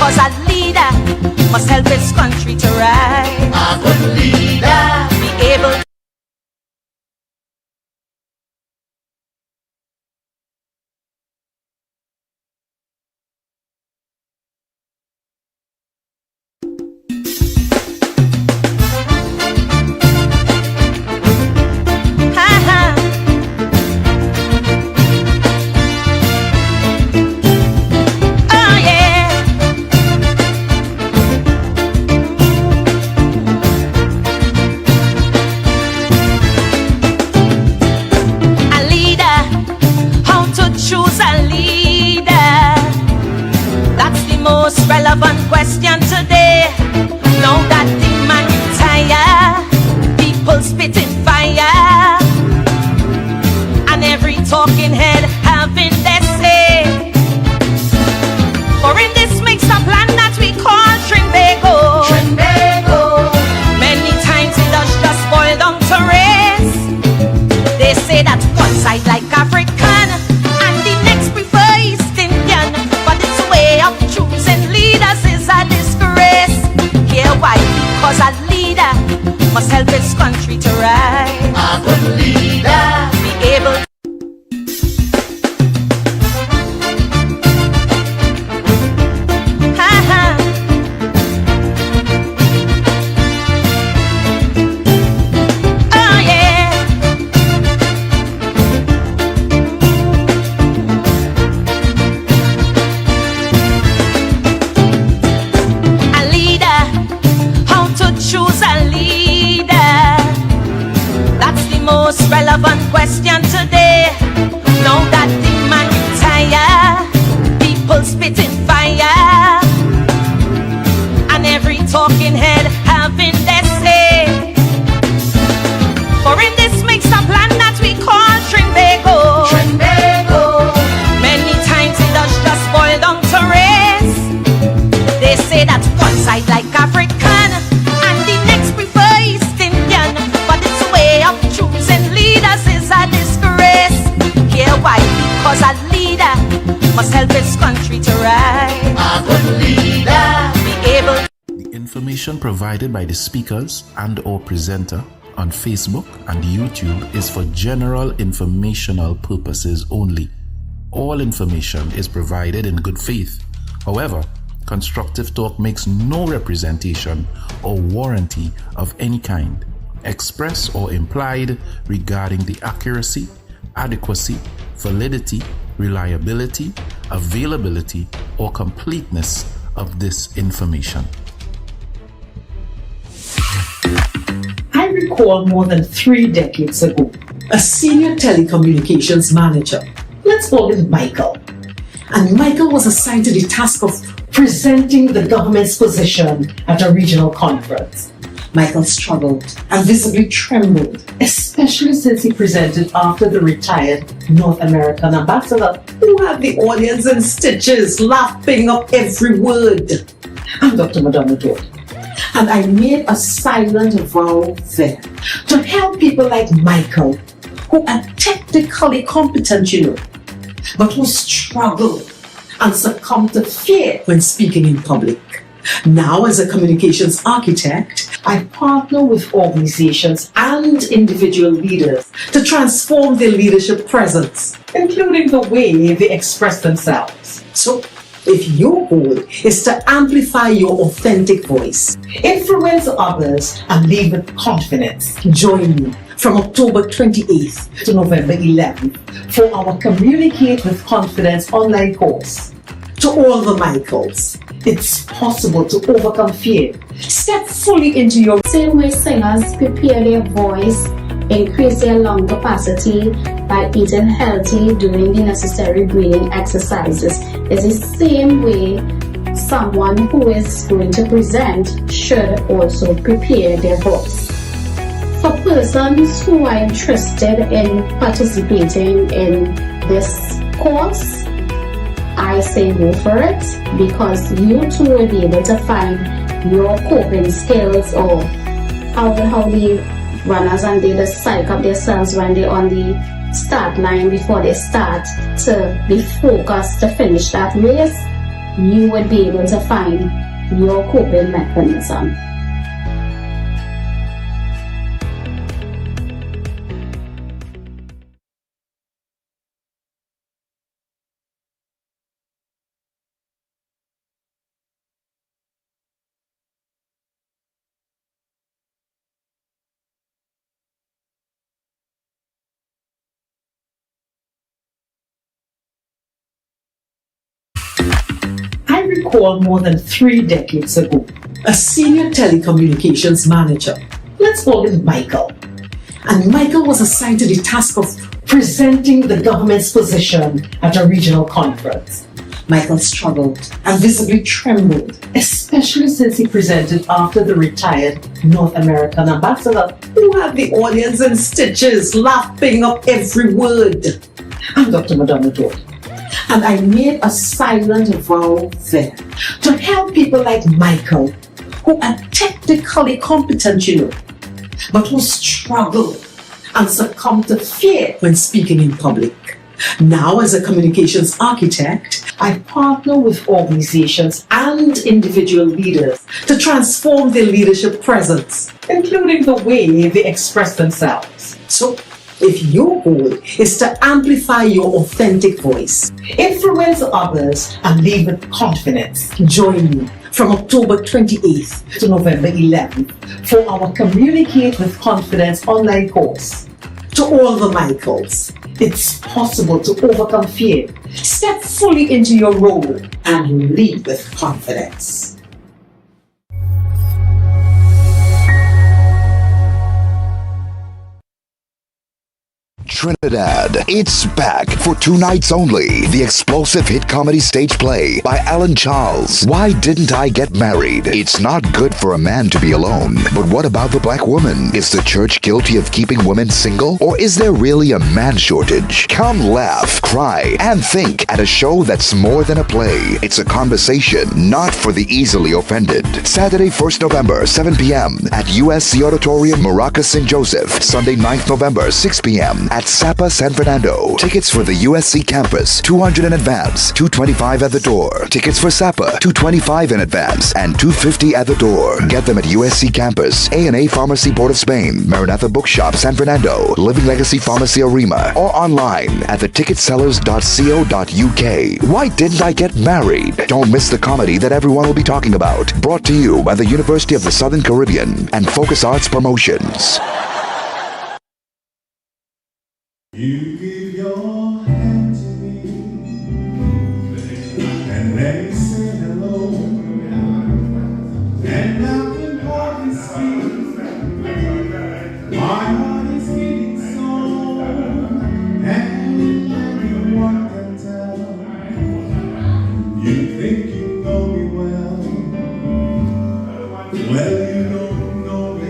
because a leader must help his country to rise. A good leader Be able relevant question today. Now that the man retire, people spitting fire, and every talking head having their say. For in this mixed up land that we call Trinbago, many times it does just boil down to race. They say that one side like African and the next prefer East Indian, but it's a way of choosing leaders is a disgrace. Hear why? Because a leader must help his country to rise. A good leader Be able relevant question today. Now that the man retire, people spitting fire, and every talking head having their say. For in this mixed up land that we call Trinbago, many times it does just boil down to race. They say that one side like African and the next prefer East Indian, but it's a way of choosing leaders is a disgrace. Hear why? Because a leader must help his country to rise. A good leader Be able The information provided by the speakers and or presenter on Facebook and YouTube is for general informational purposes only. All information is provided in good faith. However, Constructive Talk makes no representation or warranty of any kind, express or implied, regarding the accuracy, adequacy, validity, reliability, availability, or completeness of this information. I recall more than 3 decades ago, a senior telecommunications manager, let's call him Michael. And Michael was assigned to the task of presenting the government's position at a regional conference. Michael struggled and visibly trembled, especially since he presented after the retired North American ambassador, who had the audience in stitches, laughing up every word. I'm Dr. Madonna Dodd, and I made a silent vow then to help people like Michael, who are technically competent, but who struggle and succumb to fear when speaking in public. Now, as a communications architect, I partner with organizations and individual leaders to transform their leadership presence, including the way they express themselves. So, if your goal is to amplify your authentic voice, influence others, and lead with confidence, join me from October 28th to November 11th for our Communicate with Confidence online course. To all the Michaels, it's possible to overcome fear. Step fully into your... Same way singers prepare their voice, increase their lung capacity by eating healthy, doing the necessary breathing exercises, is the same way someone who is going to present should also prepare their voice. For persons who are interested in participating in this course, I say go for it, because you too will be able to find your coping skills, or how the runners and they just psych up themselves when they're on the start line before they start, to be focused to finish that race. you would be able to find your coping mechanism. I recall more than 3 decades ago, a senior telecommunications manager, let's call him Michael. And Michael was assigned to the task of presenting the government's position at a regional conference. Michael struggled and visibly trembled, especially since he presented after the retired North American ambassador, who had the audience in stitches, laughing up every word. I'm Dr. Madonna Dodd. And I made a silent vow then to help people like Michael, who are technically competent, but who struggle and succumb to fear when speaking in public. Now, as a communications architect, I partner with organizations and individual leaders to transform their leadership presence, including the way they express themselves. So, if your goal is to amplify your authentic voice, influence others, and lead with confidence, join me from October 28th to November 11th for our Communicate with Confidence online course. To all the Michaels, it's possible to overcome fear, step fully into your role, and lead with confidence. Trinidad, it's back for 2 nights only. The explosive hit comedy stage play by Alan Charles. Why Didn't I Get Married? It's not good for a man to be alone. But what about the black woman? Is the church guilty of keeping women single? Or is there really a man shortage? Come laugh, cry, and think at a show that's more than a play. It's a conversation, not for the easily offended. Saturday, 1st November, 7 p.m. at USC Auditorium, Maracas, St. Joseph. Sunday, 9th November, 6 p.m. at Sapa, San Fernando. Tickets for the USC campus, $200 in advance, $225 at the door. Tickets for Sapa, $225 in advance, and $250 at the door. Get them at USC campus, A&A Pharmacy Port of Spain, Maranatha Bookshop, San Fernando, Living Legacy Pharmacy Arima, or online at theticketsellers.co.uk. Why Didn't I Get Married? Don't miss the comedy that everyone will be talking about. Brought to you by the University of the Southern Caribbean and Focus Arts Promotions. You give your hand to me, and let me say hello, and now in party speak, my heart is beating so, and everyone can tell, you think you know me well, you don't know me.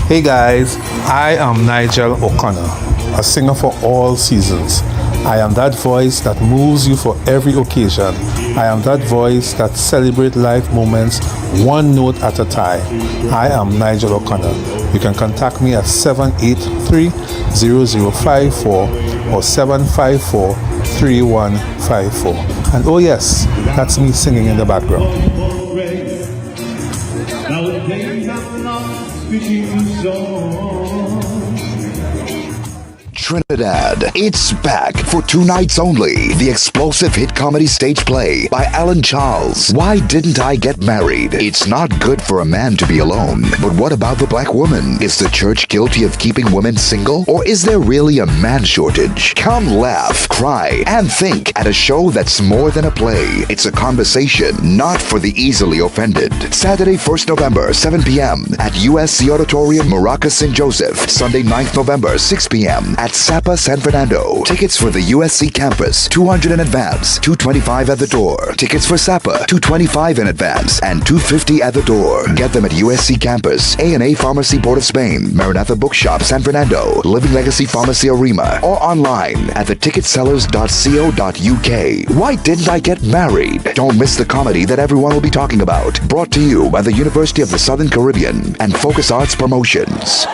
Hey guys, I am Nigel O'Connor, a singer for all seasons. I am that voice that moves you for every occasion. I am that voice that celebrates life moments one note at a time. I am Nigel O'Connor. You can contact me at 783-0054 or 754-3154. And oh yes, that's me singing in the background. Trinidad, it's back for 2 nights only. The explosive hit comedy stage play by Alan Charles. Why Didn't I Get Married? It's not good for a man to be alone. But what about the black woman? Is the church guilty of keeping women single? Or is there really a man shortage? Come laugh, cry, and think at a show that's more than a play. It's a conversation, not for the easily offended. Saturday, 1st November, 7 p.m. at USC Auditorium, Maracas, St. Joseph. Sunday, 9th November, 6 p.m. at Sapa, San Fernando. Tickets for the USC campus, $200 in advance, $225 at the door. Tickets for Sapa, $225 in advance, and $250 at the door. Get them at USC campus, A&A Pharmacy Port of Spain, Maranatha Bookshop, San Fernando, Living Legacy Pharmacy Arima, or online at theticketsellers.co.uk. Why Didn't I Get Married? Don't miss the comedy that everyone will be talking about. Brought to you by the University of the Southern Caribbean and Focus Arts Promotions.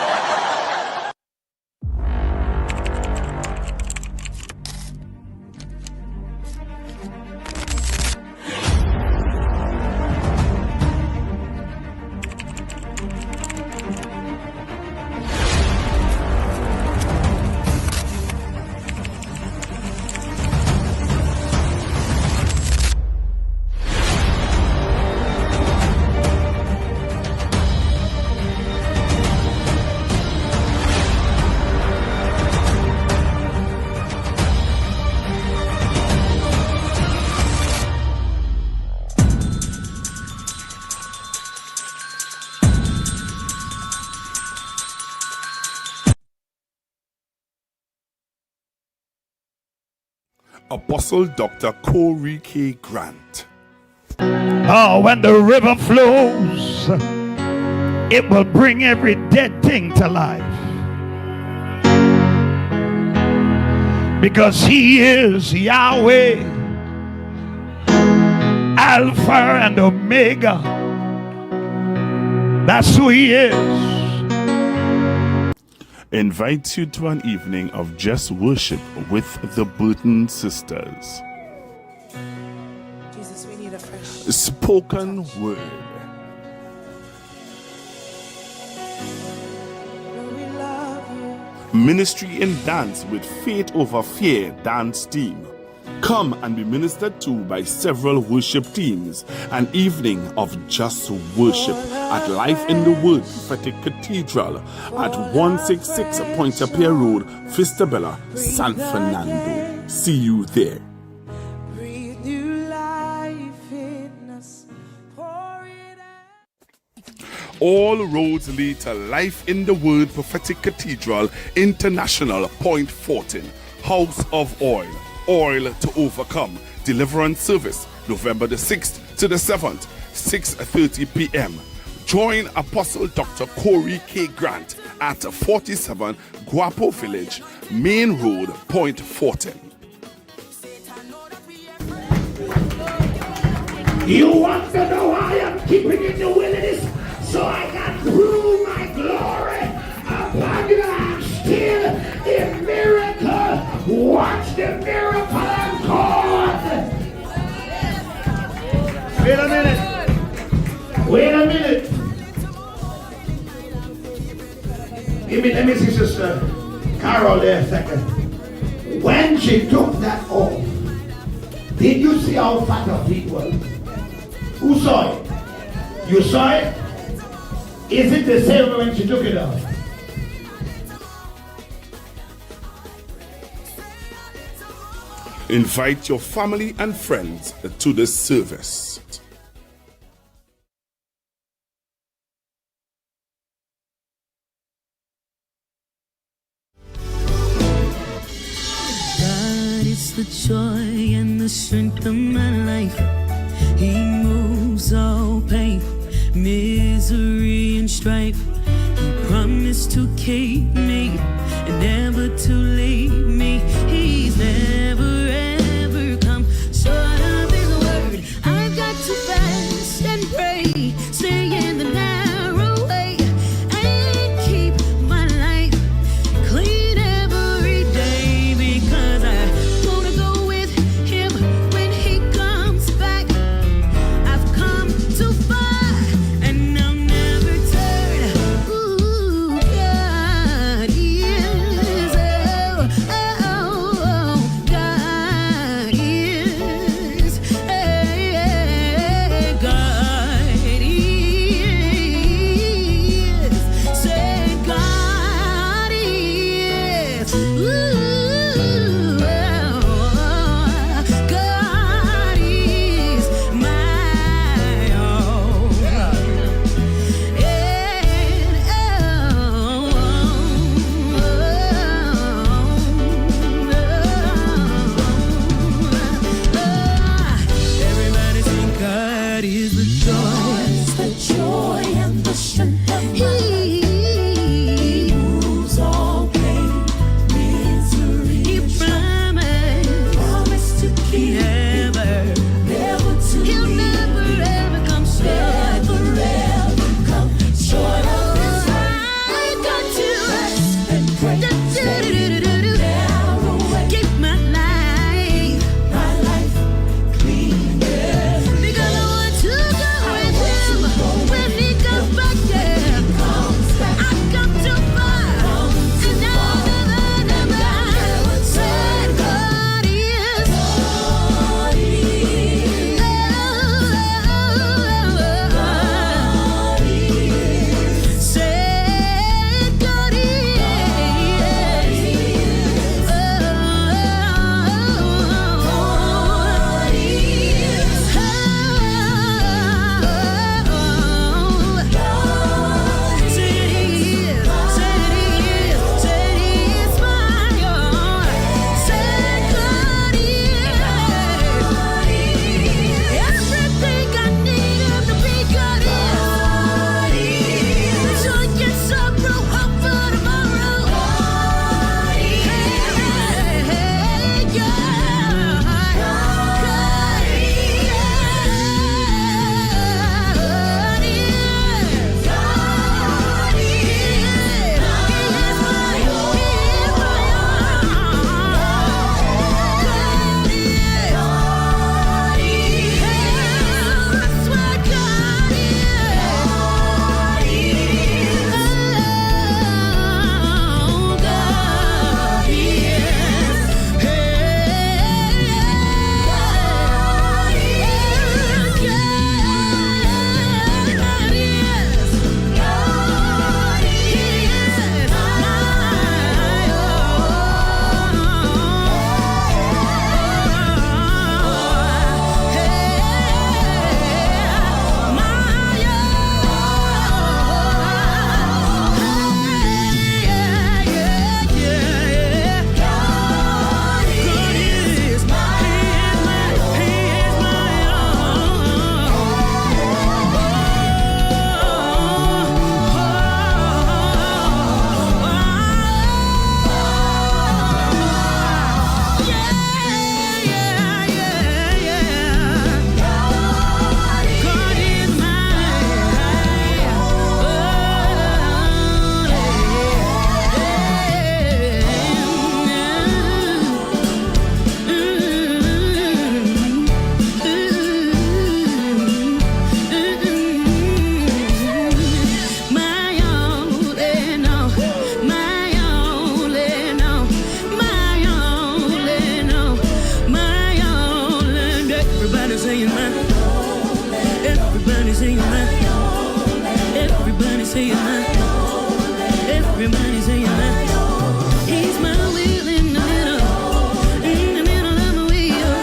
Apostle Dr. Corey K. Grant. Oh, when the river flows, it will bring every dead thing to life. Because he is Yahweh, Alpha and Omega. That's who he is. Invites you to an evening of just worship with the Burton sisters. Jesus, we need a fresh Spoken word. we love you. Ministry in dance with Faith Over Fear dance team. Come and be ministered to by several worship teams. An evening of just worship at Life in the Word Prophetic Cathedral at 166 Pointe-a-Pierre Road, Fistabella, San Fernando. See you there. Breathe new life in us. Pour it out. All roads lead to Life in the Word Prophetic Cathedral International, Point Fortin, House of Oil. Oil to Overcome. Deliverance service, November the 6th to the 7th, 6:30 p.m. Join Apostle Dr. Corey K. Grant at 47 Guapo Village, Main Road, Point Fortin. You want to know why I'm keeping in the wilderness? So I can prove my glory upon you. I'm still in miracle. Watch the miracle of God. Wait a minute. Let me see Sister Carol there a second. When she took that oath, did you see how fat her feet was? Who saw it? You saw it? Is it the same when she took it off? Invite your family and friends to the service. God is the joy and the strength of my life. He moves all pain, misery, and strife. He promised to keep me and never to leave me. He's never ever come short of his word. I've got to fast and pray, stay in the narrow way, and keep my life clean every day, because I wanna go with him when he comes back. I've come too far and I'll never turn. Ooh, God is Everybody saying that. Everybody saying that. Everybody saying that. Everybody saying that. He's my wheel in the middle of the wheel.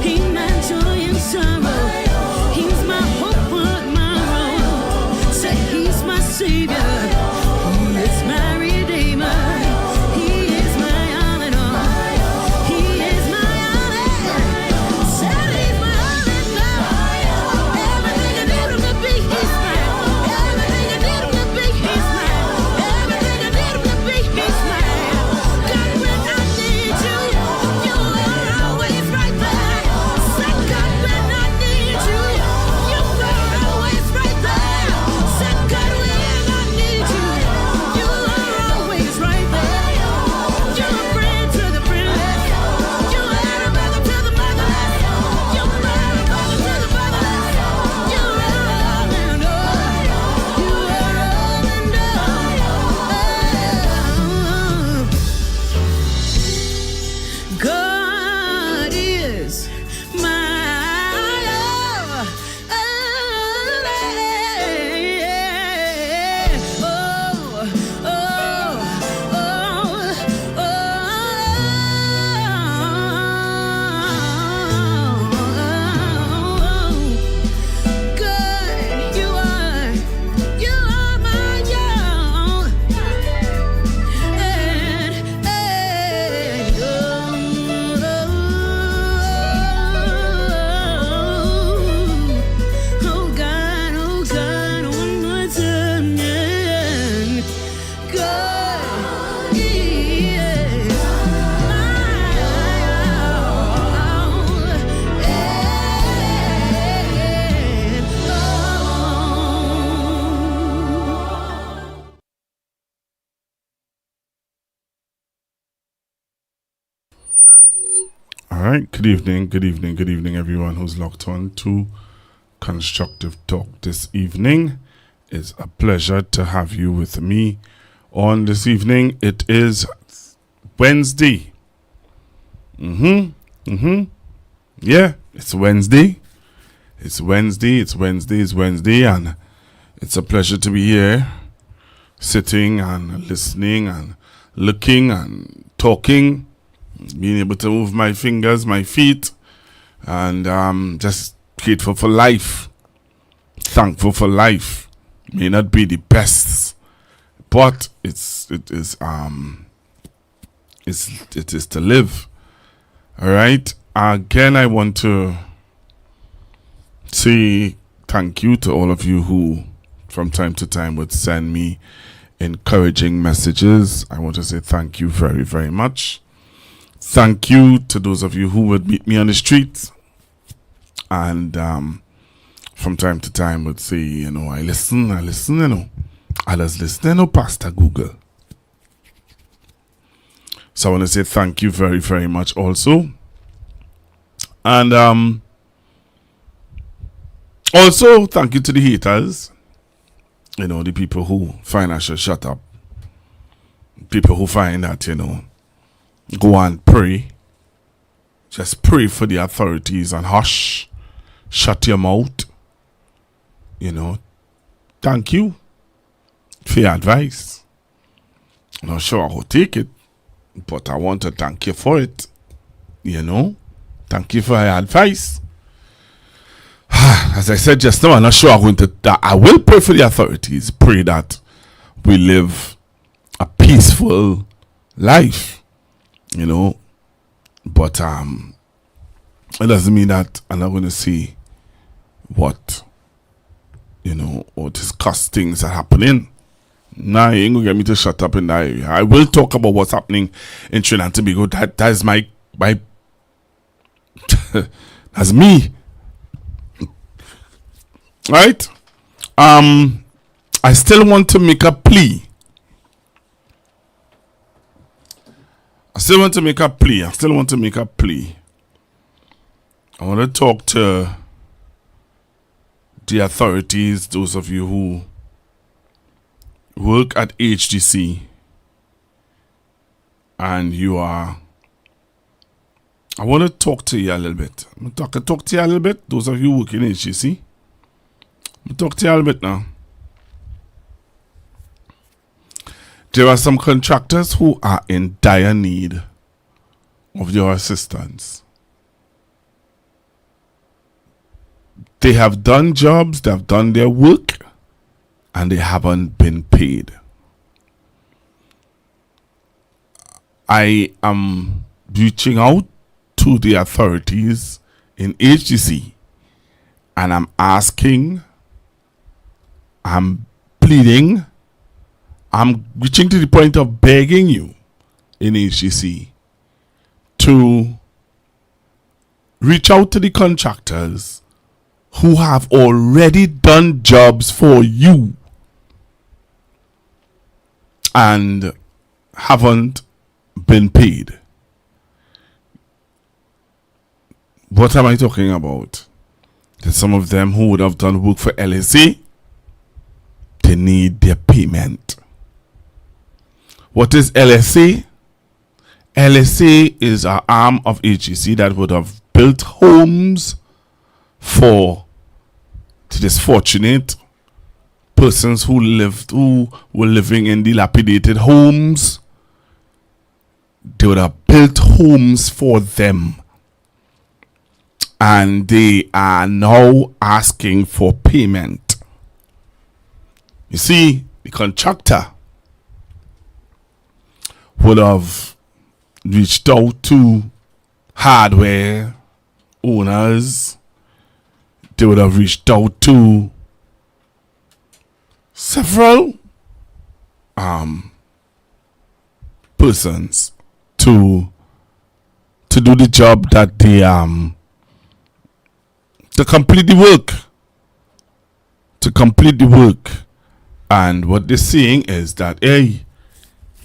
He's my joy and sorrow. He's my hope on my road. Say he's my savior. He is my redeemer. He is my all in all. He is my all in all. Say he's my all in all. Everything I need him to be, he's mine. Everything I need him to be, he's mine. Everything I need him to be, he's mine. God, when I need you, you are always right there. Say God, when I need you, you are always right there. Say God, when I need you, you are always right there. You're a friend to the friendless. You are a brother to the motherless. You are a brother to the fatherless. You are all and all. You are all and all. God is my all. Good, you are my all. Oh God, one more time, yeah. God is All right, good evening, everyone who's locked on to Constructive Talk this evening. It's a pleasure to have you with me on this evening. It is Wednesday. Yeah, it's Wednesday. It's Wednesday, and it's a pleasure to be here, sitting and listening and looking and talking, being able to move my fingers, my feet, and just grateful for life, thankful for life. May not be the best, but it is to live. All right. Again, I want to say thank you to all of you who, from time to time, would send me encouraging messages. I want to say thank you very, very much. Thank you to those of you who would meet me on the street and from time to time would say, I listen, I just listen, Pastor Google. So I want to say thank you very, very much also. And also thank you to the haters. The people who find I should shut up. People who find that, go and pray. Just pray for the authorities and hush. Shut your mouth. Thank you for your advice. I'm not sure I will take it, but I want to thank you for it. Thank you for your advice. As I said just now, I'm not sure I will pray for the authorities. Pray that we live a peaceful life. But it doesn't mean that I'm not going to see what or discuss things that are happening. Nah, you ain't gonna get me to shut up in that area. I will talk about what's happening in Trinidad and Tobago. That is my that's me. Right? I still want to make a plea. I want to make a plea. I want to talk to the authorities, those of you who work at HDC and you are I want to talk to you a little bit. I'm going to talk to you a little bit. Those of you working in HGC. I'm going to talk to you a little bit now. There are some contractors who are in dire need of your assistance. They have done jobs, they have done their work, and they haven't been paid. I am reaching out to the authorities in HGC, and I'm asking, I'm pleading, I'm reaching to the point of begging you in HGC to reach out to the contractors who have already done jobs for you and haven't been paid. What am I talking about? There's some of them who would have done work for LSA. They need their payment. What is LSA? LSA is an arm of HGC that would have built homes for the disfortunate persons who were living in dilapidated homes. They would have built homes for them. And they are now asking for payment. You see, the contractor would have reached out to hardware owners. They would have reached out to several persons to do the job that they to complete the work. To complete the work. And what they're saying is that, hey,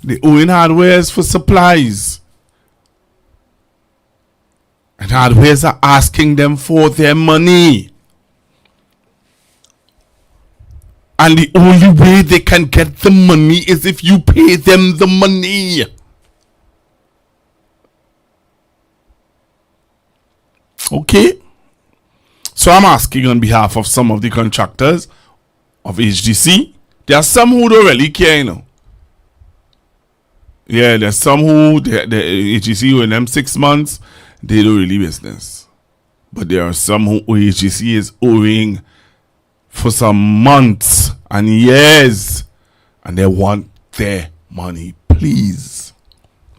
they owing hardwares for supplies. And hardwares are asking them for their money. And the only way they can get the money is if you pay them the money. Okay? So I'm asking on behalf of some of the contractors of HGC. There are some who don't really care, you know. Yeah, there's some who, the HGC in them 6 months, they don't really business. But there are some who HGC is owing for some months and years. And they want their money, please.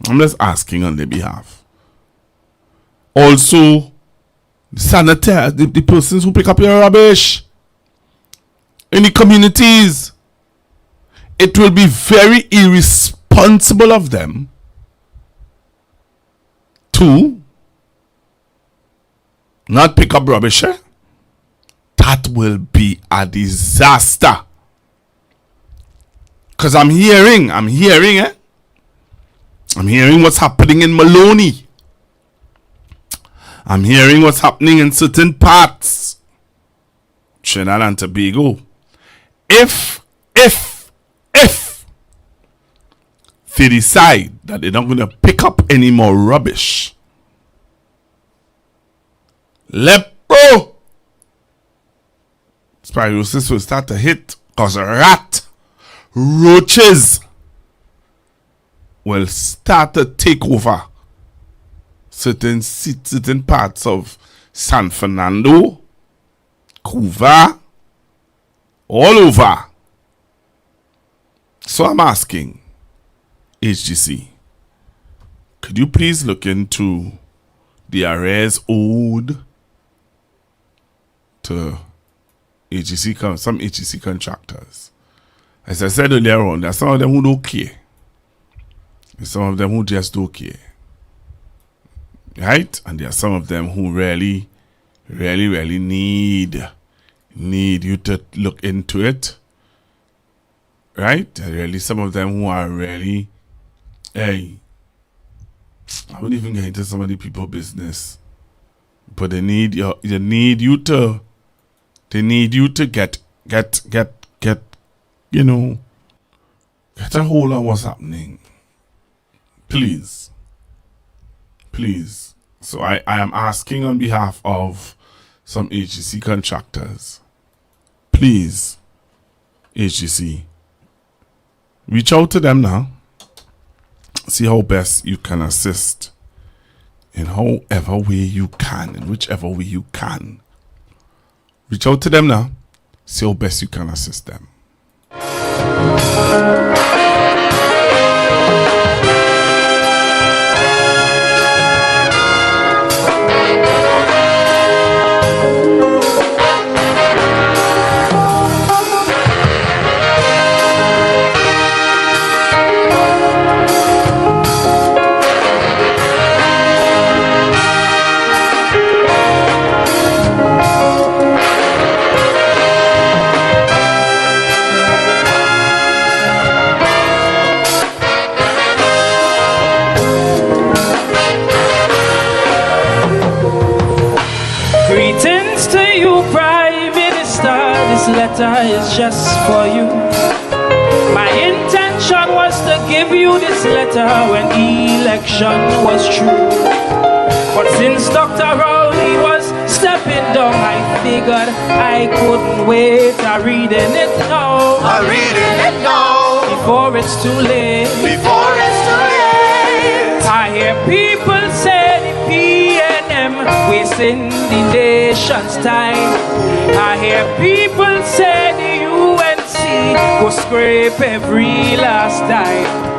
I'm just asking on their behalf. Also, sanitary, the persons who pick up your rubbish in the communities, it will be very irresponsible of them to not pick up rubbish. That will be a disaster. Because I'm hearing what's happening in Maloney. I'm hearing what's happening in certain parts, Trinidad and Tobago. If they decide that they're not going to pick up any more rubbish, lepo, spirosis will start to hit, because roaches will start to take over certain parts of San Fernando, Cuba, all over. So I'm asking HGC, could you please look into the arrears owed to HGC, some HGC contractors? As I said earlier on, there are some of them who don't care. There's some of them who just don't care. Right? And there are some of them who really need you to look into it. Right? There are really some of them who are really, hey, I wouldn't even get into some of the people business. But they need you to get you know, get a hold of what's happening. Please. So I am asking on behalf of some HGC contractors, please, HGC, reach out to them now. See how best you can assist in however way you can, in whichever way you can. Reach out to them now. See how best you can assist them. Greetings to you, Prime Minister. This letter is just for you. My intention was to give you this letter when election was true. But since Dr. Rowley was stepping down, I figured I couldn't wait. I'm reading it now. I'm reading it now. Before it's too late. Before it's too late. I hear people say the PNM wasting the nation's time. I hear people say the UNC go scrape every last dime.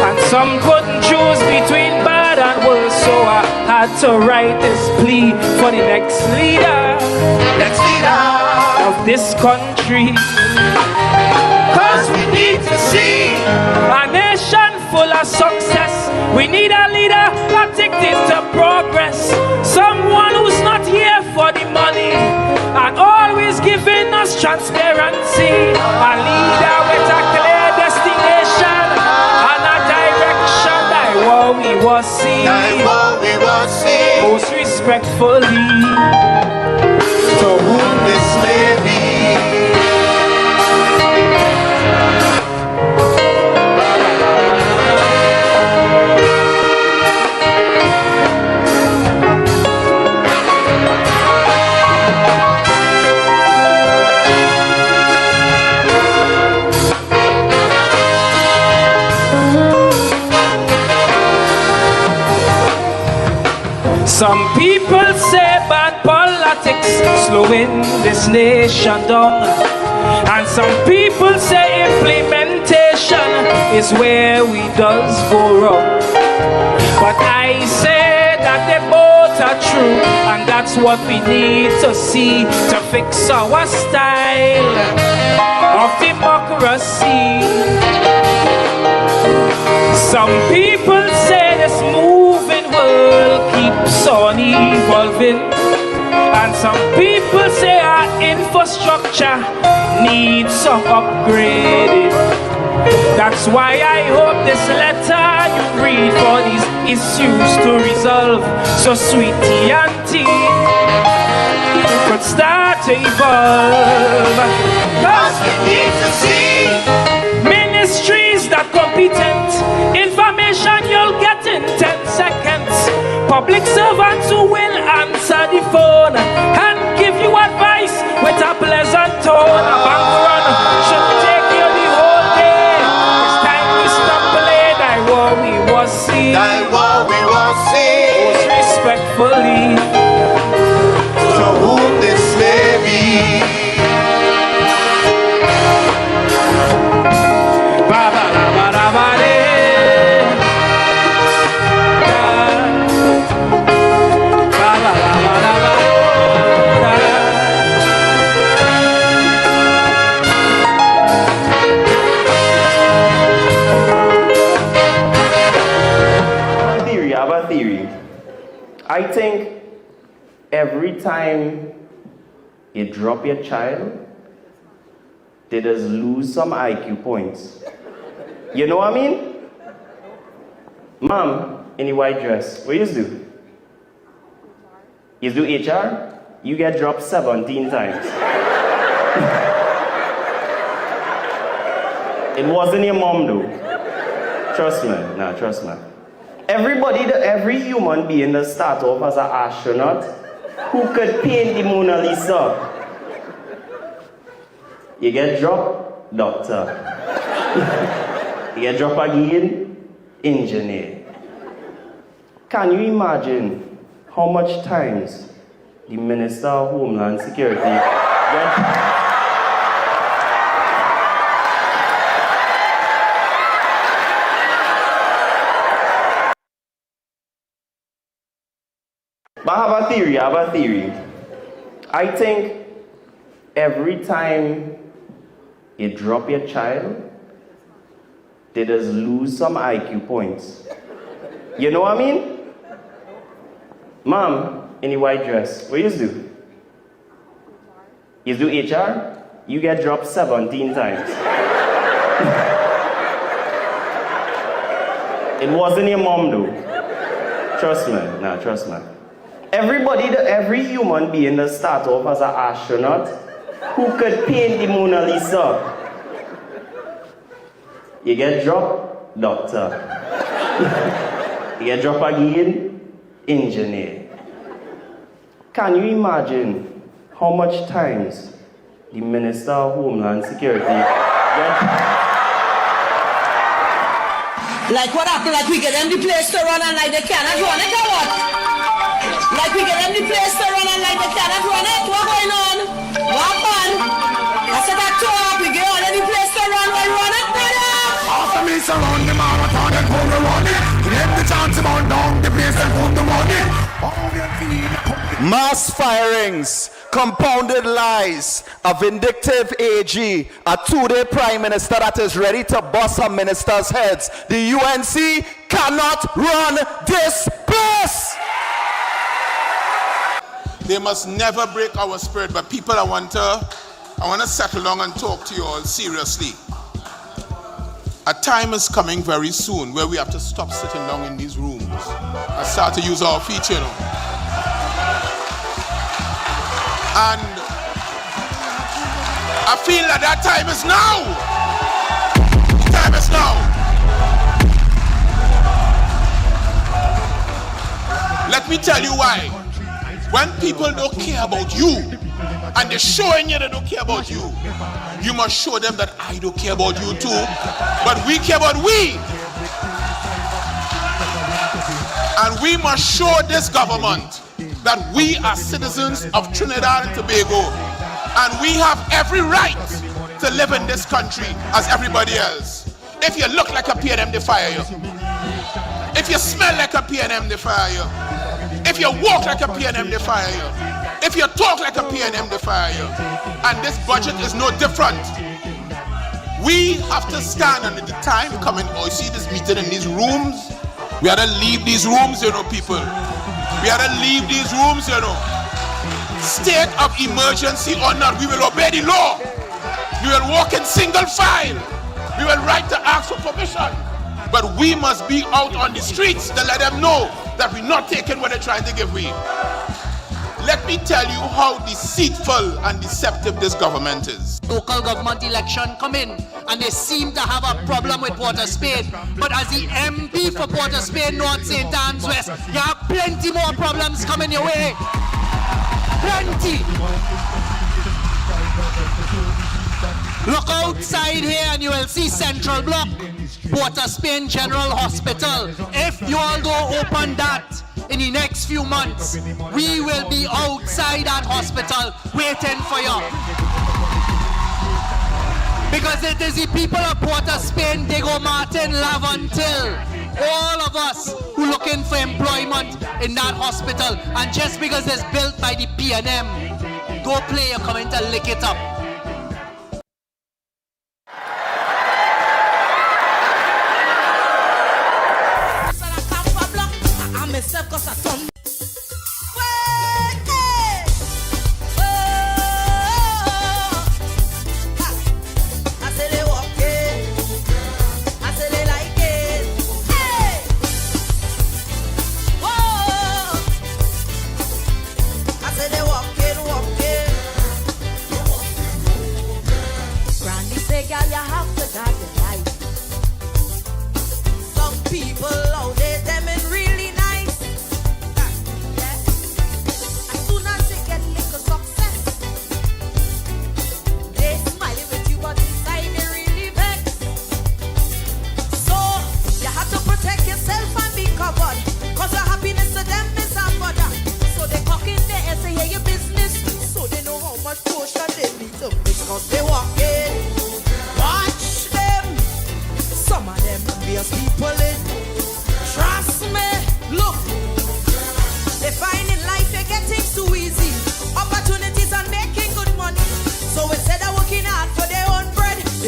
And some couldn't choose between bad and worse, so I had to write this plea for the next leader of this country. Cause we need to see a nation full of success. We need a leader addicted to progress. Someone who's not here for the money and always giving us transparency. A leader with a clear destination and a direction that we will see. Most respectfully, to whom this may be. some people say bad politics slowing this nation down, and some people say implementation is where we does go wrong. But I say that they both are true, and that's what we need to see to fix our style of democracy. Some people say this moving world keeps on evolving, and some people say our infrastructure needs some upgrading. That's why I hope this letter you read for these issues to resolve, so sweetie auntie could start to evolve. Cause we need to see ministries that competent, information you'll get in 10 seconds, public servants who will answer the phone and give you advice with a pleasant tone. A bank run should take you the whole day. It's time we stop playing that war we will see. that what we will see. Most respectfully, To whom this may be. I have a theory. I think every time you drop your child, they just lose some IQ points. You know what I mean? Mom, in the white dress, what you do? You do HR? You get dropped 17 times. It wasn't your mom though. Trust me, trust me. Every human being that start off as an astronaut who could paint the Mona Lisa. You get dropped, doctor. You get dropped again, engineer. Can you imagine how much times the Minister of Homeland Security But I have a theory. I think every time you drop your child, they just lose some IQ points. You know what I mean? Mom, in the white dress, what you do? You do HR? You get dropped 17 times. It wasn't your mom though. Trust me. Every human being that start off as an astronaut who could paint the Mona Lisa. You get dropped, doctor. You get dropped again, engineer. Can you imagine how much times the Minister of Homeland Security Like what happened? Like we get them the place to run and like they cannot run it or what? Like we get them the place to run and like they cannot run it? What going on? What happened? I said that talk, we get all the place to run, we run it, brother! After me surround the marathon and come around it. Let the chance about down the place and come to run it. Mass firings, compounded lies, a vindictive AG, a two-day prime minister that is ready to bust her ministers' heads. The UNC cannot run this place. They must never break our spirit, but people, I want to settle down and talk to you all seriously. A time is coming very soon where we have to stop sitting down in these rooms and start to use our feet, you know. And I feel that time is now. The time is now. Let me tell you why. When people don't care about you, and they're showing you they don't care about you, you must show them that I don't care about you too, but we care about we. And we must show this government that we are citizens of Trinidad and Tobago, and we have every right to live in this country as everybody else. If you look like a PNM, they fire you. If you smell like a PNM, they fire you. If you walk like a PNM, they fire you. If you talk like a PNM, they fire you. And this budget is no different. We have to stand, and the time coming. Oh, you see this meeting in these rooms? We had to leave these rooms, you know, people. We had to leave these rooms, you know. State of emergency or not, we will obey the law. We will walk in single file. We will write to ask for permission. But we must be out on the streets to let them know that we're not taking what they're trying to give we. Let me tell you how deceitful and deceptive this government is. Local government election come in and they seem to have a problem with Port of Spain. But as the MP for Port of Spain, North St. Anne's West, you have plenty more problems coming your way. Plenty. Look outside here and you will see Central Block, Port of Spain General Hospital. If you all don't open that in the next few months, we will be outside that hospital waiting for you. Because it is the people of Port of Spain, Diego Martin, Lavantil, all of us who looking for employment in that hospital. And just because it's built by the PNM, go play your comment and lick it up.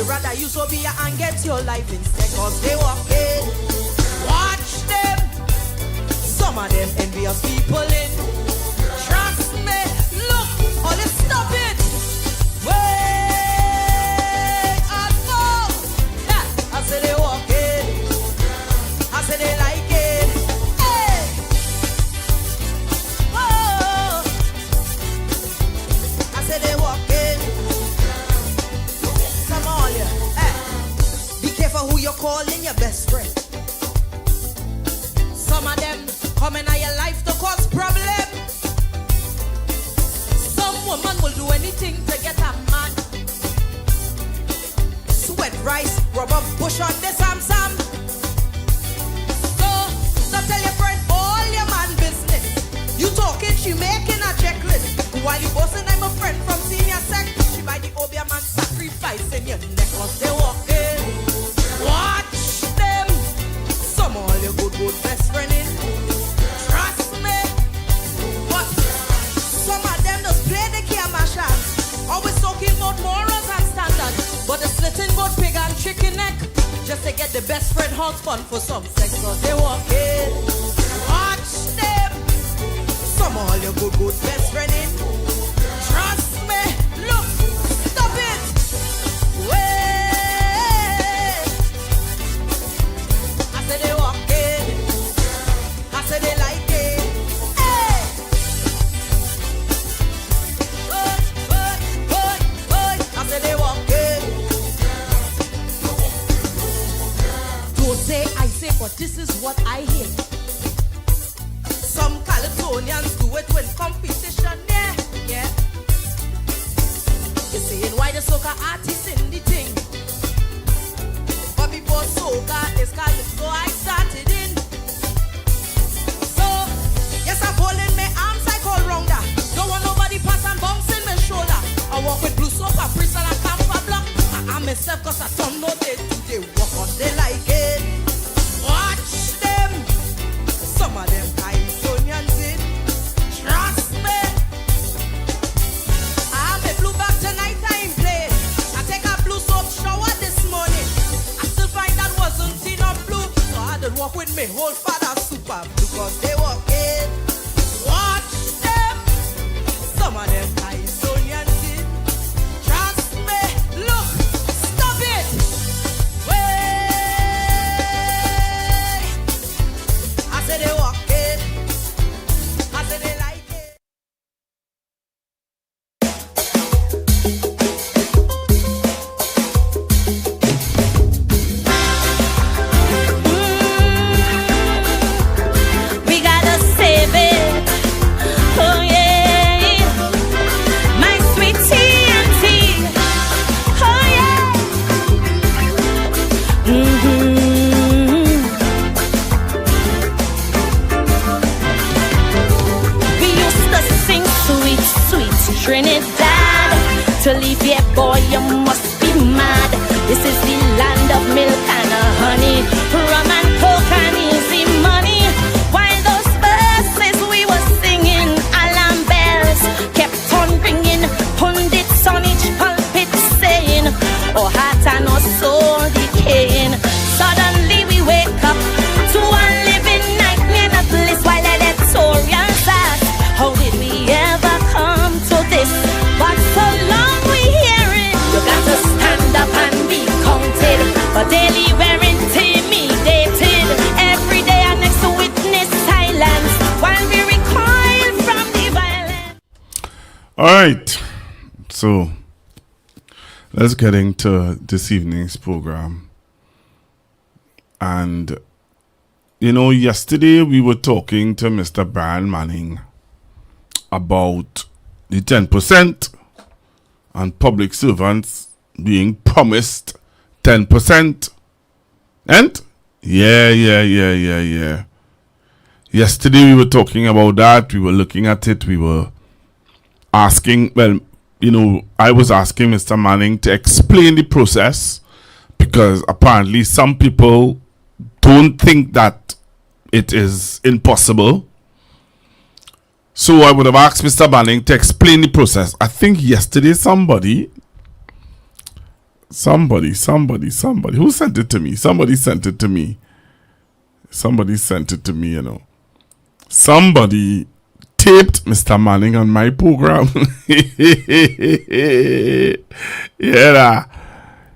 rather use Obia and get your life instead. Cause they walking. Watch them. Some of them envious people in. Trust me. Look, all this stop it. Wait and fall. Yeah, I say they walking. I say they like it. Hey. Whoa. I say they walking. Come on, yeah. Hey. Be careful who you're calling your best friend. Some of them come in your life to cause problem. Some woman will do anything to get a man. Sweat rice, rubber bush on the Samsung. So tell your friend all your man business. You talking, she making a checklist. While you bossing, I'm a friend from senior sec. She by the Obia man sacrificing your neck. Cause they walking. Watch them. Some all your good best friend in. Trust me. But some of them just play the camera shots. Always talking about morals and standards. But the slitting both pig and chicken neck. Just to get the best friend house fun for some sex. Cause they walking. Watch them. Some all your good best friend in. Trust me. Look. Stop it. Wait. I said they walking. I said they like it. Hey. I said they walking. Don't say I say, but this is what I hear. Some Caledonians do it when competition there. Yeah. You're saying why the soca artists in the thing. But before soca is Calypso I started in. So, yes, I'm holding my arms like all rounder. Don't want nobody pass and bouncing my shoulder. I walk with blue soca, priest and a camper block. I'm myself cause I don't know they do. They walk on, they like it. Watch them. Some of them Caledonians in. Trust me. I'm a blue back tonight, I ain't playing. I take a blue soap shower this morning. I still find that wasn't enough blue. So I did walk with me whole father super blue. Cause they walk in. Watch them. Some of them Caledonians in. Trust me. Look. Stop it. Wait. I said they walk in. I said they like it. We gotta save it. Oh yeah. My sweet TNT. Oh yeah. We used to sing sweet, sweet Trinidad. To leave here, boy, you must be mad. This is the land of milk and honey, rum and coke and easy money. While those verses we were singing, alarm bells kept on ringing. Pundits on each pulpit saying, oh heart and oh soul decaying. Suddenly we wake up to a living nightmare, not bliss. While editorials ask, how did we ever come to this? But so long we hear it, you got to stand up and be counted. But daily we're intimidated. Every day our next to witness silence while we recoil from the violence. All right, so let's get into this evening's program. And you know, yesterday we were talking to Mr. Brian Manning about the 10% and public servants being promised 10%. And yeah. Yesterday we were talking about that. We were looking at it. We were asking, well, you know, I was asking Mr. Manning to explain the process, because apparently some people don't think that it is impossible. So I would have asked Mr. Manning to explain the process. I think yesterday somebody Somebody. Who sent it to me? Somebody sent it to me. Somebody taped Mr. Manning on my program. Yeah.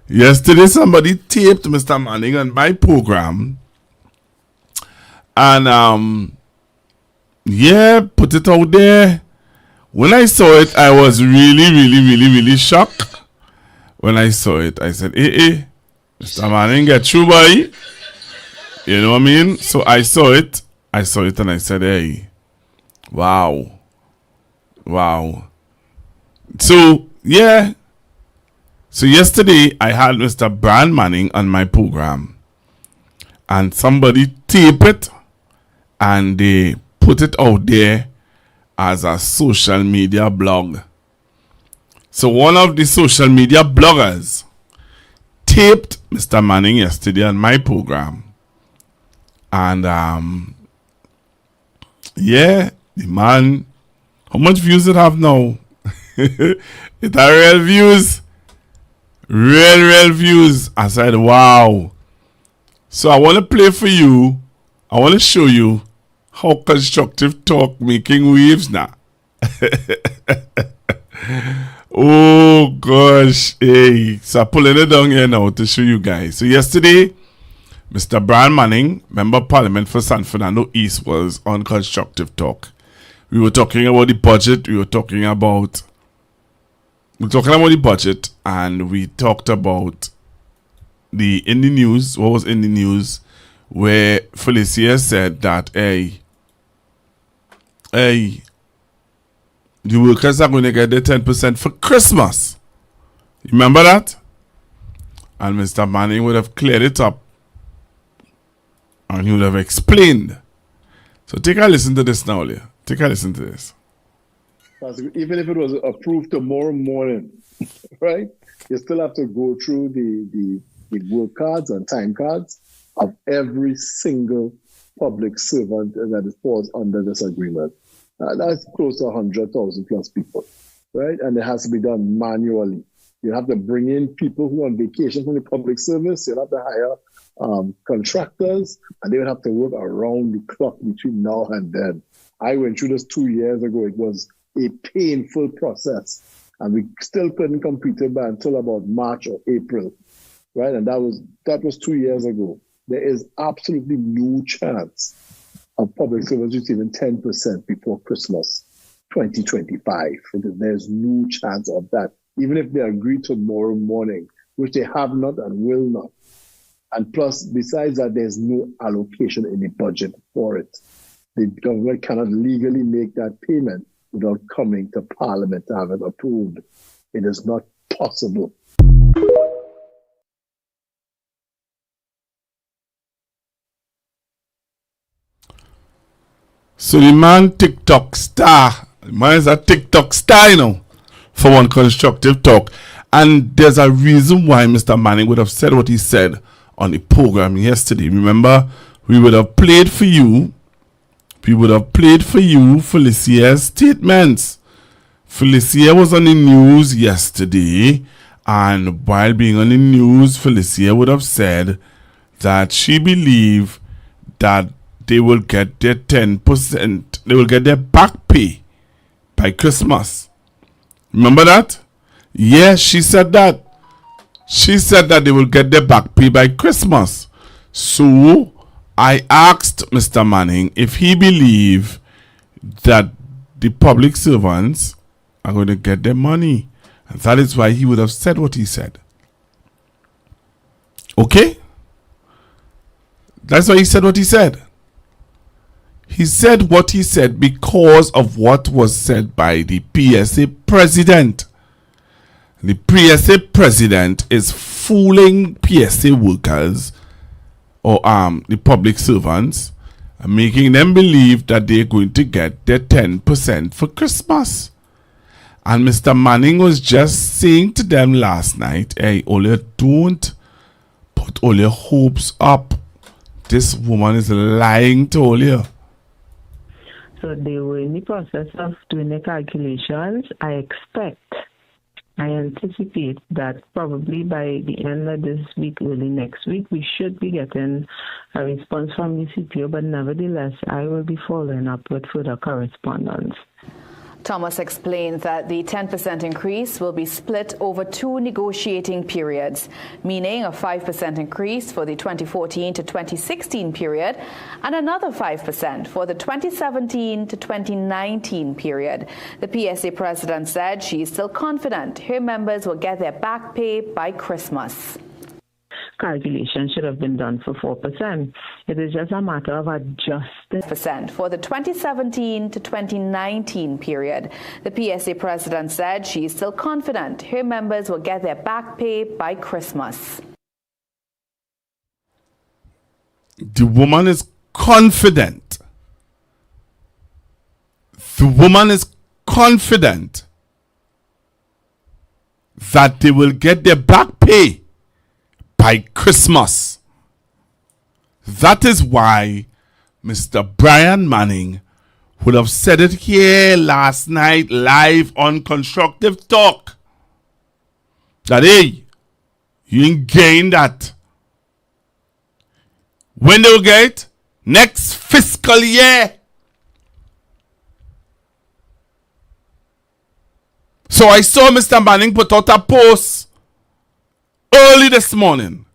Yesterday, somebody taped Mr. Manning on my program. And, put it out there. When I saw it, I was really shocked. When I saw it, I said, Mr. Manning, get through, boy. You know what I mean? So I saw it and I said, hey, wow. So yesterday I had Mr. Brian Manning on my program, and somebody taped it and they put it out there as a social media blog. So one of the social media bloggers taped Mr. Manning yesterday on my program. And the man, how much views it have now? It are real views. Real views. I said, wow. So I want to play for you. I want to show you how Constructive Talk making waves now. Oh gosh. Hey. So I'm pulling it down here now to show you guys. So yesterday, Mr. Brian Manning, Member of Parliament for San Fernando East, was on Constructive Talk. We were talking about the budget. We were talking about the budget, and we talked about in the news, what was in the news, where Felicia said that, hey, the workers are going to get their 10% for Christmas. You remember that? And Mr. Manning would have cleared it up. And he would have explained. So take a listen to this now, Leah. Take a listen to this. Even if it was approved tomorrow morning, right? You still have to go through the work cards and time cards of every single public servant that falls under this agreement. That's close to 100,000 plus people, right? And it has to be done manually. You have to bring in people who are on vacation from the public service. You have to hire contractors, and they would have to work around the clock between now and then. I went through this 2 years ago. It was a painful process, and we still couldn't complete it until about March or April, right? And that was 2 years ago. There is absolutely no chance of public servants receiving 10% before Christmas 2025. There's no chance of that, even if they agree tomorrow morning, which they have not and will not. And plus, besides that, there's no allocation in the budget for it. The government cannot legally make that payment without coming to Parliament to have it approved. It is not possible. So the man TikTok star. The man is a TikTok star, you know, for one Constructive Talk. And there's a reason why Mr. Manning would have said what he said on the program yesterday. Remember, we would have played for you Felicia's statements. Felicia was on the news yesterday, and while being on the news, Felicia would have said that she believed that they will get their 10%, they will get their back pay by Christmas. Remember that? Yes, she said that. She said that they will get their back pay by Christmas. So I asked Mr. Manning if he believed that the public servants are going to get their money. And that is why he would have said what he said. Okay? That's why he said what he said. He said what he said because of what was said by the PSA president. The PSA president is fooling PSA workers or the public servants and making them believe that they're going to get their 10% for Christmas. And Mr. Manning was just saying to them last night, hey, Olia, don't put all your hopes up. This woman is lying to Olia. So they were in the process of doing the calculations. I expect I anticipate that probably by the end of this week, early next week, we should be getting a response from the CPO, but nevertheless, I will be following up with further correspondence. Thomas explained that the 10% increase will be split over 2 negotiating periods, meaning a 5% increase for the 2014 to 2016 period and another 5% for the 2017 to 2019 period. The PSA president said she is still confident her members will get their back pay by Christmas. Calculation should have been done for 4%. It is just a matter of adjusting. For the 2017 to 2019 period, the PSA president said she is still confident her members will get their back pay by Christmas. The woman is confident. The woman is confident that they will get their back pay by Christmas. That is why Mr. Brian Manning would have said it here last night live on Constructive Talk. That, hey, you ain't gain that. When they will get? Next fiscal year. So I saw Mr. Manning put out a post early this morning.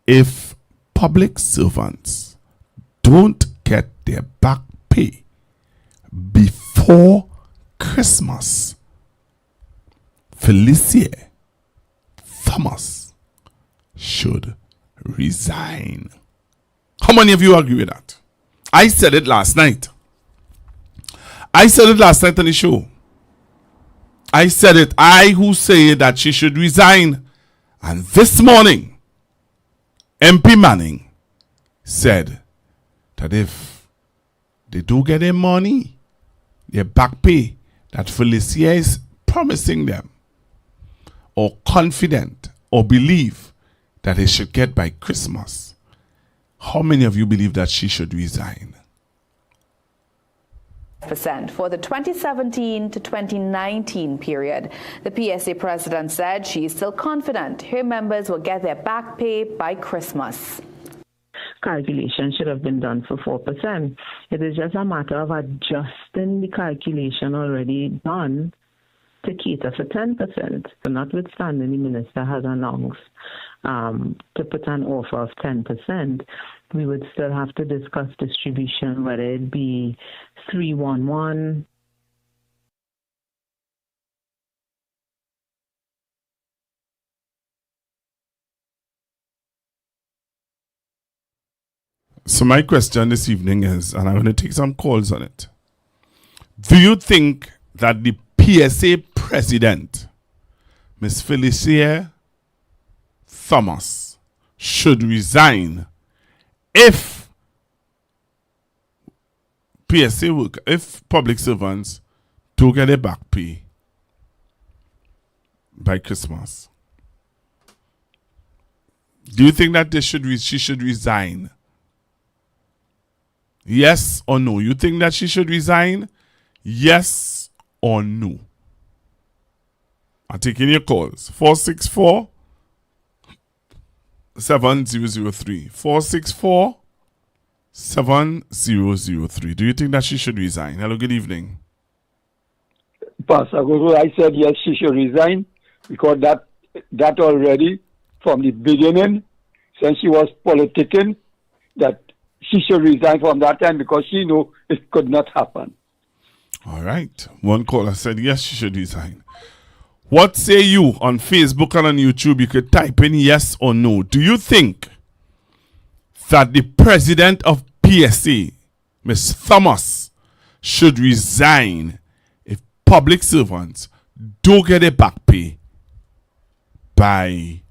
If public servants don't get their back pay before Christmas, Felicia Thomas should resign. How many of you agree with that? I said it last night. I said it last night on the show. I said it. I who say that she should resign. And this morning, MP Manning said that if they do get their money, their back pay, that Felicia is promising them, or confident, or believe that they should get by Christmas, how many of you believe that she should resign? For the 2017 to 2019 period, the PSA president said she is still confident her members will get their back pay by Christmas. Calculation should have been done for 4%. It is just a matter of adjusting the calculation already done to cater for 10%. So notwithstanding the minister has announced to put an offer of 10%, we would still have to discuss distribution, whether it be 311. So my question this evening is, and I'm going to take some calls on it. Do you think that the PSA president, Ms. Felicia Thomas, should resign if PSA work, if public servants do get their back pay by Christmas? Do you think that she should resign? Yes or no? You think that she should resign? Yes or no? I'm taking your calls. 464 7003. 464 7003. Do you think that she should resign? Hello, good evening. Pastor Guru, I said yes, she should resign because that already from the beginning, since she was politicking, that she should resign from that time because she knew it could not happen. All right. One caller said yes, she should resign. What say you on Facebook and on YouTube? You could type in yes or no. Do you think that the president of PSA, Ms. Thomas, should resign if public servants do get a back pay by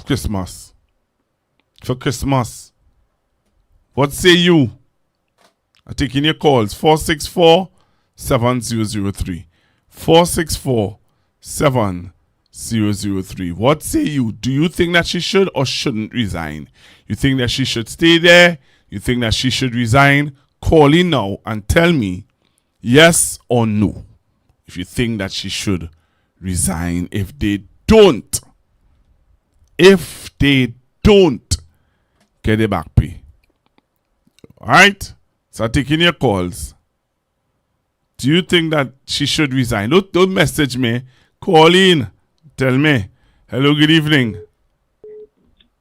Christmas? For Christmas. What say you? I'm taking your calls. 464 7003. 464 7003. What say you? Do you think that she should or shouldn't resign? You think that she should stay there? You think that she should resign? Call in now and tell me yes or no. if you think that she should resign if they don't get a back pay. Alright? So taking your calls. Do you think that she should resign? Don't message me. Call in. Tell me. Hello, good evening.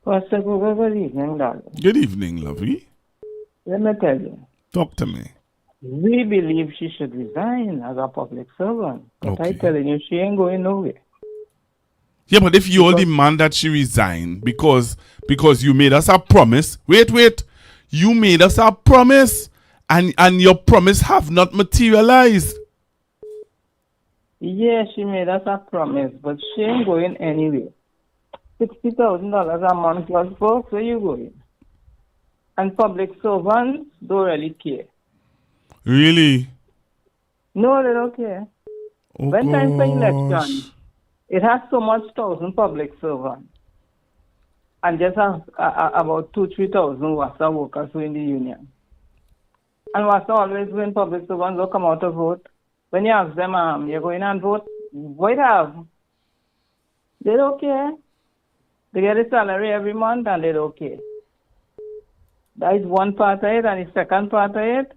Pastor Google, good evening, darling. Good evening, lovey. Let me tell you. Talk to me. We believe she should resign as a public servant. But I'm telling you, she ain't going nowhere. Yeah, but if you all demand that she resign because you made us a promise. Wait. You made us a promise and your promise have not materialized. Yeah, she made us a promise, but she ain't going anywhere. $60,000 a month plus folks, where you going? And public servants don't really care. Really? No, they don't care. Oh, when time for election, it has so much thousand public servants. And just about 2,000-3,000 WASA workers who in the union. And WASA always when public servants will come out to vote. When you ask them, you're going and vote, what have? They don't care. They get a salary every month and they don't care. That is one part of it. And the second part of it,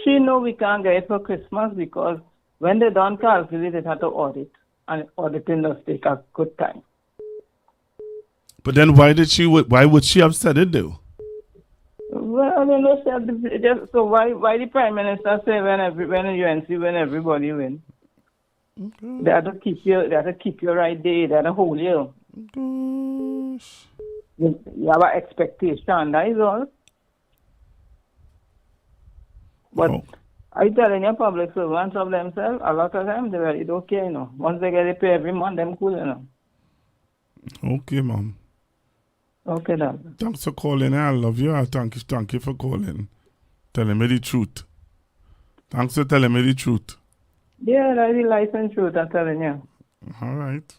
she know we can't get it for Christmas because when they don't calculate, they have to audit. And auditing does take a good time. But then why would she have said it though? Well, I don't know. So why the Prime Minister say when UNC when everybody win? They have to keep you right there. They have to hold you. You have an expectation, that is all. But I telling you, public servants of themselves, a lot of them, they really don't care, you know. Once they get a pay every month, them cool, you know. Okay, Mom. Okay, then. Thanks for calling. I love you. Thank you for calling. Telling me the truth. Thanks for telling me the truth. Yeah, that's the life and truth, I'm telling you. All right.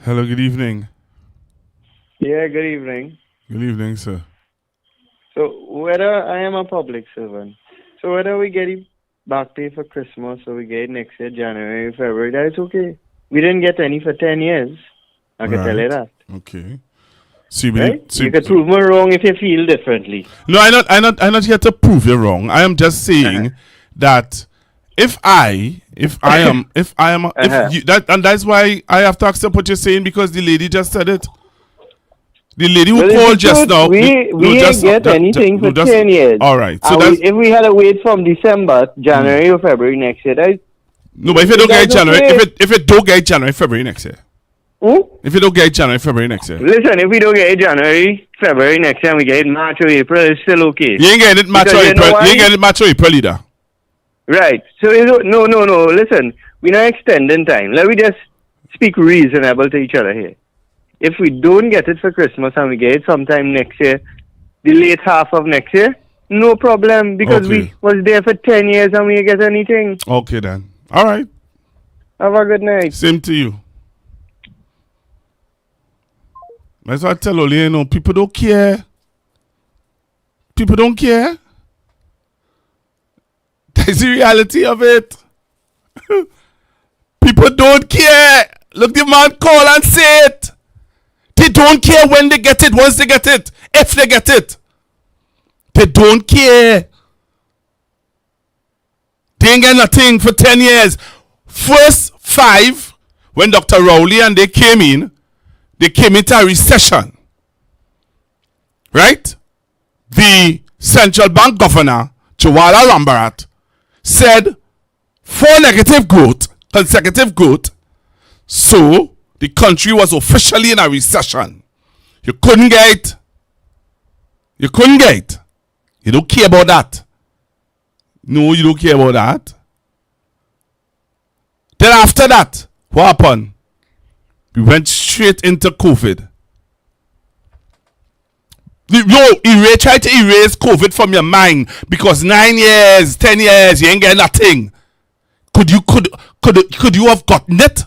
Hello, good evening. Yeah, good evening. Good evening, sir. So whether I am a public servant, so whether we get it back pay for Christmas or we get it next year, January, February, that's okay. We didn't get any for 10 years. I can tell you that. Okay. So you can prove me wrong if you feel differently. No, I'm not here to prove you wrong. I am just saying that if that's why I have to accept what you're saying because the lady just said it. The lady who called just now. We didn't get anything for 10 years. All right. So if we had to wait from December, January or February next year, no, but if you don't get January, if it don't get January, February next year. If you don't get January, February next year. Listen, if we don't get it January, February next year, and we get it March or April, it's still okay. You ain't getting it March or April. You ain't getting it March or April either. Right. So no. Listen, we're not extending time. Let me just speak reasonable to each other here. If we don't get it for Christmas and we get it sometime next year, the late half of next year, no problem because we was there for 10 years and we didn't get anything. Okay then. All right. Have a good night. Same to you. That's what I tell you, know, people don't care. People don't care. That's the reality of it. People don't care. Look, the man call and say it. They don't care when they get it, once they get it, if they get it. They don't care. They ain't get nothing for 10 years. First 5, when Dr. Rowley and they came into a recession. Right? The central bank governor, Jawala Rambarat, said 4 consecutive growth. So, the country was officially in a recession. You couldn't get it. You don't care about that. No, you don't care about that. Then after that, what happened? We went straight into COVID. Try to erase COVID from your mind because 9 years, 10 years, you ain't getting nothing. Could you have gotten it?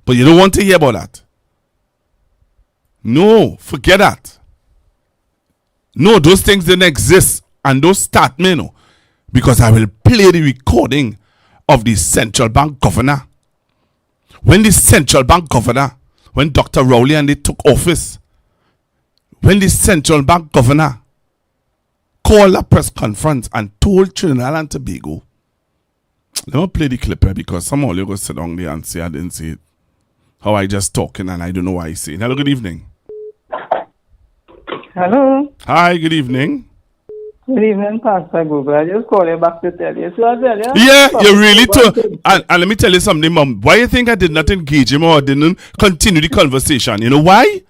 But you don't want to hear about that. No, forget that. No, those things didn't exist. And don't start me, no. Because I will play the recording of the central bank governor. When the central bank governor, when Dr. Rowley and they took office, when the central bank governor called a press conference and told Trinidad and Tobago, let me play the clip here because somehow you go sit down there and say I didn't say it. How I just talking and I don't know why I say it. Hello, good evening. Hello. Hi, good evening. Good evening, Pastor Google. I just called you back to tell you. So I tell you. Yeah, you really too. And let me tell you something, Mom. Why you think I did not engage him or didn't continue the conversation? You know why?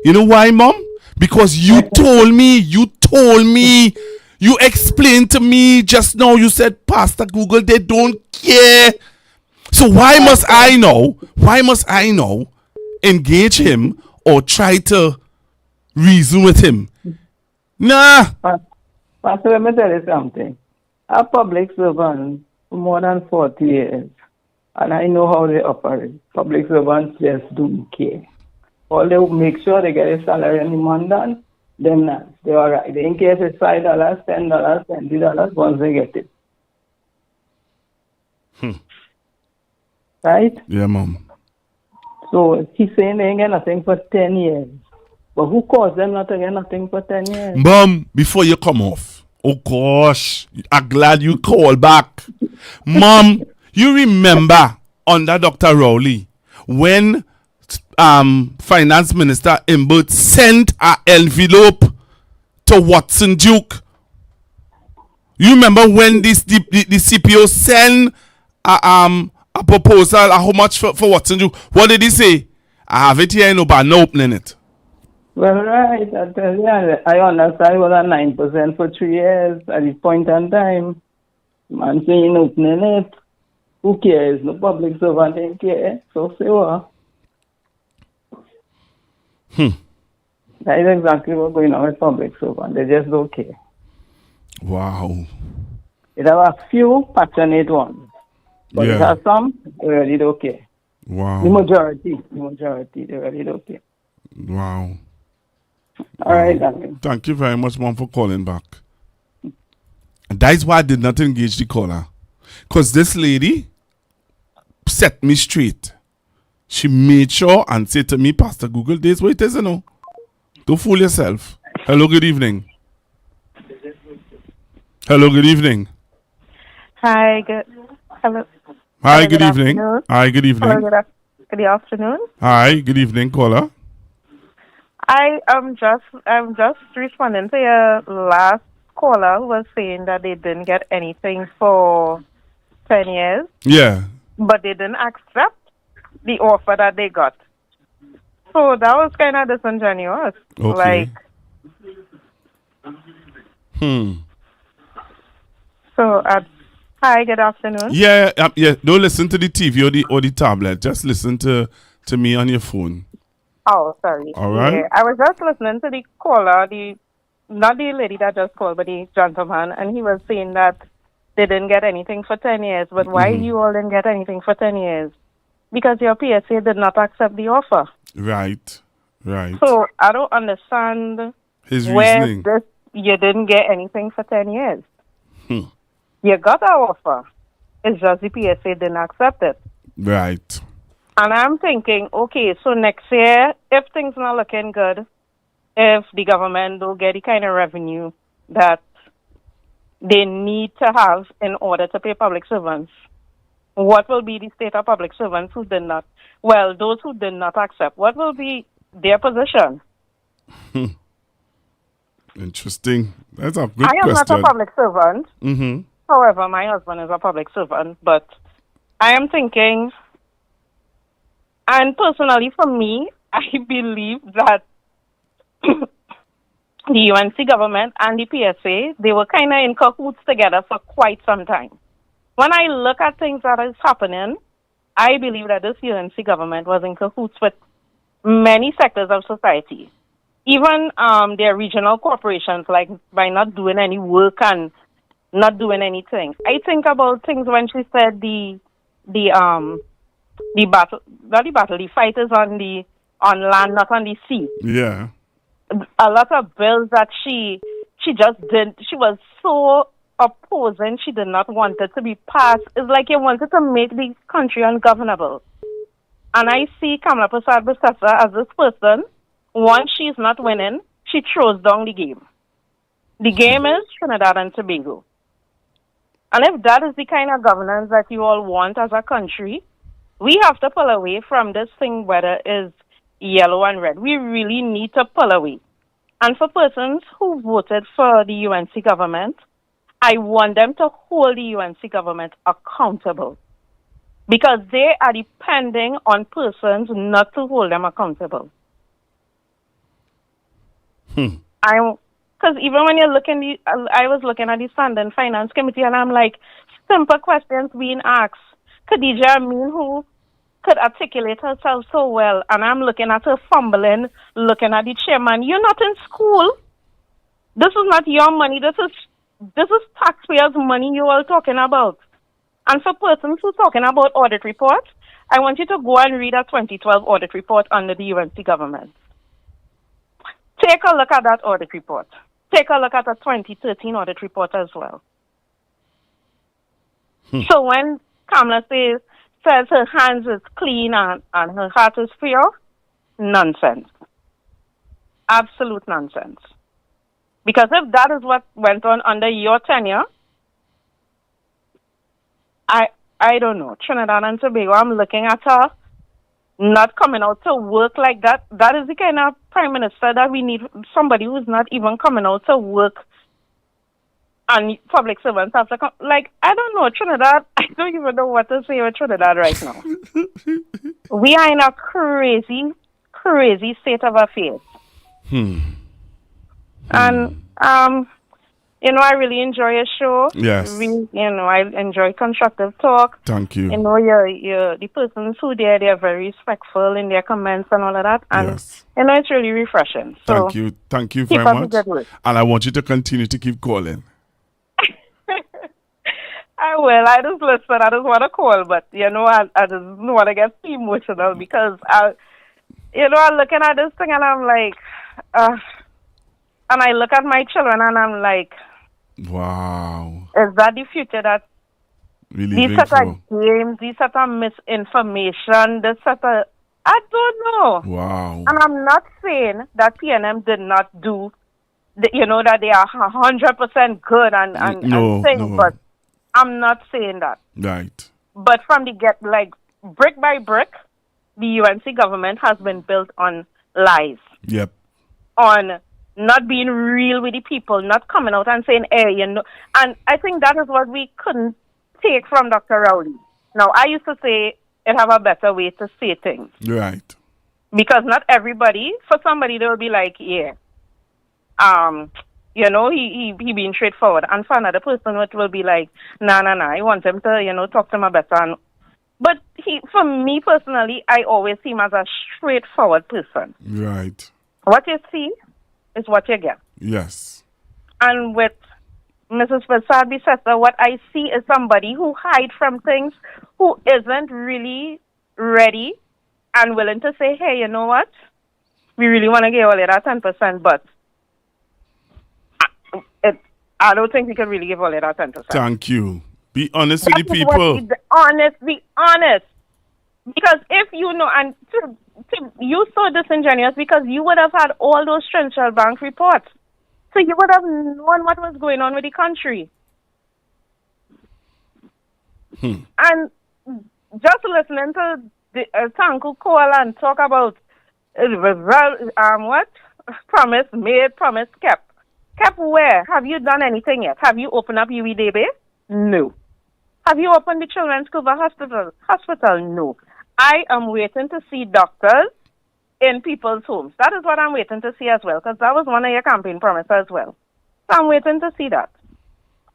You know why, Mom? Because you told me, you explained to me just now. You said, Pastor Google, they don't care. So why must I know? Why must I know? Engage him or try to reason with him? Nah. Pastor, let me tell you something. I'm a public servant for more than 40 years, and I know how they operate. Public servants just don't care. All they make sure they get a salary and the month done, them not. They're all right. They in case it's $5, $10, $20 once they get it. Right? Yeah, Mom. So he's saying they ain't get nothing for 10 years. But who caused them not to get nothing for 10 years? Mom, before you come off, oh gosh, I'm glad you called back. Mom, you remember under Dr. Rowley when Finance Minister Imbert sent an envelope to Watson Duke? You remember when the CPO sent a proposal, how much for Watson Duke? What did he say? I have it here, but no opening it. Well, right. I tell you, I understand it was at 9% for 3 years at this point in time. Man saying opening it. Who cares? No public servant ain't care. So say what? That is exactly what's going on with public servant. They just don't care. Wow. It have a few passionate ones. But Yeah. it has some, they really don't care. Wow. The majority, they really don't care. Wow. All right, darling. Thank you very much, Mom, for calling back. And that is why I did not engage the caller. Because this lady set me straight. She made sure and said to me, Pastor Google, this is what it is, you know. Don't fool yourself. Hello, good evening. Hello, good evening. Hi, good. Hello. Hi, Hello, good evening. afternoon. Hi, good evening. Hello, good afternoon. Hi, good evening, caller. I'm just responding to your last caller who was saying that they didn't get anything for 10 years, Yeah. but they didn't accept the offer that they got. So that was kind of disingenuous. Okay. Hi, good afternoon. Yeah, yeah. Don't listen to the TV or the tablet. Just listen to me on your phone. Oh, sorry. All right. Yeah, I was just listening to the caller, not the lady that just called, but the gentleman, and he was saying that they didn't get anything for 10 years. But why you all didn't get anything for 10 years? Because your PSA did not accept the offer. Right. So I don't understand His where reasoning. you didn't get anything for 10 years. Hmm. You got our offer. It's just the PSA didn't accept it. Right. And I'm thinking, okay, so next year, if things not looking good, if the government don't get the kind of revenue that they need to have in order to pay public servants, what will be the state of public servants who did not, those who did not accept, what will be their position? Interesting. That's a good I am question. not a public servant. Mm-hmm. However, my husband is a public servant, but I am thinking, and personally for me, I believe that the UNC government and the PSA, they were kind of in cahoots together for quite some time. When I look at things that is happening, I believe that this UNC government was in cahoots with many sectors of society. Even their regional corporations, like by not doing any work and not doing anything. I think about things when she said the the fight is on land, not on the sea. Yeah. A lot of bills that she just didn't. She was so opposing. She did not want it to be passed. It's like you wanted to make the country ungovernable. And I see Kamala Persad-Bissessar as this person. Once she's not winning, she throws down the game. The game is Trinidad and Tobago. And if that is the kind of governance that you all want as a country, we have to pull away from this thing, whether it's yellow and red. We really need to pull away. And for persons who voted for the UNC government, I want them to hold the UNC government accountable. Because they are depending on persons not to hold them accountable. Because even when you're looking, I was looking at the Standing Finance Committee, and I'm like, simple questions being asked. Khadija Amin, who could articulate herself so well, and I'm looking at her fumbling, looking at the chairman. You're not in school. This is not your money. This is taxpayers' money you all talking about. And for persons who are talking about audit reports, I want you to go and read a 2012 audit report under the UNC government. Take a look at that audit report. Take a look at the 2013 audit report as well. So when Kamala says her hands is clean and her heart is pure, nonsense. Absolute nonsense. Because if that is what went on under your tenure, I don't know. Trinidad and Tobago, I'm looking at her not coming out to work like that. That is the kind of prime minister that we need, somebody who's not even coming out to work, and public servants have to come. Like, I don't know, Trinidad, I don't even know what to say with Trinidad right now. We are in a crazy, crazy state of affairs. And, I really enjoy your show. Yes. I enjoy Constructive Talk. Thank you. You're the persons who they're very respectful in their comments and all of that. And, it's really refreshing. So Thank you very much. And I want you to continue to keep calling. I will. I just listen. I just want to call. But, I just want to get emotional because, I'm looking at this thing and I'm like, and I look at my children and I'm like, wow. Is that the future that these set of games, these set of misinformation, this set of, I don't know. Wow. And I'm not saying that PNM did not do, that they are 100% good and things, but I'm not saying that. Right. But from the brick by brick, the UNC government has been built on lies. Yep. On not being real with the people, not coming out and saying, hey, and I think that is what we couldn't take from Dr. Rowley. Now, I used to say it have a better way to say things. Right. Because not everybody, for somebody, they will be like, yeah, he being straightforward. And for another person, it will be like, nah, I want him to, talk to him better. But for me personally, I always see him as a straightforward person. Right. What you see is what you get. Yes. And with Mrs. Persad-Bissessar, what I see is somebody who hides from things, who isn't really ready and willing to say, hey, you know what? We really want to give all of that 10%, but I don't think we can really give all of that 10%. Thank you. Be honest with the people. Be honest. Because if you know, and you so disingenuous because you would have had all those Central Bank reports. So you would have known what was going on with the country. And just listening to the Tanku call and talk about what? Promise made, promise kept. Kept where? Have you done anything yet? Have you opened up UEDB? No. Have you opened the Children's Cuba Hospital? No. I am waiting to see doctors in people's homes. That is what I'm waiting to see as well, because that was one of your campaign promises as well. So I'm waiting to see that.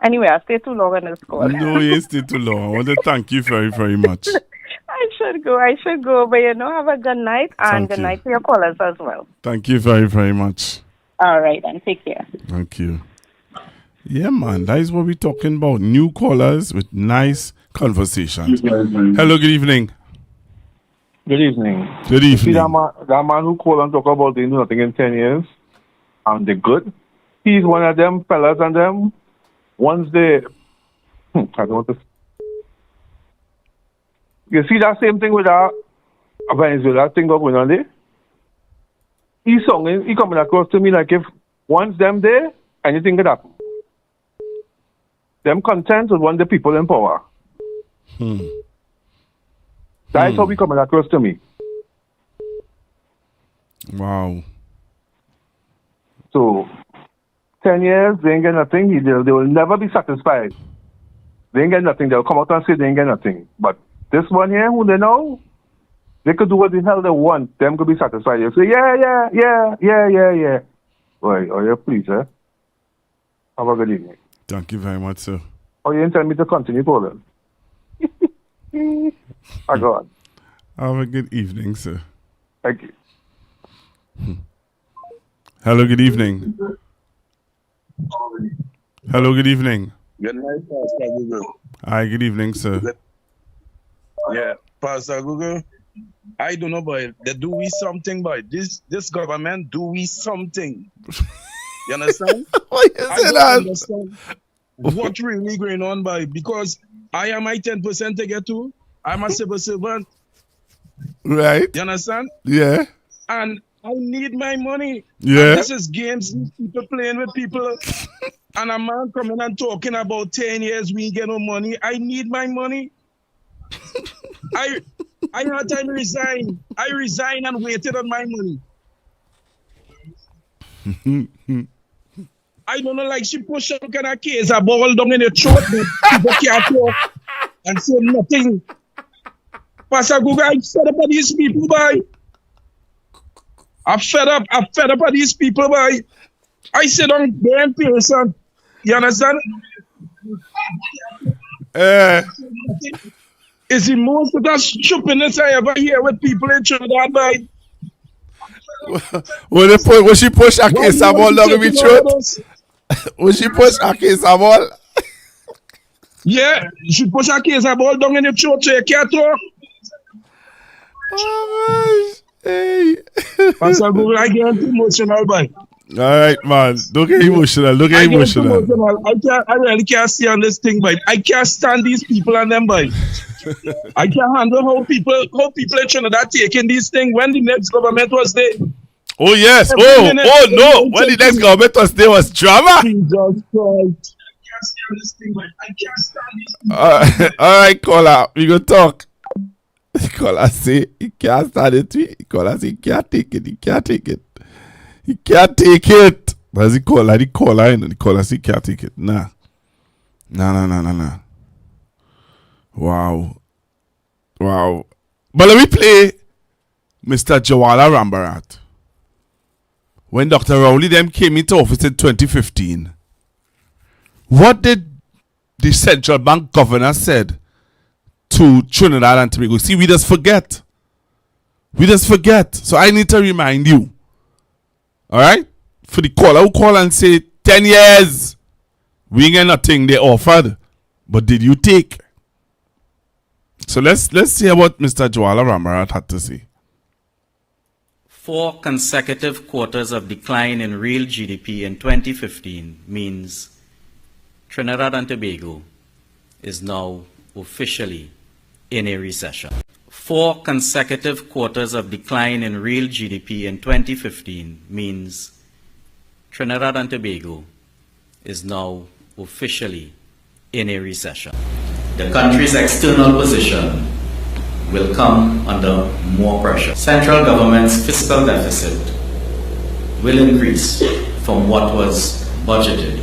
Anyway, I stayed too long on this call. No, you stayed too long. I want to thank you very, very much. I should go. But have a good night, and good night to your callers as well. Thank you very, very much. All right, then. Take care. Thank you. Yeah, man, that is what we're talking about. New callers with nice conversations. Hello, good evening. Good evening. Good You see evening. that man who called and talk about they do nothing in 10 years, and they're good. He's one of them fellas and them. Once they, I don't want to. You see that same thing with that Venezuela thing going on there? He coming across to me like if once them there, anything could happen. Them content with one of the people in power. That's how he coming across to me. Wow. So, 10 years, they ain't get nothing. They will never be satisfied. They ain't get nothing. They'll come out and say they ain't get nothing. But this one here, who they know, they could do what the hell they want. Them could be satisfied. They'll say, yeah. Boy, oh yeah, please, eh? Have a good evening. Thank you very much, sir. Oh, you intend me to continue calling? I go on. Have a good evening, sir. Thank you. Hello, good evening. Hello, good evening. Good night, Pastor Google. Hi, good evening, sir. Yeah, Pastor Google. I don't know, boy. They do we something, boy. This government do we something. You understand? Why you say I don't that? understand what really going on, boy. Because I am my 10% to get to. I'm a civil servant. Right. You understand? Yeah. And I need my money. Yeah. And this is games, people playing with people. And a man coming and talking about 10 years, we ain't get no money. I need my money. I had time to resign. I resigned and waited on my money. I don't know, like she push some kind of case, a ball down in the throat, but people can't talk and say nothing. Pastor Google, I'm fed up of these people, boy. I'm fed up of these people, boy. I sit on damn person. You understand? It's the most of that stupidness I ever hear with people in Trinidad, boy. When she push a case of ball down in throat? When she push a case of ball? Yeah, she push a case of ball down in the throat so you can't talk. Oh, gosh. Hey. Pastor Google, I get emotional, boy. All right, man. Don't get emotional. Don't get emotional. I really can't stand this thing, boy. I can't stand these people and them, boy. I can't handle how people in Trinidad taking these things when the next government was there. Oh, yes. Every minute, No. When the next government was there was drama. Jesus Christ. I can't stand these people. All right, caller. We go talk. Caller say he can't stand it. Caller say he can't take it. He can't take it. He can't take it. That's the caller. The caller say he can't take it. Nah. Wow. But let me play Mr. Jawala Rambarat. When Dr. Rowley them came into office in 2015, what did the central bank governor said to Trinidad and Tobago? See, we just forget. So I need to remind you. All right? For the caller who call and say 10 years, we ain't get nothing they offered. But did you take? So let's hear what Mr. Jawala Rambarat had to say. 4 consecutive quarters of decline in real GDP in 2015 means Trinidad and Tobago is now officially in a recession. 4 consecutive quarters of decline in real GDP in 2015 means Trinidad and Tobago is now officially in a recession. The country's external position will come under more pressure. Central government's fiscal deficit will increase from what was budgeted,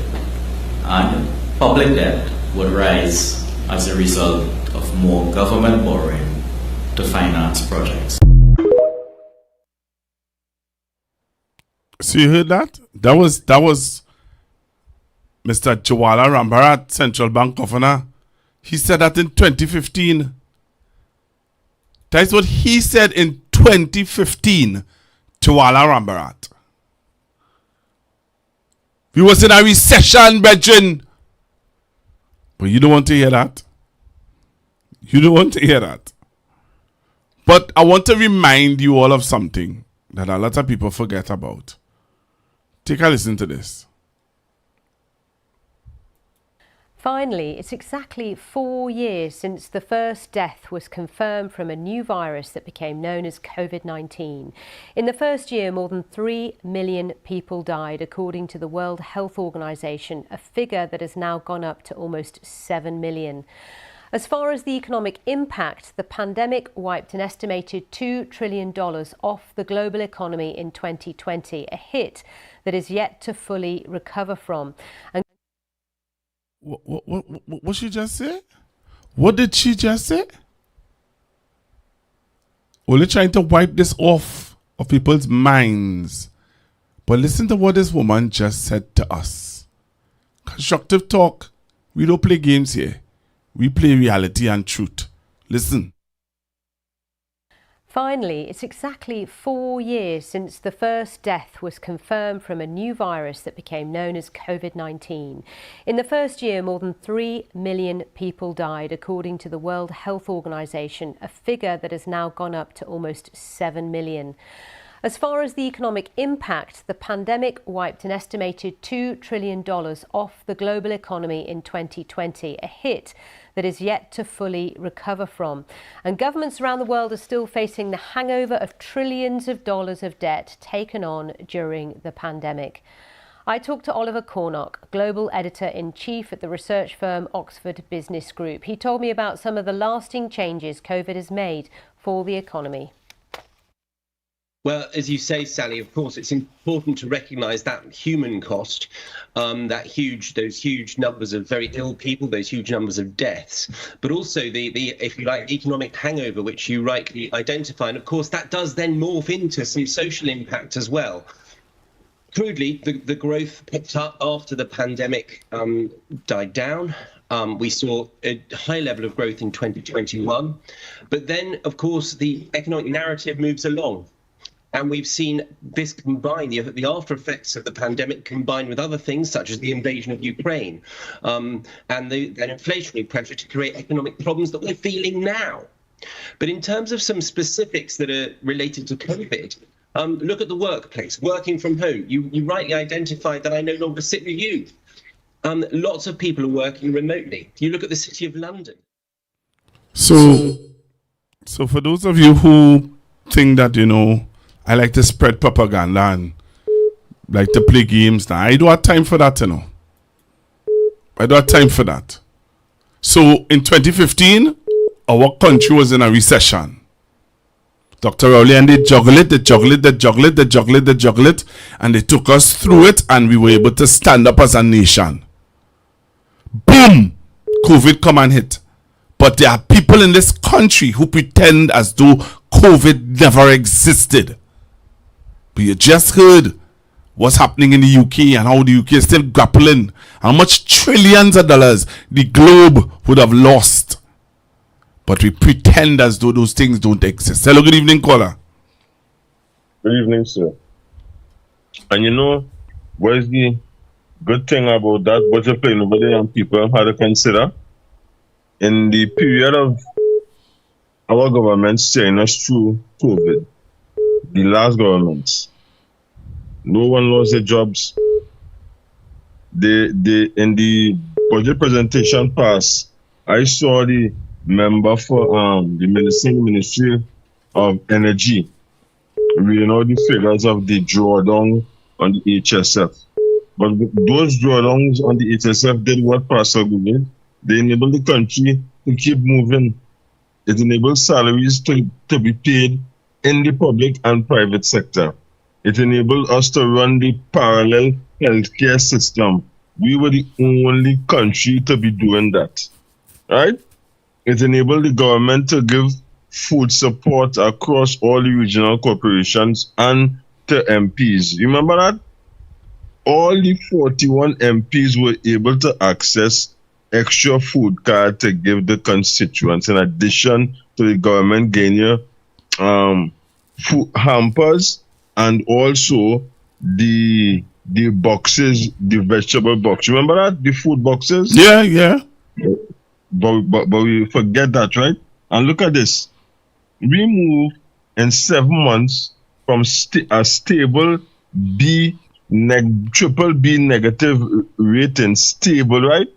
and public debt would rise as a result of more government borrowing to finance projects. So you heard that? That was Mr. Jawala Rambarat, central bank governor. He said that in 2015. That's what he said in 2015 to Jawala Rambarat. We was in a recession, brethren. But you don't want to hear that. You don't want to hear that. But I want to remind you all of something that a lot of people forget about. Take a listen to this. Finally, it's exactly 4 years since the first death was confirmed from a new virus that became known as COVID-19. In the first year, more than 3 million people died, according to the World Health Organization, a figure that has now gone up to almost 7 million. As far as the economic impact, the pandemic wiped an estimated $2 trillion off the global economy in 2020, a hit that is yet to fully recover from. And What she just say? What did she just say? Only trying to wipe this off of people's minds. But listen to what this woman just said to us. Constructive talk. We don't play games here. We play reality and truth. Listen. Finally, it's exactly 4 years since the first death was confirmed from a new virus that became known as COVID-19. In the first year, more than 3 million people died, according to the World Health Organization, a figure that has now gone up to almost 7 million. As far as the economic impact, the pandemic wiped an estimated $2 trillion off the global economy in 2020, a hit that is yet to fully recover from. And governments around the world are still facing the hangover of trillions of dollars of debt taken on during the pandemic. I talked to Oliver Cornock, Global Editor-in-Chief at the research firm Oxford Business Group. He told me about some of the lasting changes COVID has made for the economy. Well, as you say, Sally, of course, it's important to recognise that human cost, those huge numbers of very ill people, those huge numbers of deaths, but also the if you like, economic hangover, which you rightly identify. And of course, that does then morph into some social impact as well. Crudely, the growth picked up after the pandemic died down. We saw a high level of growth in 2021. But then, of course, the economic narrative moves along. And we've seen this combine, the after effects of the pandemic combined with other things such as the invasion of Ukraine and the inflationary pressure to create economic problems that we're feeling now. But in terms of some specifics that are related to COVID, look at the workplace, working from home. You rightly identified that I no longer sit with you. Lots of people are working remotely. You look at the City of London. So for those of you who think that, I like to spread propaganda and like to play games now, I don't have time for that, I don't have time for that. So in 2015, our country was in a recession. Dr. Rowley and they juggle it, and they took us through it, and we were able to stand up as a nation. Boom! COVID come and hit. But there are people in this country who pretend as though COVID never existed. But you just heard what's happening in the UK and how the UK is still grappling. How much trillions of dollars the globe would have lost. But we pretend as though those things don't exist. Hello, good evening, caller. Good evening, sir. And what is the good thing about that budget plane over there and people have to consider? In the period of our government steering us through COVID, the last governments, no one lost their jobs. In the budget presentation pass, I saw the member for the Ministry of Energy reading out the figures of the drawdown on the HSF. But those drawdowns on the HSF did what Pastor did. They enabled the country to keep moving. It enabled salaries to be paid in the public and private sector. It enabled us to run the parallel healthcare system. We were the only country to be doing that, right? It enabled the government to give food support across all the regional corporations and to MPs. Remember that? All the 41 MPs were able to access extra food card to give the constituents, in addition to the government getting food hampers and also the boxes, the vegetable box. Remember that? The food boxes? Yeah. But we forget that, right? And look at this. We moved in 7 months from a stable triple B negative rating, stable, right?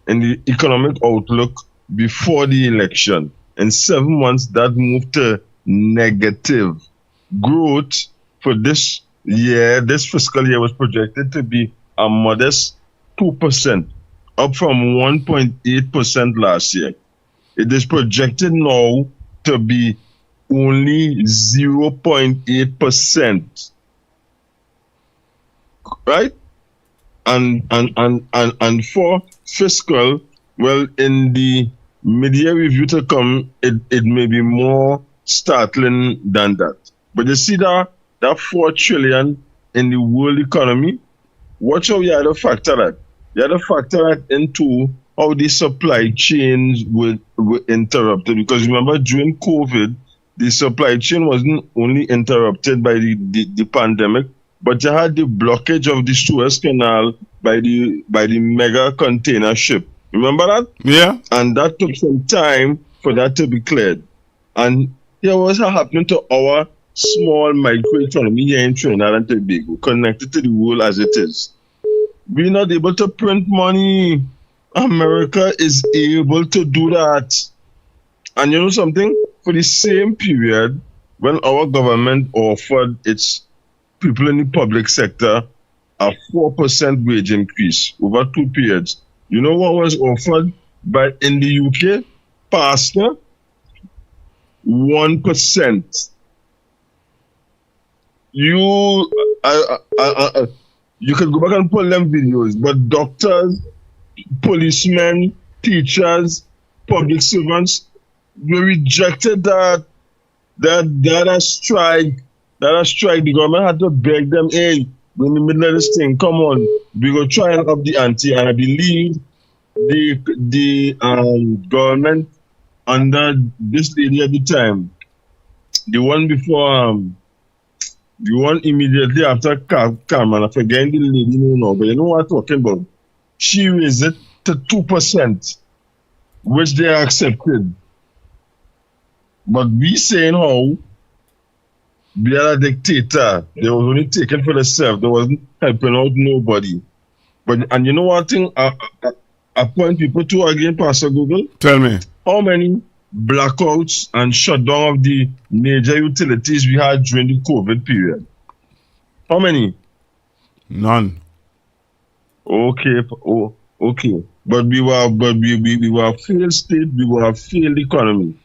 In the economic outlook before the election. In 7 months, that moved to negative. Growth for this year, this fiscal year, was projected to be a modest 2%, up from 1.8% last year. It is projected now to be only 0.8%. Right? And for fiscal, well, in the mid-year review to come, it may be more startling than that. But you see that 4 trillion in the world economy, watch how you have to factor that. You have to factor that into how the supply chains were interrupted. Because remember, during COVID, the supply chain wasn't only interrupted by the pandemic, but you had the blockage of the Suez Canal by the mega container ship. Remember that? Yeah. And that took some time for that to be cleared. And here was what happened to our small microeconomy here in Trinidad and Tobago, connected to the world as it is. We're not able to print money. America is able to do that. And you know something? For the same period, when our government offered its people in the public sector a 4% wage increase over 2 periods, you know what was offered in the UK? Pastor? 1%. You can go back and pull them videos, but doctors, policemen, teachers, public servants, we rejected that strike. The government had to beg them, hey, we're in the middle of this thing, come on, we go try and up the ante. And I believe the government under this lady at the time, the one before, the one immediately after Carmen, I forget the lady name now, but you know what I'm talking about. She raised it to 2%, which they accepted. But we saying how we are a dictator. They was only taken for themselves. They wasn't helping out nobody. And you know what thing I point people to again, Pastor Google? Tell me. How many blackouts and shutdown of the major utilities we had during the COVID period? How many? None. Okay. But we were a failed state, we were a failed economy.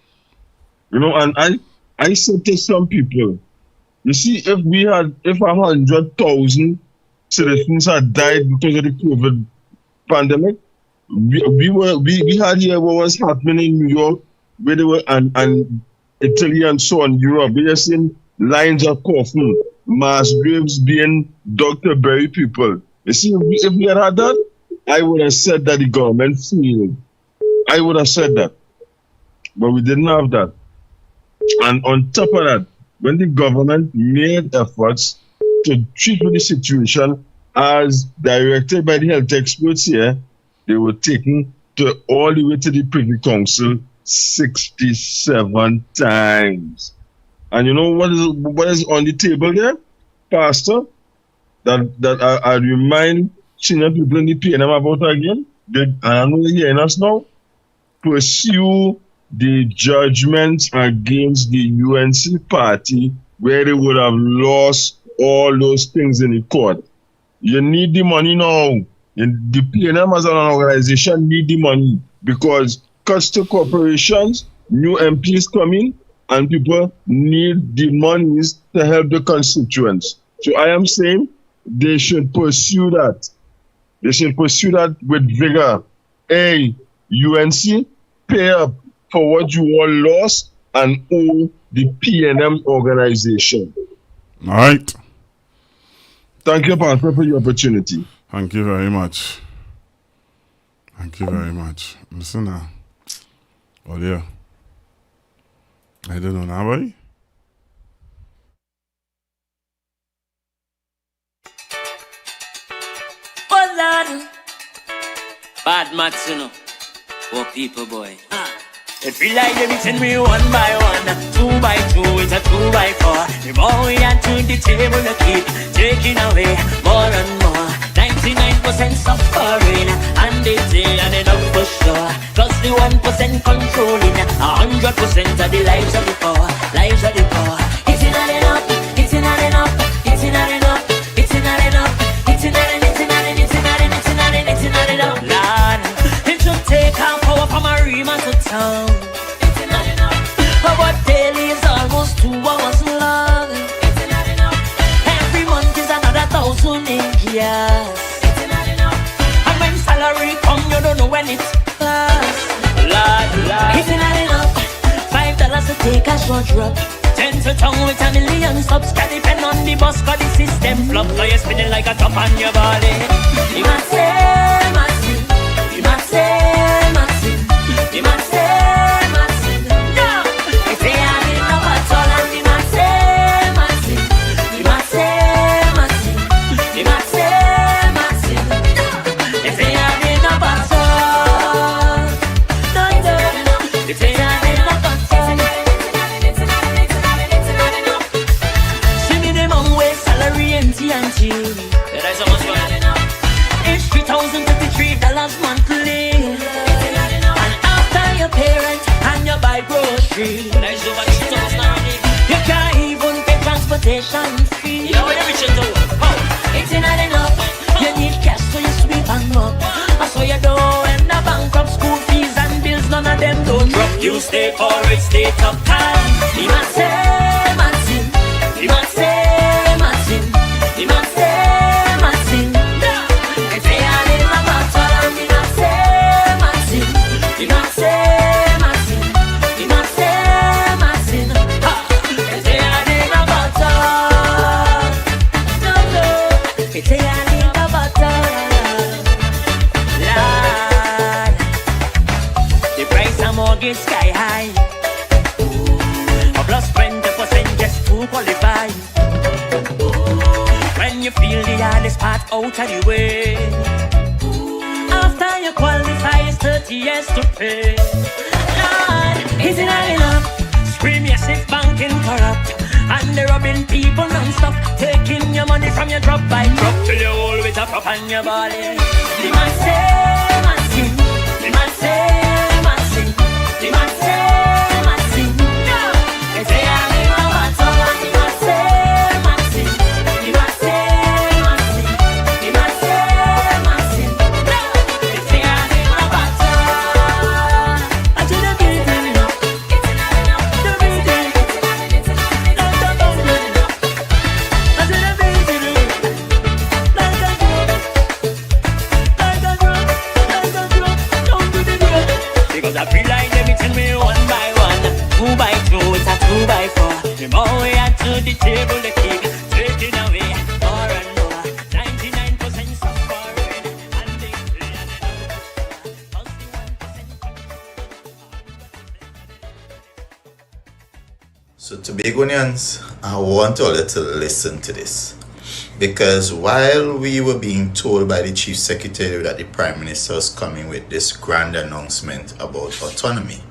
You know, and I said to some people, you see, if 100,000 citizens had died because of the COVID pandemic, we had here what was happening in New York, where they were and Italy and so on, Europe. We are seeing lines of coffin, mass graves being dug to bury people. You see, if we had had that, I would have said that the government failed. I would have said that. But we didn't have that. And on top of that, when the government made efforts to treat the situation as directed by the health experts here, they were taken to all the way to the Privy Council 67 times. And you know what is on the table there, Pastor? That I remind senior people in the PNM about again. And I know you're hearing us now. Pursue the judgments against the UNC party where they would have lost all those things in the court. You need the money now. The PNM as an organization need the money because cuts to corporations, new MPs coming, and people need the monies to help the constituents. So I am saying they should pursue that. They should pursue that with vigor. Hey, UNC, pay up for what you all lost and owe the PNM organization. All right. Thank you, Pastor, for your opportunity. Thank you very much. Thank you very much. Listen now. Oh, yeah. I don't know now, boy. Oh, Lord. Bad maths, you know. Poor people, boy. It feel like they beating me 1 by 1, 2 by 2, it's a 2 by 4. The more we add to the table, they keep taking away more and more. 99% suffering, and they say and enough for sure. Plus the 1% controlling 100% of the lives of the poor, lives of the poor. It's not enough, it's not enough, it's not enough, it's not enough, it's not enough, it's not enough, it's not enough, it's not enough, it's not enough. Lord, it should take our power from a Rima to town. It's not enough. But daily is almost 2 hours long. It's not enough. Every month is another 1,000 in years. And when salary come, you don't know when it's last. Lord, it's not enough. $5 to take a short drop. 10 to town with a million subs. Can depend on the bus, cause the system flop. So you're spinning like a top on your body. You must say, Martin. You must say, Martin. You must say, Martin. Yeah. If they have enough at all, and you must say, Martin. You must say, Martin. You must say, Martin. If they have enough at all, no. If they have enough at all. See me them on way salary empty and cheap. That is how much money. It's $3,053 monthly. And after your parent and you buy groceries, that is over $3,000. You can't even pay transportation fee. Yeah, what you reaching to? Oh, it's not enough. You need cash so you sweep and mop. So you don't end up bankrupt. School fees and bills, none of them don't drop. You stay for it, stay top time. You must say, Martin. You must say, Martin. You must say, Martin. If they are in my battle, you must say, Martin. You must say, Martin. You must say, Martin. If they are in my battle, no. If they are in my battle, Lord, the price of mortgage sky high. Plus 20% just to qualify. When you feel the hardest part out of the way, after you qualify, it's 30 years to pay. Lord, is it not enough? Scream yes if banking corrupt, and they're robbing people non-stop, taking your money from your drop by drop till you hold with a prop on your body. The man say, Martin. The man say, Martin. The man say, Martin. If they are in my battle, the man say, Martin. The man say, Martin. The man say, Martin. If they are in my battle, I do the beating. It's not enough. The beating. It's not enough. I do the beating. Like a drum. Like a drum. Don't do the drum. Because I feel like they're beating me 1 by 1, 2 by 2, it's a 2 by 4. The more we add to the table, they keep taking away more and more. 99% suffering, and they So Tobagonians, I want all you to listen to this. Because while we were being told by the Chief Secretary that the Prime Minister was coming with this grand announcement about autonomy,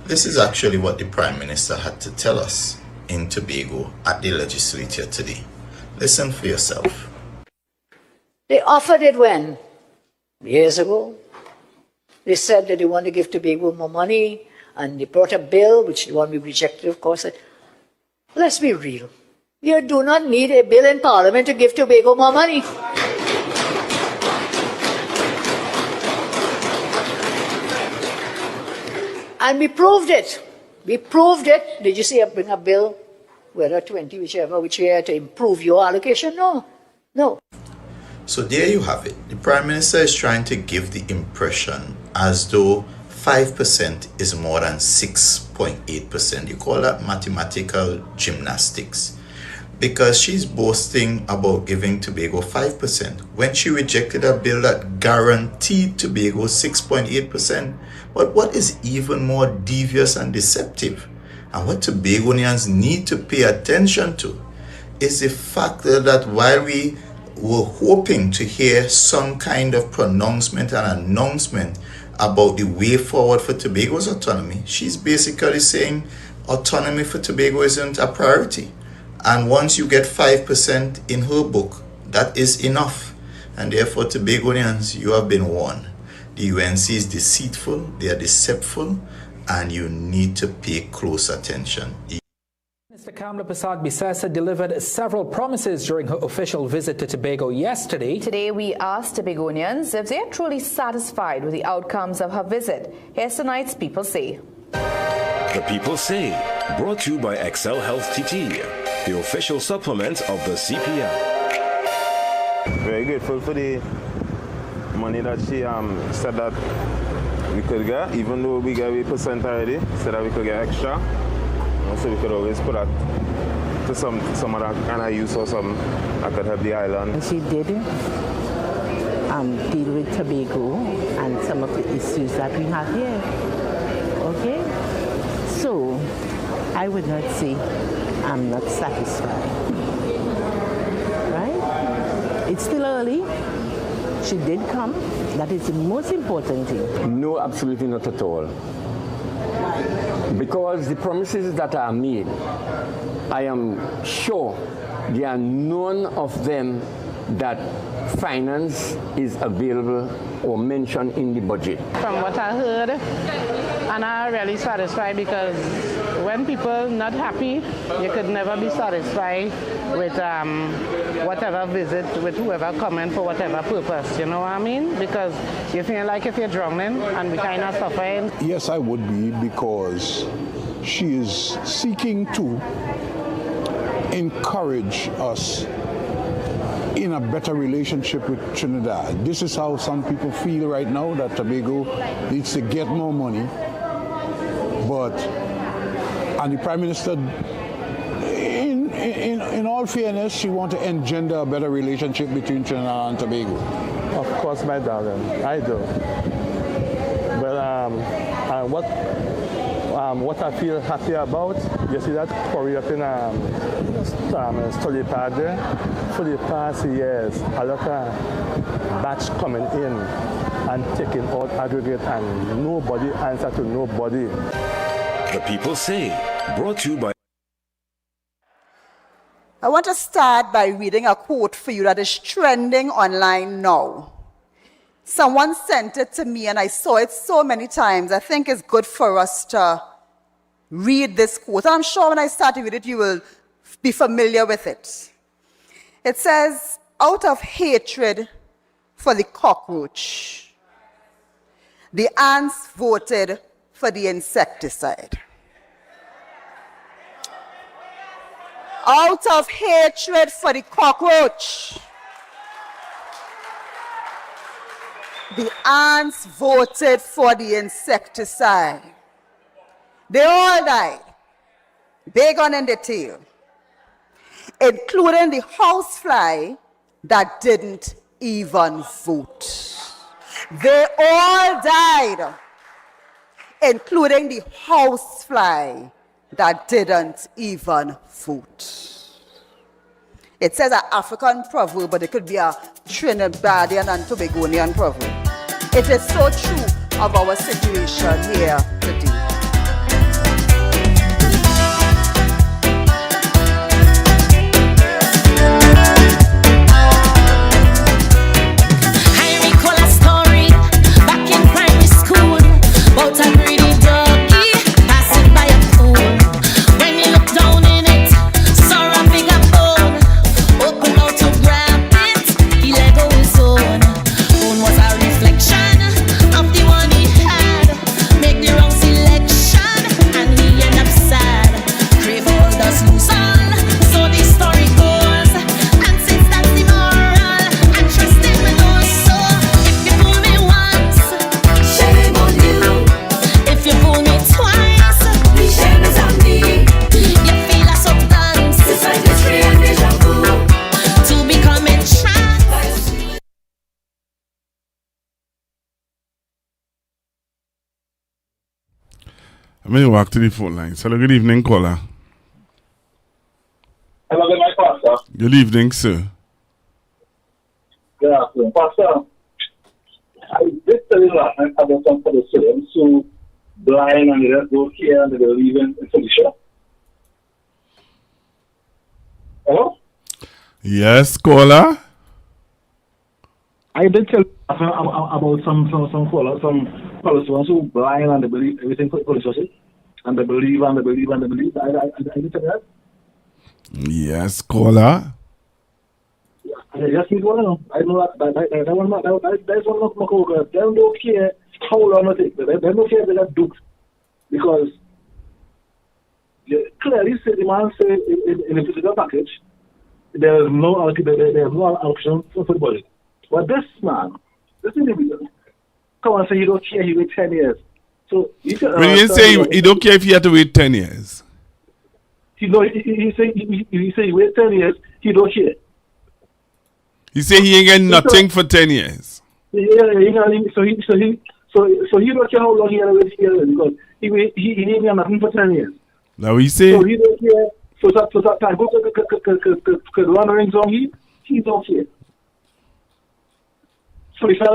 this is actually what the Prime Minister had to tell us in Tobago at the legislature today. Listen for yourself. They offered it when? Years ago. They said that they want to give Tobago more money, and they brought a bill, which the one we rejected, of course. Let's be real. You do not need a bill in Parliament to give Tobago more money. And we proved it. We proved it. Did you see I bring a bill, whether 20, whichever, which year, to improve your allocation? No. No. So there you have it. The Prime Minister is trying to give the impression as though 5% is more than 6.8%. You call that mathematical gymnastics. Because she's boasting about giving Tobago 5% when she rejected a bill that guaranteed Tobago 6.8%. But what is even more devious and deceptive, and what Tobagonians need to pay attention to, is the fact that while we were hoping to hear some kind of pronouncement and announcement about the way forward for Tobago's autonomy, she's basically saying autonomy for Tobago isn't a priority. And once you get 5% in her book, that is enough. And therefore, Tobagonians, you have been warned. The UNC is deceitful, they are deceptive, and you need to pay close attention. Minister Kamla Persad-Bissessar delivered several promises during her official visit to Tobago yesterday. Today, we asked Tobagonians if they are truly satisfied with the outcomes of her visit. Here's tonight's People Say. The People Say, brought to you by Excel Health TT, the official supplement of the CPL. Very grateful for the money that she said that we could get, even though we get 8% already, said that we could get extra. So we could always put that to some other kind of use or something that could help the island. She did deal with Tobago and some of the issues that we have here. Okay? So, I would not say I'm not satisfied. Right? It's still early. She did come. That is the most important thing. No, absolutely not at all. Because the promises that are made, I am sure there are none of them that finance is available or mentioned in the budget. From what I heard, and I'm really satisfied because when people not happy, you could never be satisfied with whatever visit, with whoever coming for whatever purpose, you know what I mean? Because you feel like if you're drowning and we kind of suffering. Yes, I would be, because she is seeking to encourage us in a better relationship with Trinidad. This is how some people feel right now, that Tobago needs to get more money. And the Prime Minister, in all fairness, she wants to engender a better relationship between Trinidad and Tobago. Of course, my darling, I do. But what I feel happy about, you see that quarry up in study pad there? For the past years, a lot of batch coming in and taking out aggregate, and nobody answer to nobody. The People Say, brought to you by... I want to start by reading a quote for you that is trending online now. Someone sent it to me and I saw it so many times. I think it's good for us to read this quote. I'm sure when I start to read it, you will be familiar with it. It says, out of hatred for the cockroach, the ants voted for the insecticide. Out of hatred for the cockroach, the ants voted for the insecticide. They all died, big on in the tail, including the housefly that didn't even vote. They all died, including the housefly that didn't even vote. It says an African proverb, but it could be a Trinidadian and Tobagonian proverb. It is so true of our situation here today. I'm going to walk to the phone lines. Hello, good evening, caller. Hello, good night, Pastor. Good evening, sir. Good afternoon, Pastor. I did tell you last night about some for the students who blind and they don't care and they believe in solution. Hello? Yes, caller. I did tell you about some police ones who blind and they believe everything police says, and they believe and they believe and they believe. I did tell you that. Yes, caller. Yes, he's one of them. I know that one. That's one of my co-workers. They don't care how long it takes. They don't care if they got duped because clearly the man said in the physical package there is no option for football. But this man, this individual, come and say he don't care. He wait 10 years. So you can. When you say he don't care if he had to wait 10 years. He say he wait 10 years. He don't care. He say he ain't getting nothing for 10 years. So he don't care how long he had to wait here because he ain't got nothing for 10 years. Now he say. So he don't care. So that time could run rings on he don't care. So if I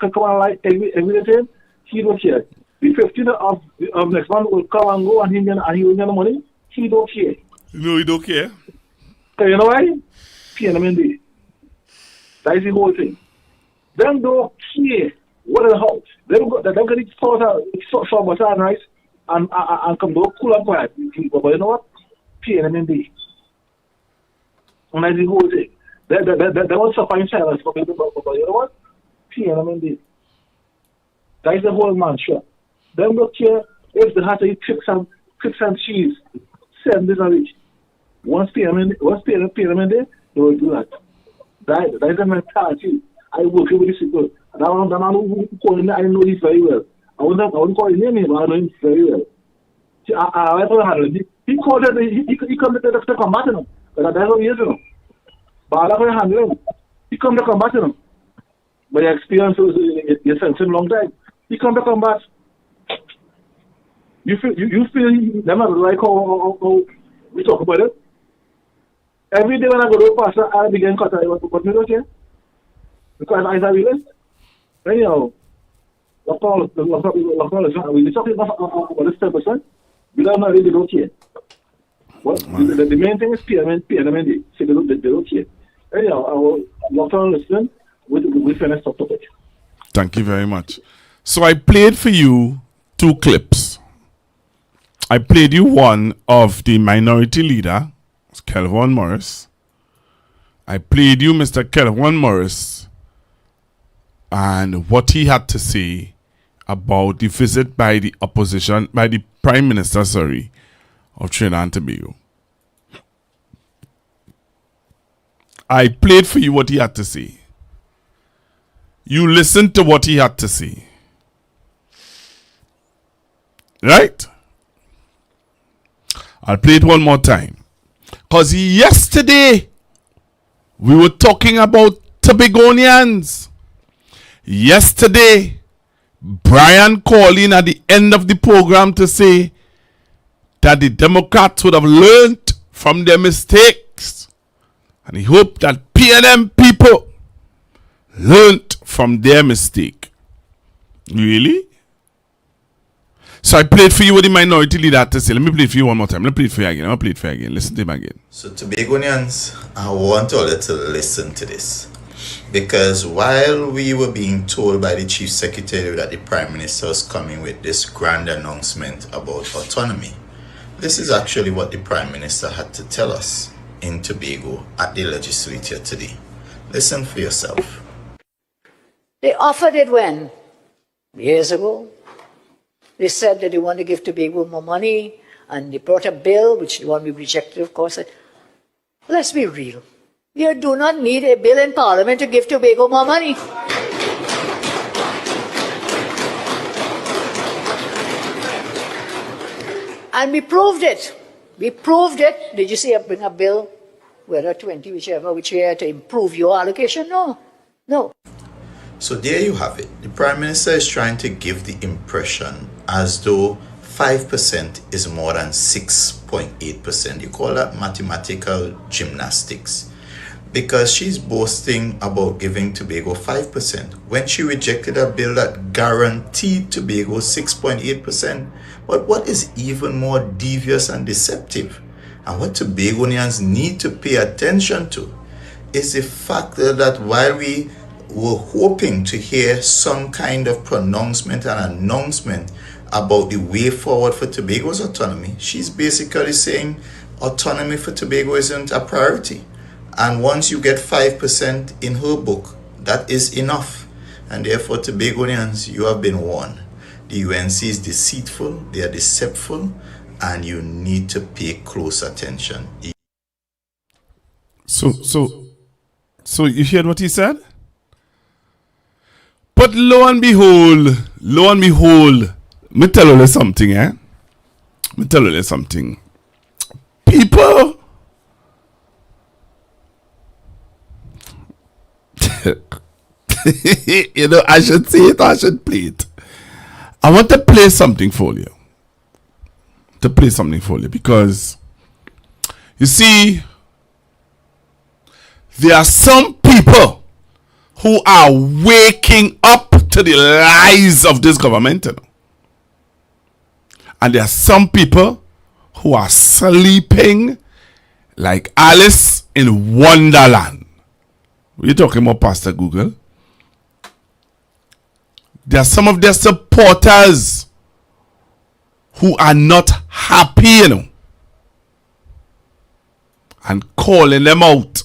can come on like every time, he don't care. The 15th of next month will come and go and he will get the money. He don't care. No, he don't care. So you know why? PNMD. That is the whole thing. Them don't care what the house. They don't get it sort much nice and come to cool and quiet. But you know what? PNMD. And that's the whole thing. They want to find silence for people, but you know what? PNMD. That is the whole mantra. Them don't care if they have to eat cooks and cheese. 7 days a week. Once PNMD, they will do that. That is the mentality. I work with these people. And the man who called me, I know him very well. I wouldn't call his name, but I know him very well. He called it, he come to combat him. But that's what he is, you know. But I don't handle him. He come to combat him. But your experience is you sense him long time. He come to combat. You feel them not like how we talk about it. Every day when I go to a pastor, I begin cut out what me don't care. Because I realist. Anyhow, we talking about this 10%. We don't really care. Well, the main thing is PNMD. Say they don't care. Anyhow, I will lock on listen. We finish the topic. Thank you very much. So I played for you 2 clips. I played you one of the minority leader, Kelvin Morris. I played you Mr. Kelvin Morris and what he had to say about the visit by the opposition, by the Prime Minister, of Trinidad and Tobago. I played for you what he had to say. You listened to what he had to say. Right? I'll play it one more time. Because yesterday, we were talking about Tobagonians. Yesterday, Brian called in at the end of the program to say that the Democrats would have learned from their mistakes. And he hoped that PNM people learned from their mistake. Really? So I played for you what the minority leader had to say. Let me play it for you one more time. Let me play it for you again. I'll play it for you again. Listen to him again. So Tobagonians, I want all to listen to this. Because while we were being told by the Chief Secretary that the Prime Minister was coming with this grand announcement about autonomy, this is actually what the Prime Minister had to tell us in Tobago at the legislature today. Listen for yourself. They offered it when? Years ago. They said that they want to give Tobago more money, and they brought a bill, which the one we rejected, of course. Let's be real. You do not need a bill in Parliament to give Tobago more money. And we proved it. We proved it. Did you see bring a bill, whether 20, which year, to improve your allocation? No. No. So there you have it. The Prime Minister is trying to give the impression as though 5% is more than 6.8%. You call that mathematical gymnastics. because she's boasting about giving Tobago 5% when she rejected a bill that guaranteed Tobago 6.8%. But what is even more devious and deceptive, and what Tobagonians need to pay attention to, is the fact that while we were hoping to hear some kind of pronouncement and announcement about the way forward for Tobago's autonomy, she's basically saying autonomy for Tobago isn't a priority. And once you get 5% in her book, that is enough. And therefore, Tobagonians, you have been warned. The UNC is deceitful, they are deceptful, and you need to pay close attention. So you heard what he said? But lo and behold, me tell you something, Me tell you something. People, you know, I should say it, I should play it. I want to play something for you. Because, you see, there are some people who are waking up to the lies of this government. You know? And there are some people who are sleeping like Alice in Wonderland. We're talking about Pastor Google. There are some of their supporters who are not happy, you know, and calling them out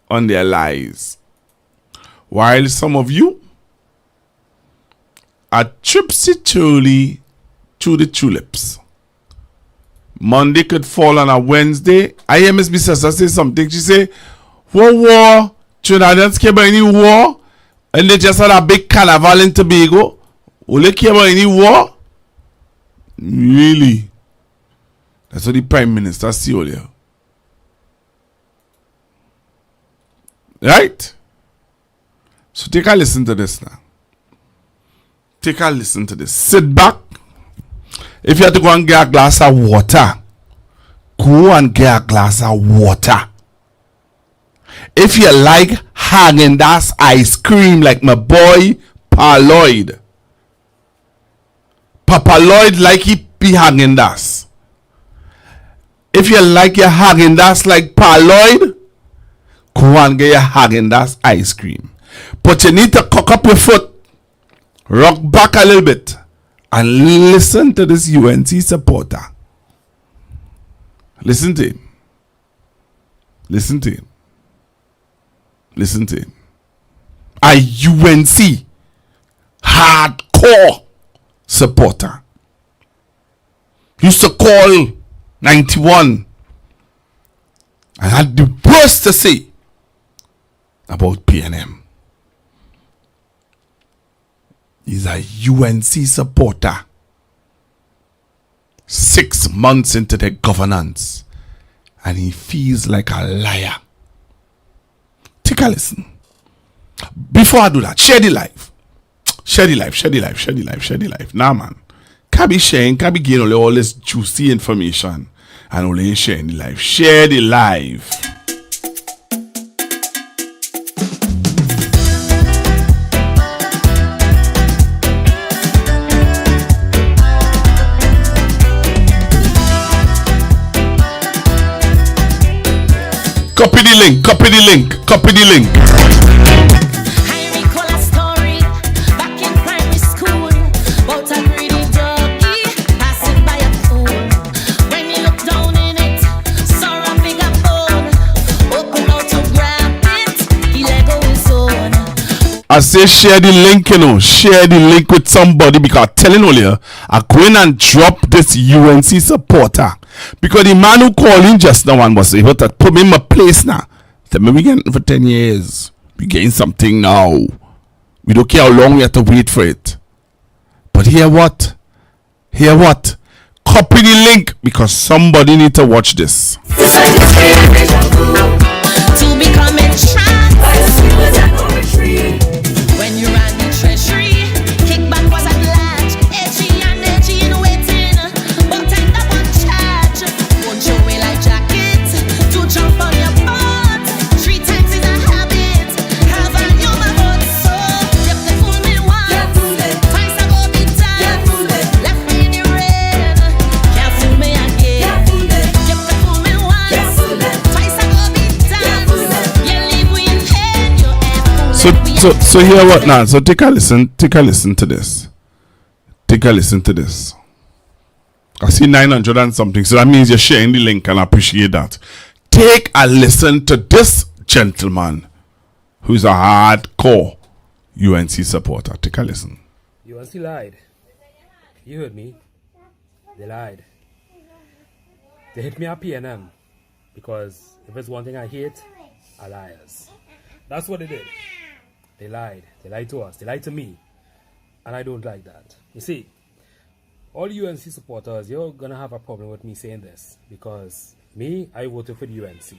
on their lies. While some of you are tripsy-turly to the tulips. Monday could fall on a Wednesday. I hear Miss Bissessa say something. She say, war? Trinidadians care about any war? And they just had a big carnival in Tobago. Will they care about any war? Really? That's what the Prime Minister see earlier. Right? So take a listen to this now. Take a listen to this. Sit back. If you have to go and get a glass of water, go and get a glass of water. If you like Häagen-Dazs ice cream like my boy Pa Lloyd, Papa Lloyd like he be Häagen-Dazs. If you like your Häagen-Dazs like Pa Lloyd, go and get your Häagen-Dazs ice cream. But you need to cock up your foot, rock back a little bit, and listen to this UNC supporter. Listen to him. Listen to him. Listen to him. A UNC hardcore supporter. Used to call 91 and had the worst to say about PNM. He's a UNC supporter. 6 months into their governance, and he feels like a liar. Take a listen. Before I do that, share the live. Share the live. Nah, man. Can't be sharing, can't be getting all this juicy information and only sharing the live. Share the live. Copy the link. I recall a story back in primary school about a greedy doggy passing by a pool. When he looked down in it, saw a bigger bone. Opened out to grab it, he let go his own. I say share the link, you know. Share the link with somebody, because I'm telling you, I'm going and drop this UNC supporter. Because the man who called in just now and was able to put me in my place now. Tell me we getting for 10 years. We getting something now. We don't care how long we have to wait for it. But hear what? Copy the link, because somebody need to watch this. To become entranced when you ran the treasury, kickback was at large. Edgy in waiting, but end up on charge. Won't you wear like jacket? So hear what now? So take a listen to this. Take a listen to this. I see 900 and something, so that means you're sharing the link, and I appreciate that. Take a listen to this gentleman who's a hardcore UNC supporter. Take a listen. UNC lied. You heard me. They lied. They hit me at PNM because if there's one thing I hate, are liars. That's what they did. They lied. They lied to us. They lied to me. And I don't like that. You see, all UNC supporters, you're going to have a problem with me saying this because me, I voted for the UNC.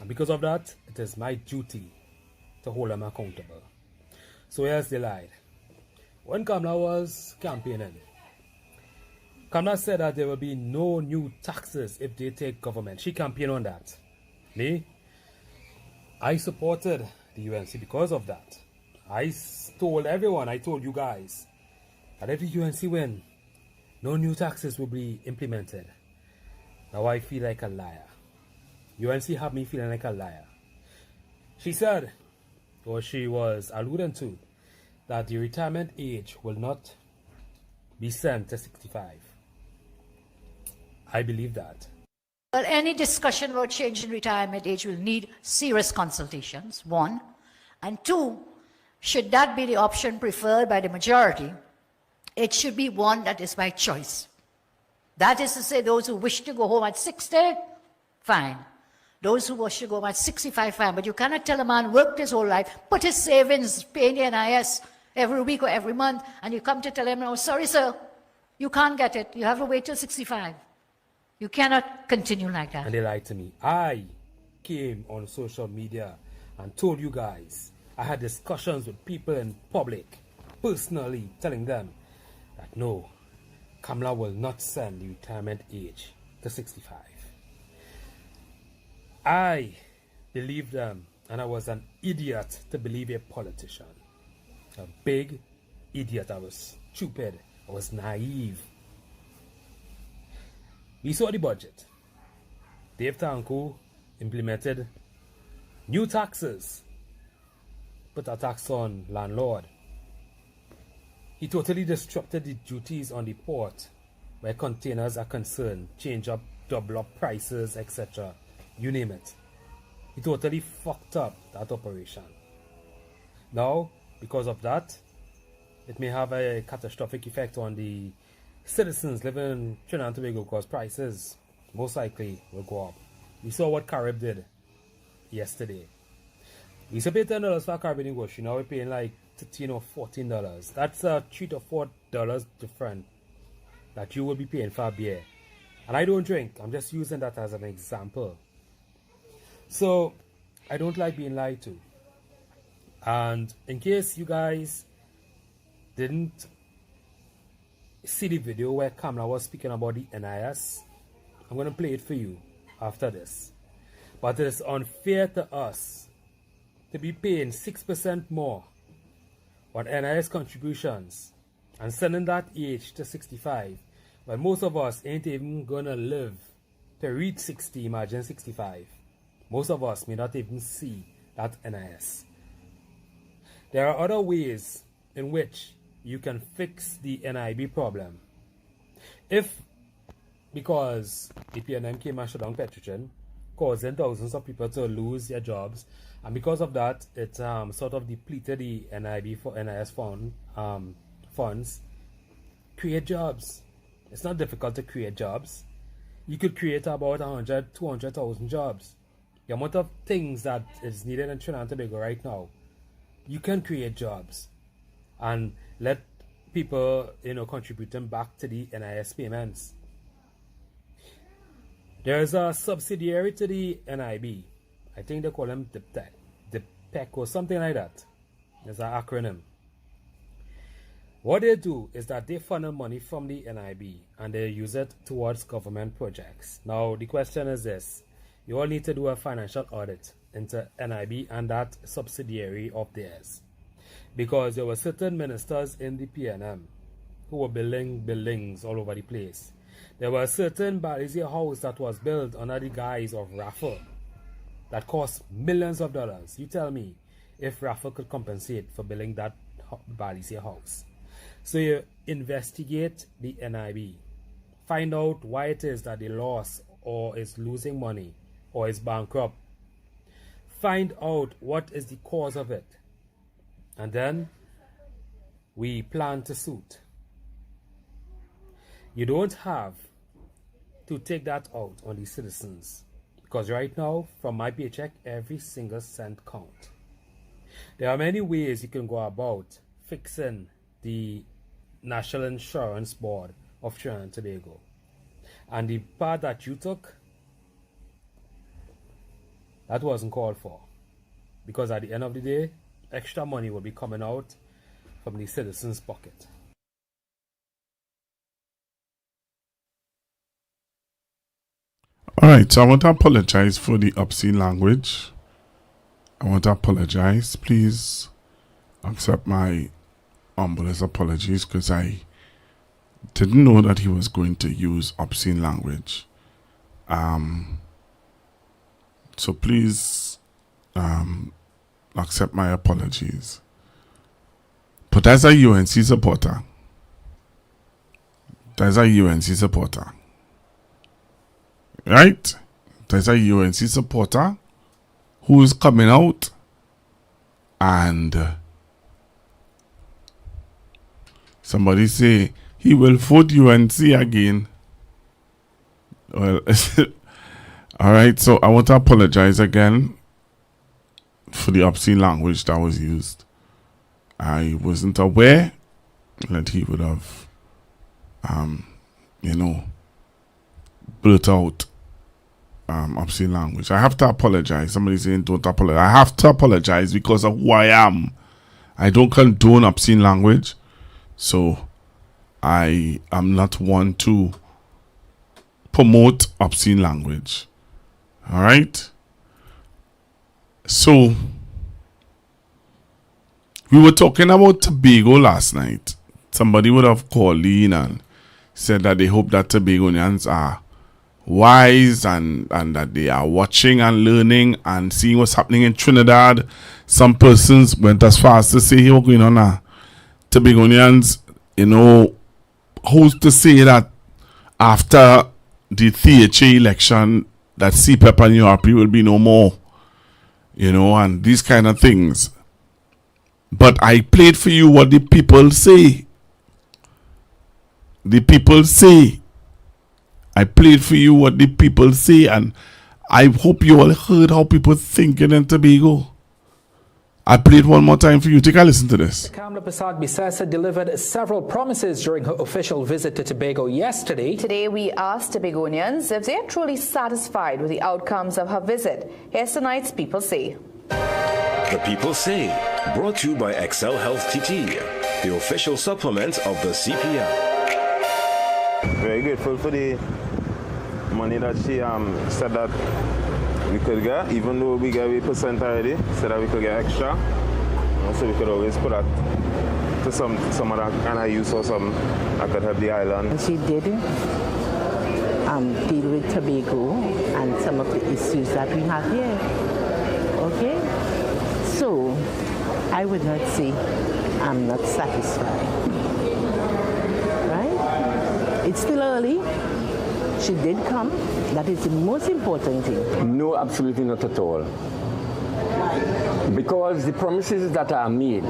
And because of that, it is my duty to hold them accountable. So yes, they lied. When Kamala was campaigning, Kamala said that there will be no new taxes if they take government. She campaigned on that. Me, I supported the UNC because of that. I told everyone, I told you guys, that if the UNC win, no new taxes will be implemented. Now I feel like a liar. UNC have me feeling like a liar. She said, or she was alluding to, that the retirement age will not be sent to 65. I believe that. Well, any discussion about changing retirement age will need serious consultations, one. And two, should that be the option preferred by the majority, it should be one that is by choice. That is to say, those who wish to go home at 60, fine. Those who wish to go home at 65, fine. But you cannot tell a man worked his whole life, put his savings, pay the NIS every week or every month, and you come to tell him, oh, sorry, sir, you can't get it. You have to wait till 65. You cannot continue like that. And they lied to me. I came on social media and told you guys, I had discussions with people in public, personally telling them that no, Kamala will not send the retirement age to 65. I believed them, and I was an idiot to believe a politician. A big idiot. I was stupid. I was naive. We saw the budget. Dave Tanko implemented new taxes. Put a tax on landlord. He totally disrupted the duties on the port where containers are concerned. Change up, double up prices, etc. You name it. He totally fucked up that operation. Now, because of that, it may have a catastrophic effect on the citizens living in Trinidad and Tobago because prices most likely will go up. We saw what Carib did yesterday. We used to pay $10 for a Caribbean grocery. Now we're paying like $13 or $14. That's $3 to $4 different that you will be paying for a beer. And I don't drink. I'm just using that as an example. So I don't like being lied to. And in case you guys didn't see the video where Kamala was speaking about the NIS, I'm going to play it for you after this. But it is unfair to us to be paying 6% more on NIS contributions and sending that age to 65 when most of us ain't even going to live to reach 60, imagine 65. Most of us may not even see that NIS. There are other ways in which you can fix the NIB problem. If, because the PNM came and shut down Petrotrin, causing thousands of people to lose their jobs, and because of that, it sort of depleted the NIB for NIS funds, create jobs. It's not difficult to create jobs. You could create about 100, 200,000 jobs. The amount of things that is needed in Trinidad and Tobago right now, you can create jobs and let people, contribute them back to the NIS payments. There is a subsidiary to the NIB. I think they call them DPEC or something like that. There's an acronym. What they do is that they funnel money from the NIB and they use it towards government projects. Now, the question is this. You all need to do a financial audit into NIB and that subsidiary of theirs. Because there were certain ministers in the PNM who were building buildings all over the place. There was a certain Balizia house that was built under the guise of raffle that cost millions of dollars. You tell me, if Rafa could compensate for building that Balisia house. So you investigate the NIB. Find out why it is that they lost or is losing money or is bankrupt. Find out what is the cause of it. And then we plan to suit. You don't have to take that out on the citizens, because right now, from my paycheck, every single cent counts. There are many ways you can go about fixing the National Insurance Board of Trinidad and Tobago. And the part that you took, that wasn't called for. Because at the end of the day, extra money will be coming out from the citizens' pocket. All right, so I want to apologize for the obscene language. I want to apologize. Please accept my humblest apologies, because I didn't know that he was going to use obscene language. So please accept my apologies. But as a UNC supporter, right? There's a UNC supporter who is coming out and somebody say he will vote UNC again. Well, all right, so I want to apologize again for the obscene language that was used. I wasn't aware that he would have, blurt out obscene language. I have to apologize. Somebody saying don't apologize. I have to apologize because of who I am. I don't condone obscene language, so I am not one to promote obscene language. All right. So we were talking about Tobago last night. Somebody would have called in and said that they hope that Tobagonians are wise and that they are watching and learning and seeing what's happening in Trinidad. Some persons went as far as to say, hey, what's going on now? Tobagonians, who's to say that after the THA election that CPEP and URP will be no more, and these kind of things. But I played for you what the people say. The people say. I played for you what the people say, and I hope you all heard how people thinking in Tobago. I played one more time for you. Take a listen to this. Kamala Persad-Bissessar delivered several promises during her official visit to Tobago yesterday. Today we asked Tobagonians if they are truly satisfied with the outcomes of her visit. Here's tonight's People Say. The People Say, brought to you by Excel Health TT, the official supplement of the CPR. Very grateful for the money that she said that we could get, even though we get 8% already, said that we could get extra. So we could always put that to some other kind of use or something that could help the island. And she did deal with Tobago and some of the issues that we have here. Okay? So I would not say I'm not satisfied. Right? It's still early. She did come. That is the most important thing. No, absolutely not at all. Because the promises that are made,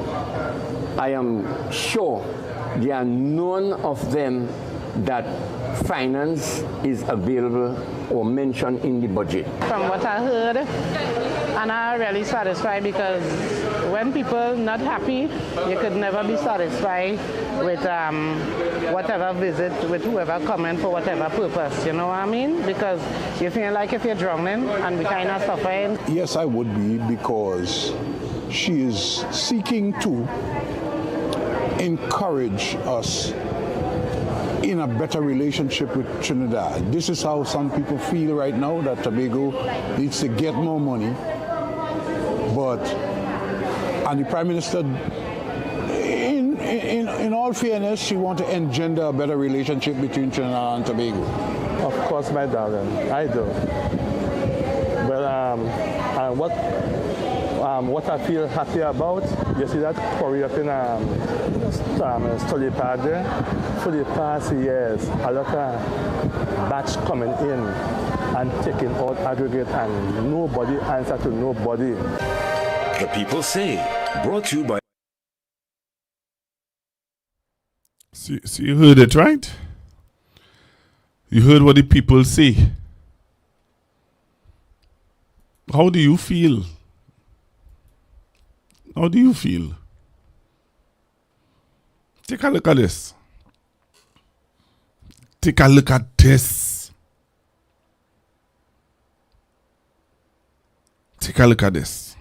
I am sure there are none of them that finance is available or mentioned in the budget. From what I heard, and I'm really satisfied because when people not happy, you could never be satisfied with whatever visit, with whoever coming for whatever purpose, you know what I mean? Because you feel like if you're drowning and we kind of suffering. Yes, I would be, because she is seeking to encourage us in a better relationship with Trinidad. This is how some people feel right now, that Tobago needs to get more money. And the Prime Minister, in all fairness, she wants to engender a better relationship between Trinidad and Tobago. Of course, my darling, I do. But what what I feel happy about, you see that quarry up in Stolly Pad there? For the past years, a lot of batch coming in and taking out aggregate and nobody answer to nobody. The People Say, brought to you by... So you heard it, right? You heard what the people say. How do you feel? How do you feel? Take a look at this. Take a look at this. Take a look at this.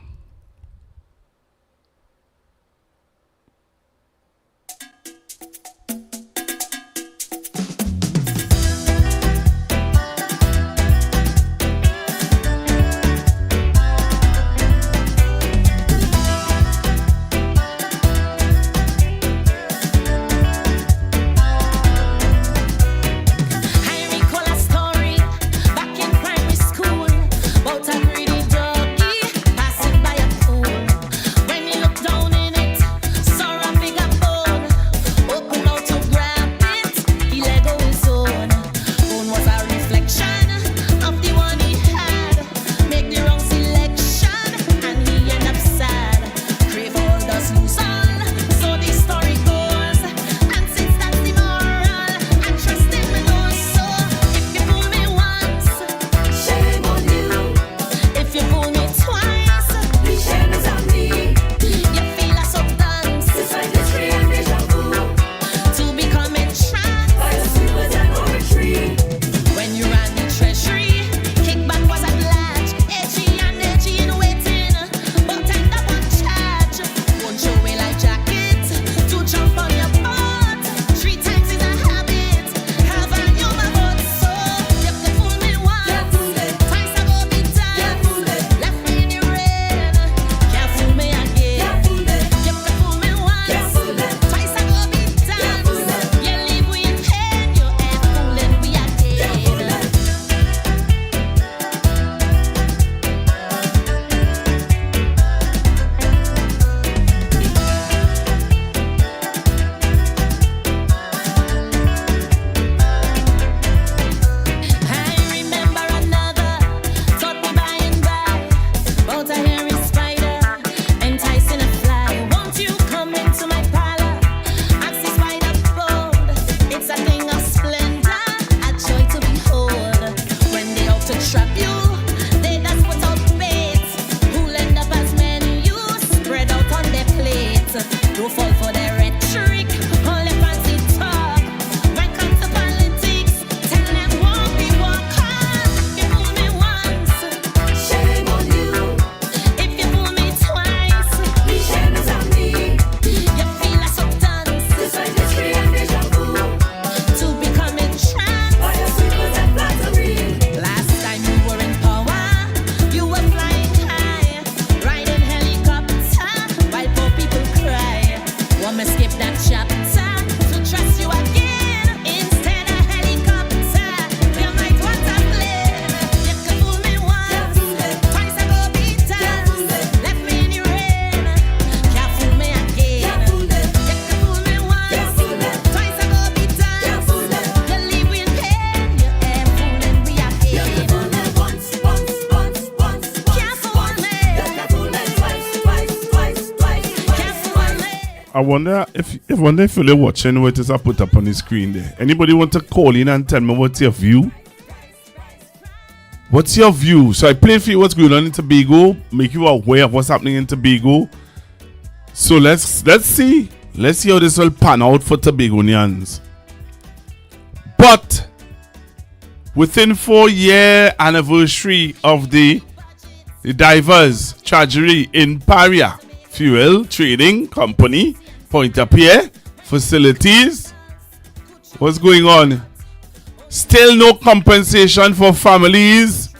I wonder if you're watching what is I put up on the screen there. Anybody want to call in and tell me what's your view? What's your view? So I played for you what's going on in Tobago, make you aware of what's happening in Tobago. So let's see. Let's see how this will pan out for Tobagonians. But within 4-year anniversary of the divers tragedy in Paria, fuel trading company, point-of-care facilities. What's going on? Still no compensation for families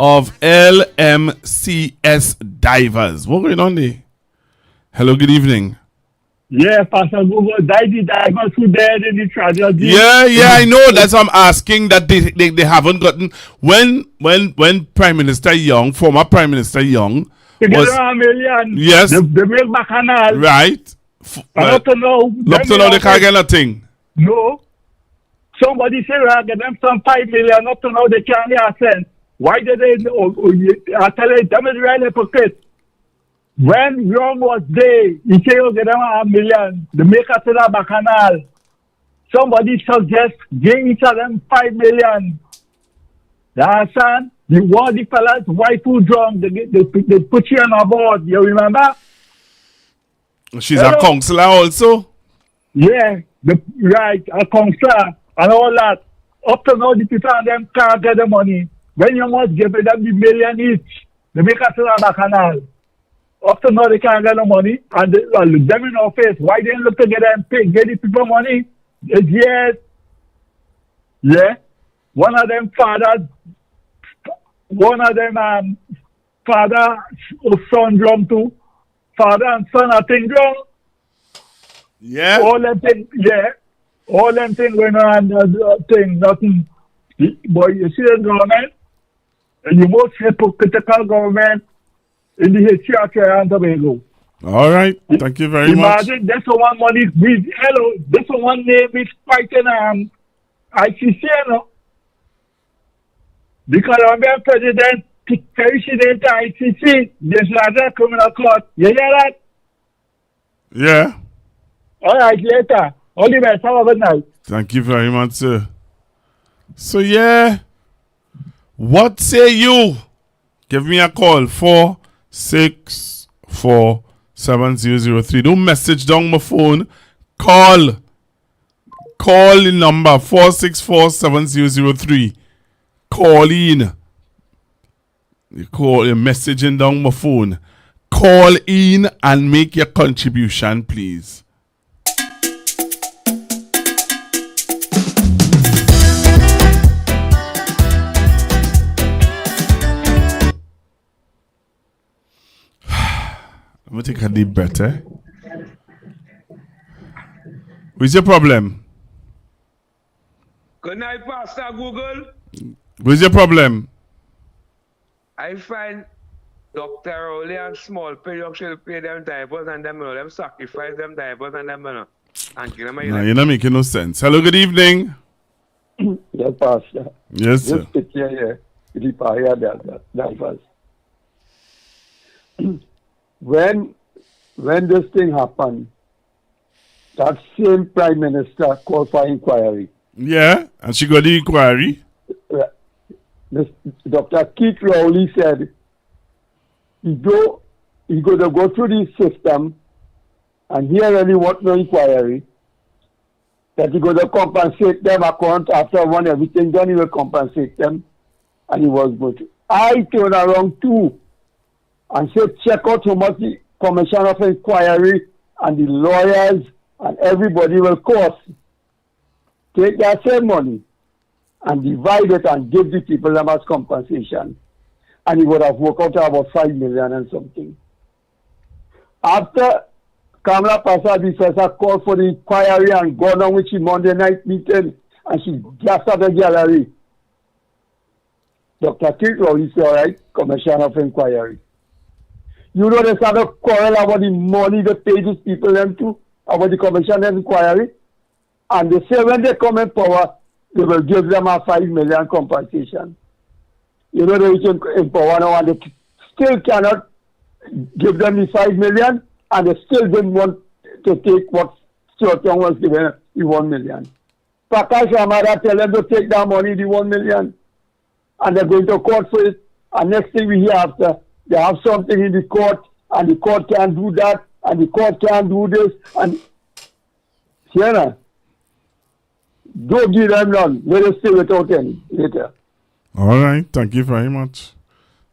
of LMCS divers. What's going on there? Hello, good evening. Yeah, Pastor Google died the divers who died in the tragedy. Yeah, I know. That's what I'm asking. That they haven't gotten when Prime Minister Young, former Prime Minister Young, to get $1 million. Yes. They make bacchanal. Right. Up to now. Up to now, they can't get nothing. No. Somebody say, I get them some $5 million. Up to now, they can't get a cent. Why did they? I tell you, them is really hypocrite. When Young was there, he said, you get them $1 million. The maker to the bacchanal. Somebody suggest give each of them $5 million. You understand? You want the fellas, wife who drunk, they put you on a board. You remember? She's a counselor also? Yeah, right, a counselor and all that. Up to now, the people and them can't get the money. When you must give them the $1 million each, they make us a bacchanal. Up to now, they can't get the money. And them in our face, why they look to get them paid, get the people money? Yes. Yeah. One of them father or son drunk too. Father and son are thing drunk. Yeah. All them thing, yeah. All them thing going on, thing, nothing. Boy, you see the government, and the most hypocritical government in the history of Trinidad and Tobago. All right. Thank you very much. Imagine that's the one money that's the one name is fighting ICC, you know. The Colombian president president ICC, there's another criminal court. You hear that? Yeah. All right, later. All the best. Have a good night. Thank you very much, sir. So, yeah. What say you? Give me a call. 4647003. Don't message down my phone. Call. Call the number 4647003. Call in. You're messaging down my phone. Call in and make your contribution, please. I'm going to take a deep breath, eh? What's your problem? Good night, Pastor Google. What's your problem? I find Dr. Rowley and small period should pay them diapers and them sacrifice them diapers and them and give them a you're not making no sense. Hello, good evening. Yes, Pastor. Yes, sir. Just picture here. Diapers. When this thing happened, that same Prime Minister called for inquiry. Yeah, and she got the inquiry. Dr. Keith Rowley said he's going to go through the system and hear any what no inquiry, that he's going to compensate them account after when everything done, he will compensate them, and he was good. I turned around too and said, check out how much the Commission of Inquiry and the lawyers and everybody will cost. Take that same money and divide it and give the people them as compensation. And he would have worked out about 5 million and something. After Kamala Prasad Professor called for the inquiry and gone on with she Monday night meeting and she just at the gallery, Dr. Keith Rowley said, all right, Commission of Inquiry. You know they started quarrel about the money they pay these people them to, about the Commission of Inquiry. And they say when they come in power, they will give them a 5 million compensation. You know, they in power now and they still cannot give them the 5 million and they still didn't want to take what Stuart Young was giving, the 1 million. Prakash Ramada tell them to take that money, the 1 million, and they're going to court for it. And next thing we hear after, they have something in the court and the court can't do that and the court can't do this. And Sienna, don't give them none. Let us stay without any later. All right. Thank you very much.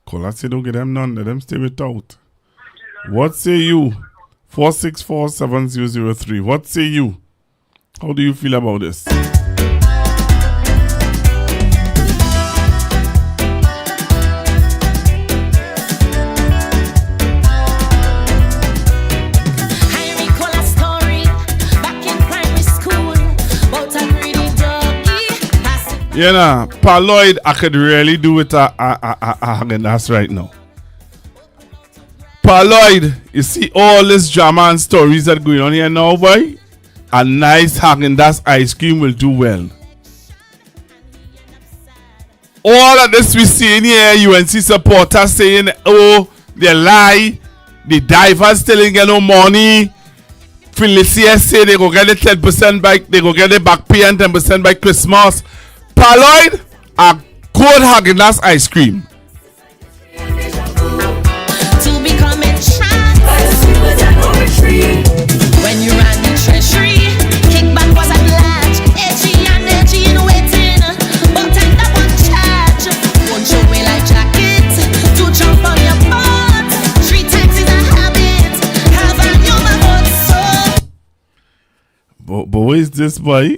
Cola say don't give them none. Let them stay without. What say you? 4647003. What say you? How do you feel about this? You know, Paloid, I could really do with a Haagen-Dazs right now. Pa Lloyd, you see all this drama and stories that going on here now, boy? A nice Häagen-Dazs ice cream will do well. All of this we see in here, UNC supporters saying, oh, they lie. The divers still ain't get no money. Felicia say they go get the 10% back, they go get the back pay and 10% by Christmas. Pa Lloyd, a good Häagen-Dazs ice cream. To become entranced when you ran the treasury, kickback was at large. Edgy in waiting, but time that one charge. Won't show me like jacket to jump on your boat. 3 times is a habit. Have on your vote so. But who is this boy?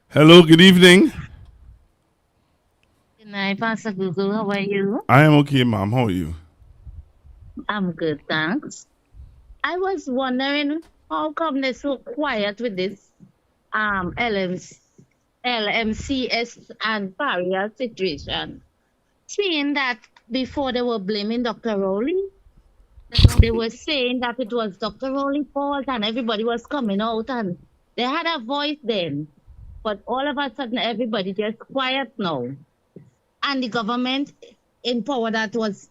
Hello, good evening. Good night, Pastor Google. How are you? I am okay, ma'am. How are you? I'm good, thanks. I was wondering how come they're so quiet with this LMCS and barrier situation. Seeing that before they were blaming Dr. Rowley, they were saying that it was Dr. Rowley's fault and everybody was coming out and they had a voice then. But all of a sudden everybody just quiet now. And the government in power that was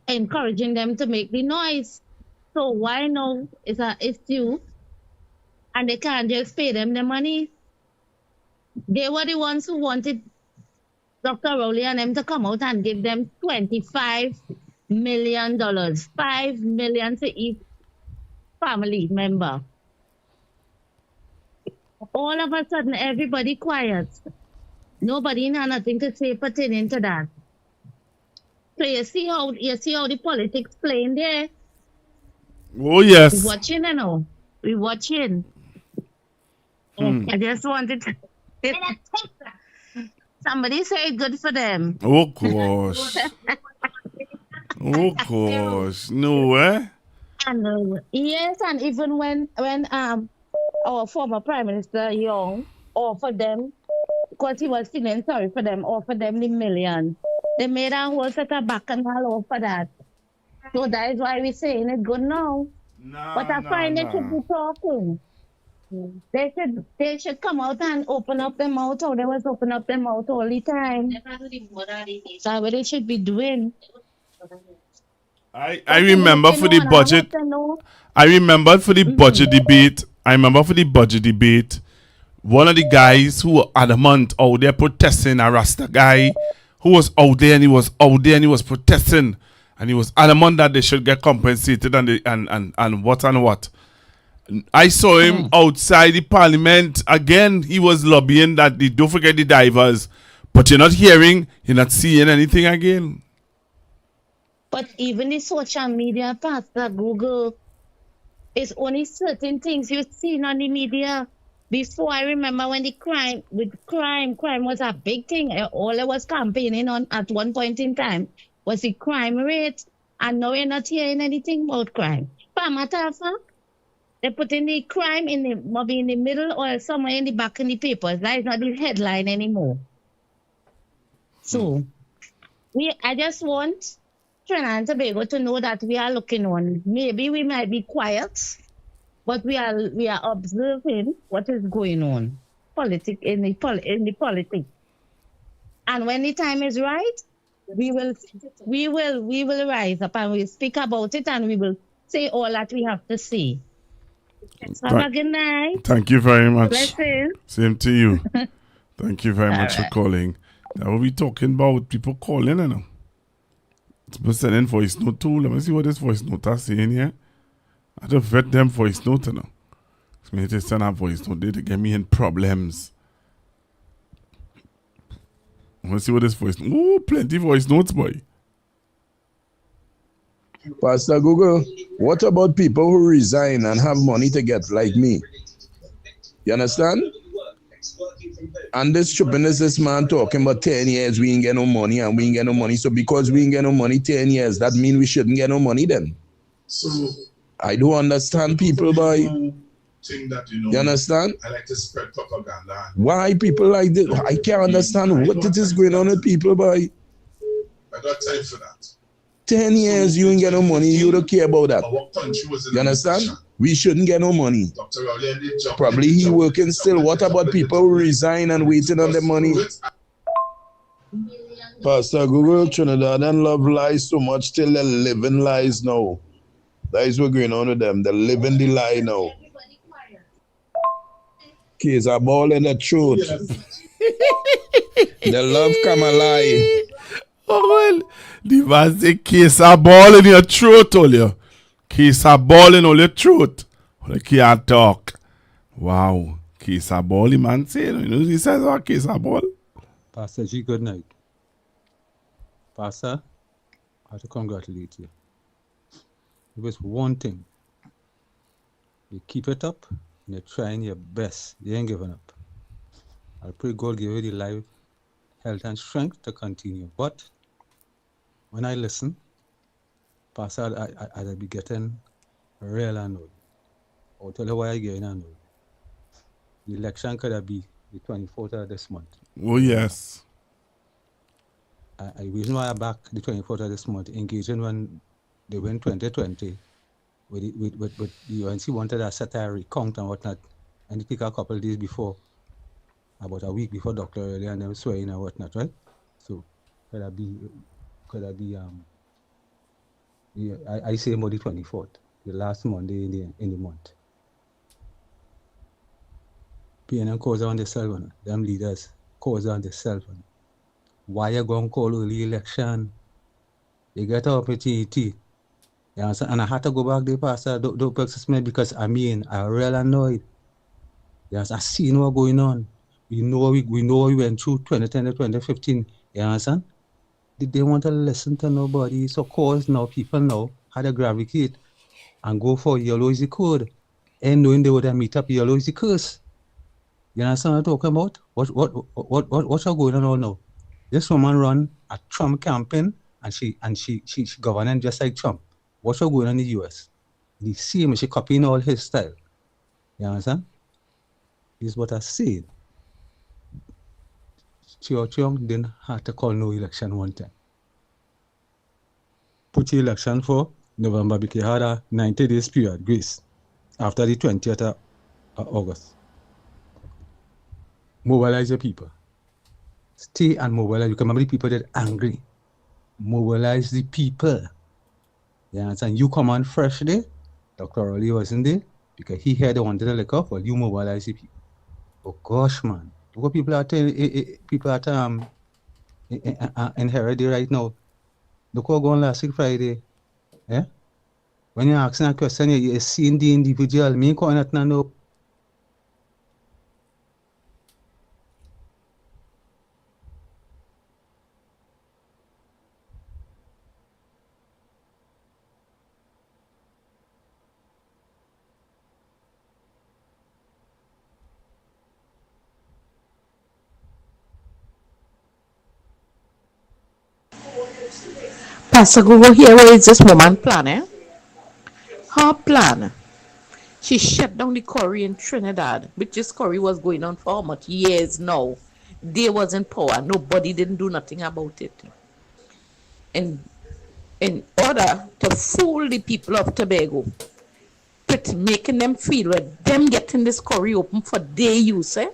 encouraging them to make the noise. So why now is an issue and they can't just pay them the money? They were the ones who wanted Dr. Rowley and them to come out and give them $25 million, $5 million to each family member. All of a sudden, everybody quiet. Nobody had nothing to say pertaining to that. So you see how the politics playing there. Oh yes. We're watching, you know. We're watching. I just wanted to. Somebody say good for them. Oh gosh. Oh gosh. No, eh? And yes, and even when our former Prime Minister Young offered them, because he was feeling sorry for them, offered them the million. They made a whole set of bacchanal for that. So that is why we're saying it good now. But I find they should be talking. They should come out and open up their mouth, or they was open up their mouth all the time. That's what they should be doing. I remember for the budget. I remember for the budget debate. One of the guys who were adamant out there protesting, a Rasta guy who was out there and he was protesting and he was adamant that they should get compensated and what. I saw him outside the parliament again. He was lobbying that they don't forget the divers, but you're not hearing, you're not seeing anything again. But even the social media, Pastor Google, is only certain things you've seen on the media. Before, I remember when the crime was a big thing. All I was campaigning on at one point in time was the crime rate. And now we're not hearing anything about crime. For a matter of fact, they put in the crime maybe in the middle or somewhere in the back in the papers. That is not the headline anymore. So, I just want Trinidad and Tobago to know that we are looking on. Maybe we might be quiet, but we are observing what is going on in the politics. And when the time is right, we will rise up and we'll speak about it and we will say all that we have to say. Have a good night. Thank you very much. Blessings. Same to you. Thank you very much for calling. Now we'll be talking about people calling, you know. It's sending voice note too. Let me see what this voice note is saying here. I have to vet them voice note, you know. So me to send a voice note, they get me in problems. I want to see what this voice note. Oh, plenty voice notes, boy. Pastor Google, what about people who resign and have money to get like me? You understand? And this stupidness, this man talking about 10 years, we ain't get no money and we ain't get no money. So because we ain't get no money 10 years, that means we shouldn't get no money then. So I don't understand people, boy. You understand? I like to spread propaganda. Why people like this? I can't understand what it is going on with people, boy. I got time for that. 10 years you ain't get no money, you don't care about that. You understand? We shouldn't get no money. Probably he working still. What about people who resign and waiting on the money? Pastor Google, Trinidad and love lies so much till they're living lies now. That is what's going on with them. They're living the lie now. Kids are ball in the throat. The love come a lie. Oh, well, the man say kiss a ball in your throat, all you. Kiss a ball in all your throat. You can't talk. Wow. Kiss a ball, the man say. You know, he says, oh, kiss a ball. Pastor G, good night. Pastor, I have to congratulate you. It was one thing. You keep it up, and you're trying your best. You ain't giving up. I pray God give you the life, health, and strength to continue. But when I listen, Pastor, I'd be getting real annoyed. I'll tell you why I get annoyed. The election could have been the 24th of this month. Oh, yes. I reason why I back the 24th of this month, engaging when they win 2020, with the UNC wanted a satire count and whatnot, and it took a couple of days before, about a week before Dr. Early and them swearing and whatnot, right? So could I be I say about the 24th, the last Monday in the month. Pain and cause on themselves, them leaders cause on themselves. Why you going to call early election? You get an opportunity. You understand? And I had to go back there, Pastor, don't practice me because I'm real annoyed. You understand? I seen what's going on. We know we went through 2010 to 2015. You understand? Did they want to listen to nobody? So cause now people now had to gravitate and go for yellow is the code. And knowing they would have meet up yellow is the curse. You understand what I'm talking about? What's going on now? This woman run a Trump campaign and she governing just like Trump. What's going on in the US? The same, she copying all his style. You understand? This is what I said. Chiang didn't have to call no election one time. Put the election for November because you had a 90 days period, grace, after the 20th of August. Mobilize your people. Stay and mobilize. You can remember the people that are angry. Mobilize the people. You understand? You come on fresh day. Dr. Rowley wasn't there because he had wanted to look up, but you mobilize the people. Oh gosh, man. Look what people are inherited right now. Look what going last week Friday. Yeah? When you're asking a question, you're seeing the individual. Me calling it now. Pastor Google here, where is this woman plan, eh? Her plan. She shut down the curry in Trinidad, which this curry was going on for how much years now. They was in power. Nobody didn't do nothing about it. And in order to fool the people of Tobago, making them feel that them getting this curry open for their use, eh?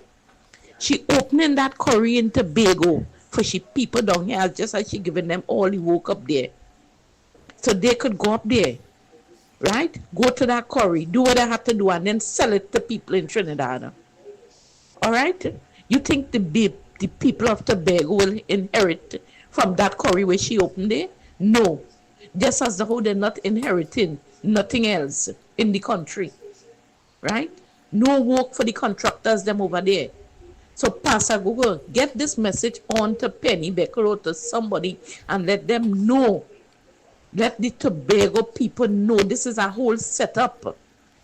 She opening that curry in Tobago for she people down here, just as she giving them all the work up there. So they could go up there, right? Go to that curry, do what they have to do, and then sell it to people in Trinidad. All right? You think the people of Tobago will inherit from that curry where she opened there? No. Just as the whole they're not inheriting nothing else in the country, right? No work for the contractors them over there. So Pastor Google, get this message on to Penny Becker or to somebody and let them know. Let the Tobago people know this is a whole setup.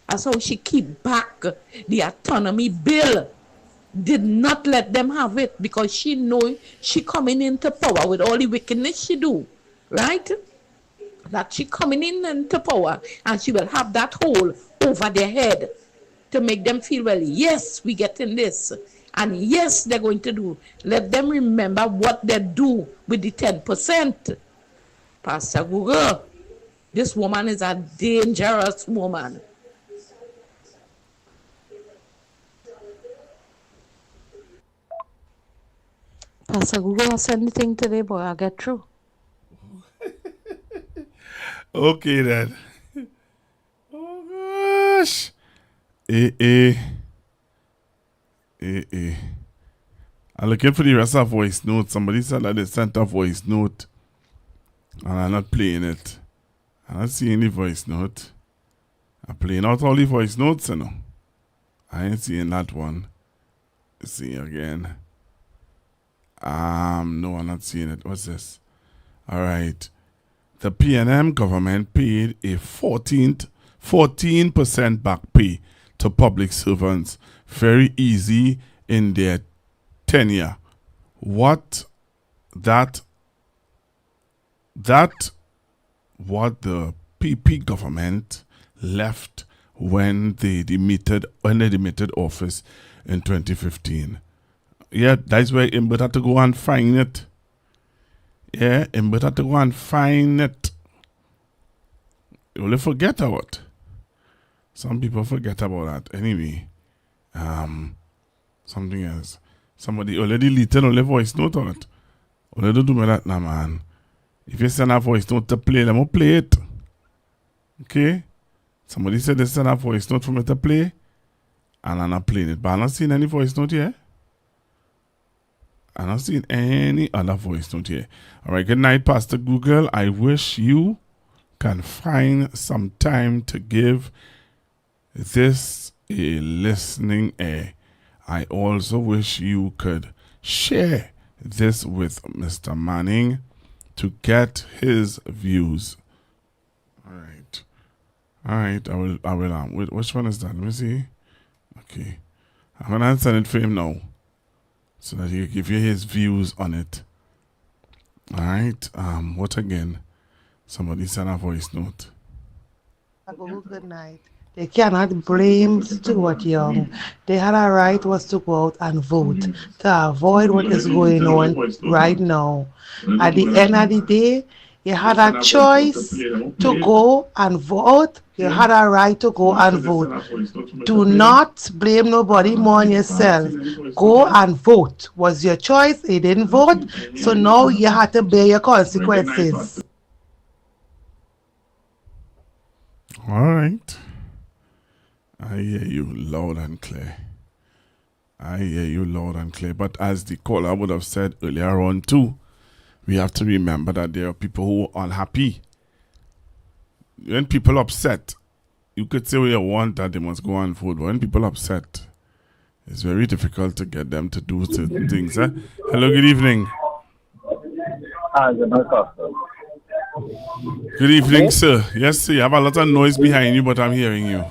That's how she keep back the autonomy bill. Did not let them have it because she know she coming into power with all the wickedness she do, right? That she coming into power and she will have that hole over their head to make them feel, well, yes, we getting this. And yes, they're going to do. Let them remember what they do with the 10%. Pastor Google, this woman is a dangerous woman. Pastor Google, I said anything today, boy, I'll get through. Okay then. Oh gosh. I'm looking for the rest of voice note. Somebody said that they sent a voice note and I'm not playing it. I'm not seeing the voice note. I'm playing out all the voice notes, you know. I ain't seeing that one. Let's see again. No, I'm not seeing it. What's this? All right. The PNM government paid a 14% back pay to public servants. Very easy in their tenure. What the PP government left when they demitted office in 2015. Yeah, that's why Imbert had to go and find it. Yeah, Imbert had to go and find it. You only forget about. Some people forget about that. Anyway, something else. Somebody already deleted only voice note on it. Only do me that now, man. If you send a voice note to play, let me play it. Okay? Somebody said they send a voice note for me to play, and I'm not playing it. But I'm not seeing any voice note here. I'm not seeing any other voice note here. All right, good night, Pastor Google. I wish you can find some time to give this a listening ear. I also wish you could share this with Mr. Manning to get his views. All right. I will. Which one is that? Let me see. Okay. I'm going to send it for him now, so that he can give you his views on it. All right. What again? Somebody sent a voice note. Good night. They cannot blame Stuart Young. They had a right was to go out and vote to avoid what is going on right now. At the end of the day, you had a choice to go and vote. You had a right to go and vote. Do not blame nobody more than yourself. Go and vote. Was your choice. You didn't vote. So now you have to bear your consequences. All right. I hear you loud and clear. But as the caller would have said earlier on too, we have to remember that there are people who are unhappy. When people are upset, you could say what you want that they must go and vote. But when people are upset, it's very difficult to get them to do certain things. Eh? Hello, good evening. Good evening, sir. Yes, sir. You have a lot of noise behind you, but I'm hearing you.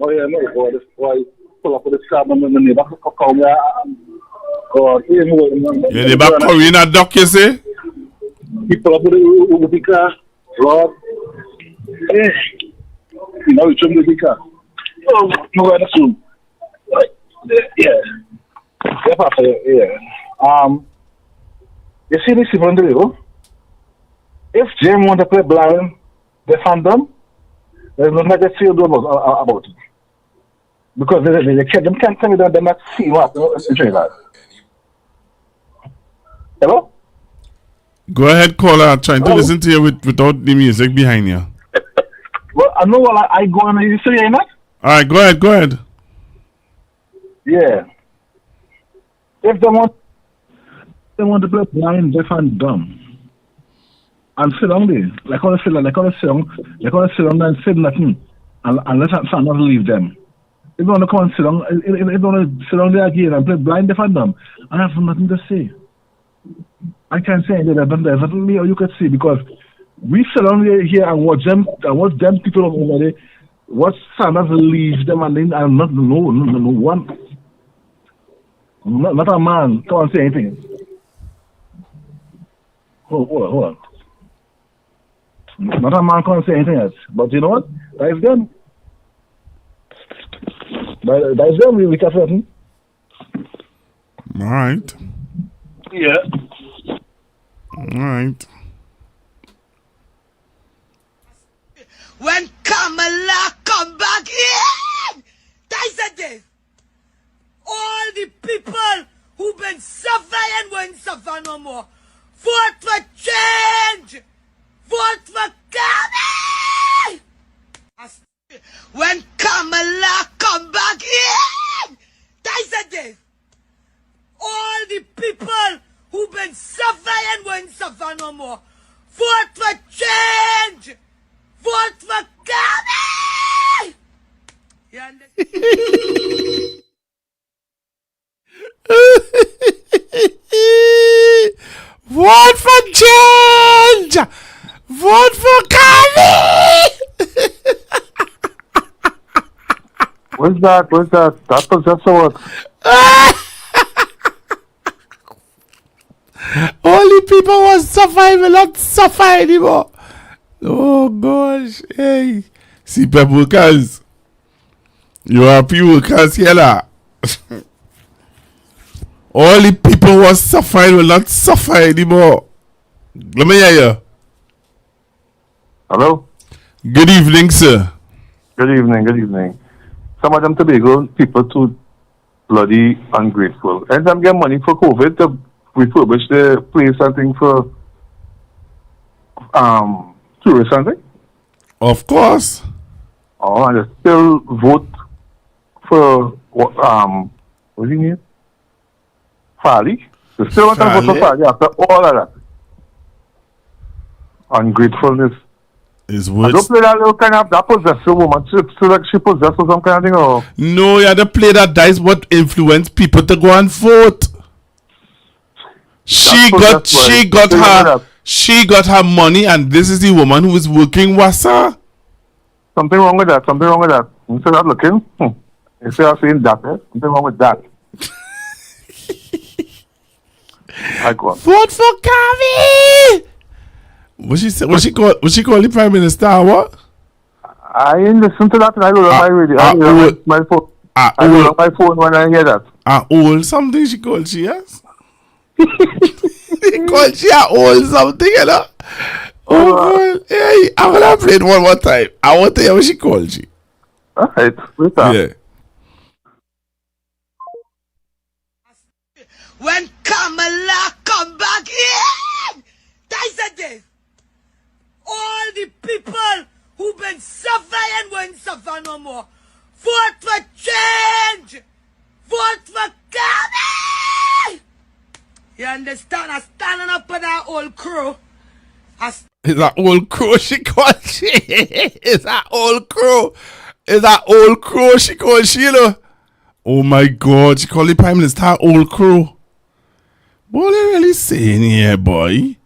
Oh, yeah, no, boy, this boy pull up with the stab and the neighbor call me. Yeah, the back Korean a duck, you say? He pull up with the car, Rob. Hey, you know, it's the car. Oh, no, I assume. Yeah. Yeah. You see this even the if Jim want to play blind, they found them. There's nothing I can say about it. Because they can't tell me that they're not seeing what that. Hello? Go ahead, caller. I'm trying to listen to you without the music behind you. Well, I know what I go on. You say not? All right, go ahead. Yeah. If they want to play blind, deaf, and dumb. And sit down there. Like I sit down and say nothing. And let someone leave them. If you want to come and sit down, if you want to sit down there again and play blind, deaf, and dumb, I have nothing to say. I can't say anything. There's nothing me or you could see because we sit down here and watch them people over there. Watch Sanders leave them and then I'm not no one. Not a man. Come and say anything. Hold on. Not a man can't say anything else. But you know what? That is them. That is them. We can say. All right. Yeah. All right. when Kamala come back in. I said this. All the people who've been suffering won't suffer no more. Vote for change. Vote for Kamala. When Kamala come back in. I said this. All the people who've been suffering won't suffer no more. Vote for change. Vote for Kamala. You understand? Vote for change! Vote for Kami! What's that? That was just what? Only people who suffer will not suffer anymore. Oh gosh. Hey. See, workers. You happy workers here now. All the people who are suffering will not suffer anymore. Let me hear you. Hello? Good evening, sir. Good evening. Some of them Tobago people too bloody ungrateful. And some get money for COVID to refurbish the place and thing for tourists and thing. Of course. Oh, and they still vote for what's his name? Fali. They still want to vote for Fali after all of that. Ungratefulness. Is I words. don't play that little kind of that possessive woman. So like she possessed or some kind of thing or No, you had to play that is what influenced people to go and vote. She got her money, and this is the woman who is working Wassa. something wrong with that. Instead of looking, instead of saying that, something wrong with that. I go on. Vote for Kami! What she said? What she call the Prime Minister? What? I ain't listen to that and I don't know my radio. I don't know my phone. I don't know my phone when I hear that. Old something she called she, yes? They called she old something, you know? Oh, God. Hey, I'm going to play it one more time. I want to hear what she called she. Alright, wait up. Yeah. When Kamala come back in. I said this. All the people who've been suffering won't suffer no more. Vote for change. Vote for Kamala. You understand? I'm standing up for that old crew. It's that old crow she called she. It's that old crow. It's that old crow she called Sheila. Oh my God, she called the Prime Minister old crow. What are you really saying here, boy?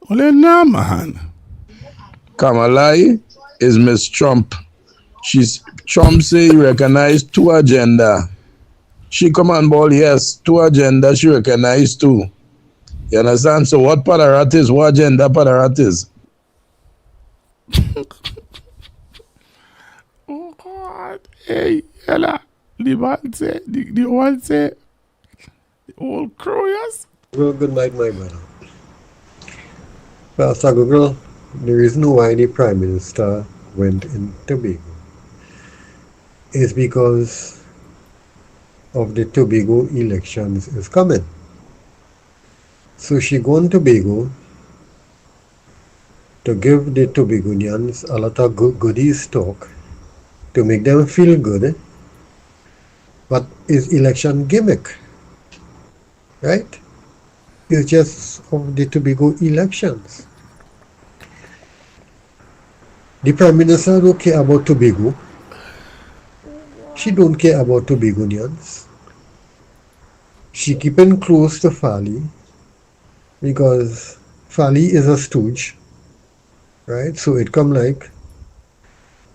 Well, nah, man. Kamala is Miss Trump. Trump say he recognize two agenda. She come on board, yes, two agenda she recognize too. You understand? So what Padarat is, what agenda Padarat is? Oh God. Hey, Ella. The one say, the one say, the old crow, yes? Well, good night, my brother. Pastor Google, the reason why the Prime Minister went in Tobago is because of the Tobago elections is coming. So she gone to Tobago to give the Tobagonians a lot of goodies talk to make them feel good, but it's election gimmick, right? It's just of the Tobago elections. The Prime Minister don't care about Tobago. She don't care about Tobagonians. She keeping close to Fali because Fali is a stooge, right? So it come like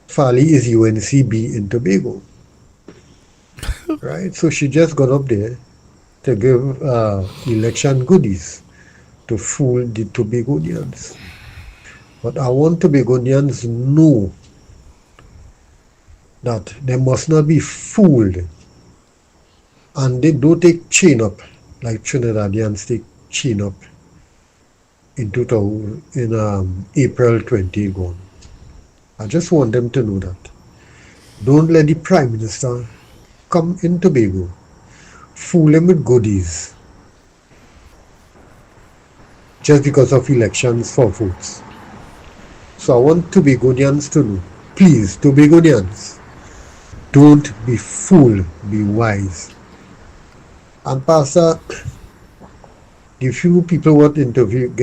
Fali is UNCB in Tobago, right? So she just got up there to give election goodies to fool the Tobagonians. But I want Tobagonians know that they must not be fooled, and they don't take chain up like Trinidadians take chain up in April 20 gone. I just want them to know that. Don't let the Prime Minister come in Tobago, fool him with goodies just because of elections for votes. So I want Tobagonians to know, please, Tobagonians, don't be fooled, be wise. And Pastor, the few people what get interviewed,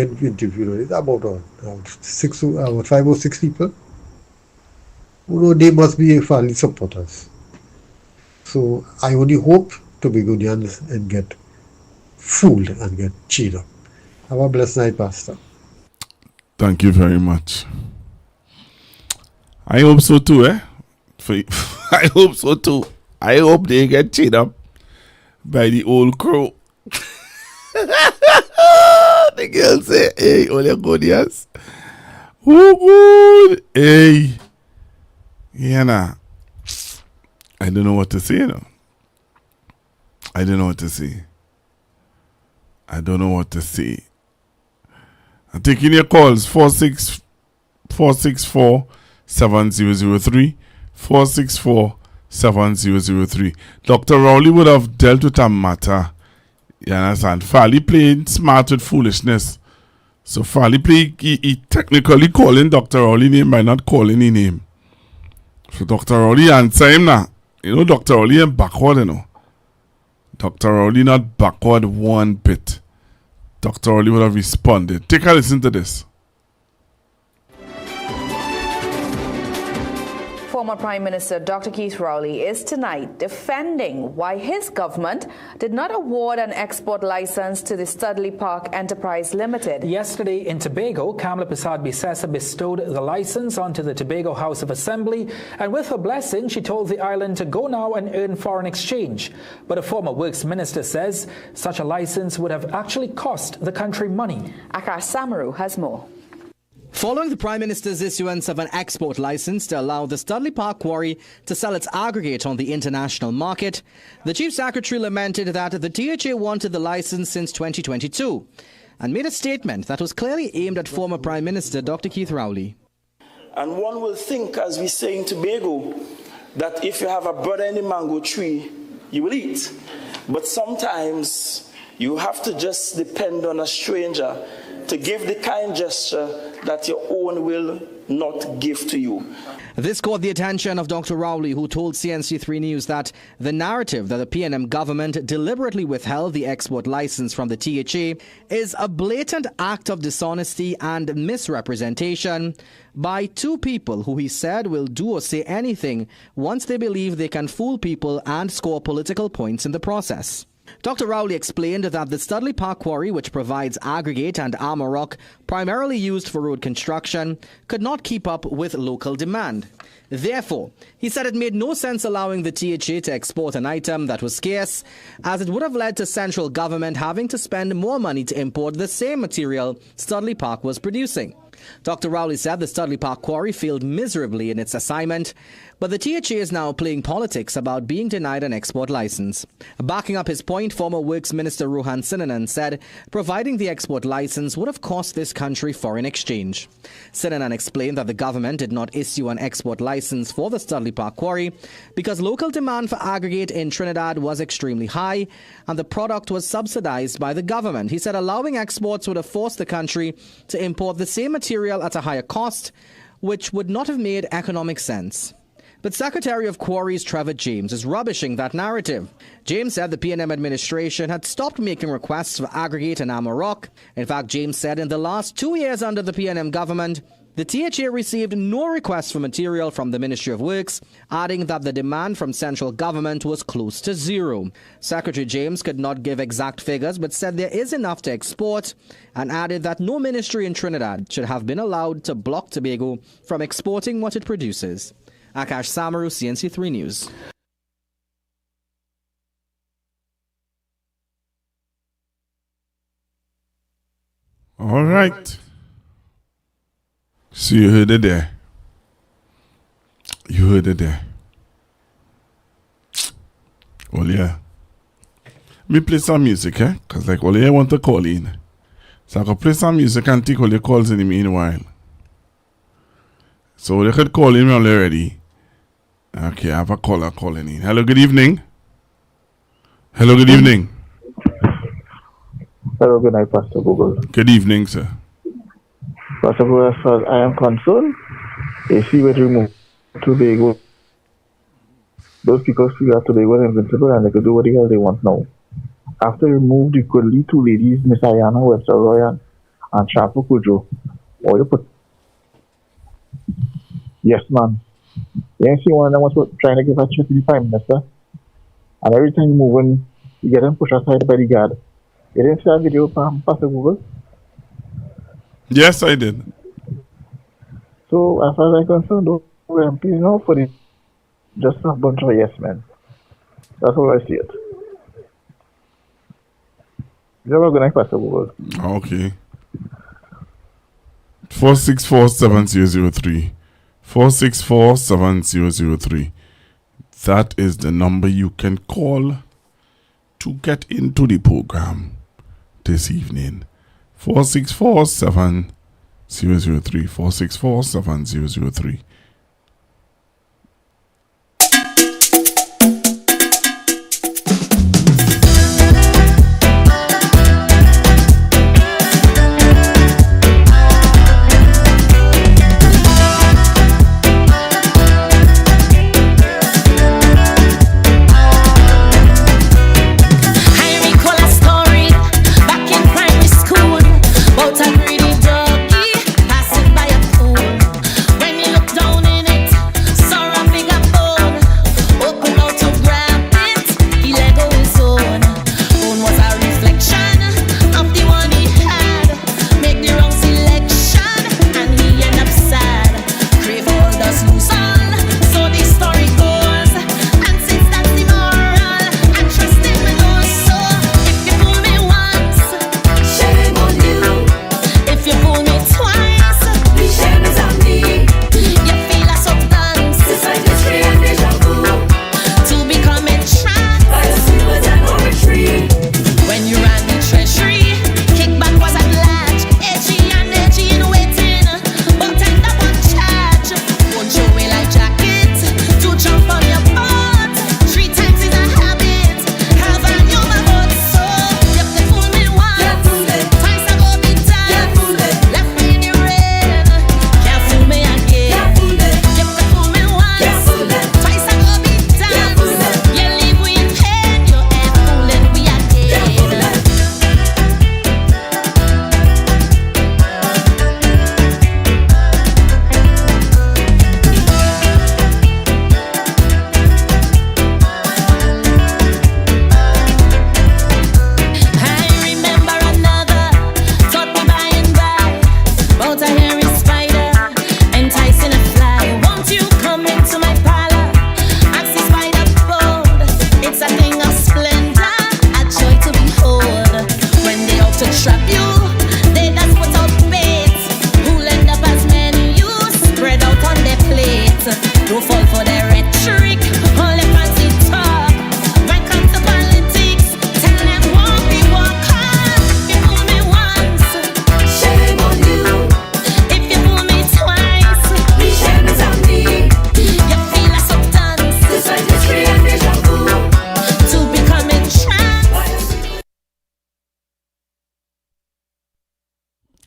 it's about 5 or 6 people. You know, they must be fairly supporters. So I only hope Tobagonians and get fooled and get cheated up. Have a blessed night, Pastor. Thank you very much. I hope so too, eh? I hope so too. I hope they get cheated up by the old crow. The girl say, hey, all your good, yes. Oh, good. Hey. Yeah, nah. I don't know what to say, you know. I don't know what to say. I don't know what to say. I'm taking your calls. 464-7003. 464-7003. Dr. Rowley would have dealt with a matter. You understand? Farley played smart with foolishness. So Farley played, he technically calling Dr. Rowley name by not calling his name. So Dr. Rowley answer him now. You know, Dr. Rowley ain't backward, you know. Dr. Rowley not backward one bit. Dr. Rowley would have responded. Take a listen to this. Former Prime Minister Dr. Keith Rowley is tonight defending why his government did not award an export license to the Studley Park Enterprise Limited. Yesterday in Tobago, Kamala Persad-Bissessa bestowed the license onto the Tobago House of Assembly, and with her blessing, she told the island to go now and earn foreign exchange. But a former Works Minister says such a license would have actually cost the country money. Akash Samaru has more. Following the Prime Minister's issuance of an export license to allow the Studley Park Quarry to sell its aggregate on the international market, the Chief Secretary lamented that the THA wanted the license since 2022 and made a statement that was clearly aimed at former Prime Minister Dr. Keith Rowley. And one will think, as we say in Tobago, that if you have a brother in the mango tree, you will eat. But sometimes you have to just depend on a stranger to give the kind gesture that your own will not give to you. This caught the attention of Dr. Rowley, who told CNC3 News that the narrative that the PNM government deliberately withheld the export license from the THA is a blatant act of dishonesty and misrepresentation by two people who he said will do or say anything once they believe they can fool people and score political points in the process. Dr. Rowley explained that the Studley Park Quarry, which provides aggregate and armor rock primarily used for road construction, could not keep up with local demand. Therefore, he said it made no sense allowing the THA to export an item that was scarce, as it would have led to central government having to spend more money to import the same material Studley Park was producing. Dr. Rowley said the Studley Park Quarry failed miserably in its assignment, but the THA is now playing politics about being denied an export license. Backing up his point, former Works Minister Rohan Sinanan said providing the export license would have cost this country foreign exchange. Sinanan explained that the government did not issue an export license for the Studley Park Quarry because local demand for aggregate in Trinidad was extremely high and the product was subsidized by the government. He said allowing exports would have forced the country to import the same material at a higher cost, which would not have made economic sense. But Secretary of Quarries Trevor James is rubbishing that narrative. James said the PNM administration had stopped making requests for aggregate and armor rock. In fact, James said in the last 2 years under the PNM government, the THA received no requests for material from the Ministry of Works, adding that the demand from central government was close to zero. Secretary James could not give exact figures, but said there is enough to export, and added that no ministry in Trinidad should have been allowed to block Tobago from exporting what it produces. Akash Samaru, CNC3 News. All right. So you heard it there. You heard it there. Well, yeah. Me play some music, eh? Because like, well, I want to call in. So I can play some music and take all your calls in the meanwhile. So they could call him already. Okay, I have a caller calling in. Hello, good evening. Hello, good evening. Hello, good night, Pastor Google. Good evening, sir. Pastor Google, as far as I am concerned, if you were to remove Tobago, those people feel that Tobago is invincible and they could do what the hell they want now. After removed, you could lead two ladies, Miss Ayana Webster Royan and Chapo Kujo. Or you put. Yes, man. You see one of them was trying to give a shit to the Prime Minister. And every time you move in, you get them pushed aside by the guard. You didn't see that video from Pastor Google? Yes, I did. So, as far as I'm concerned, those MPs now for it, just a bunch of yes men. That's how I see it. You have a good night, Pastor Google. Okay. 464-7003. 464-7003. That is the number you can call to get into the program this evening. 464-7003. 464-7003.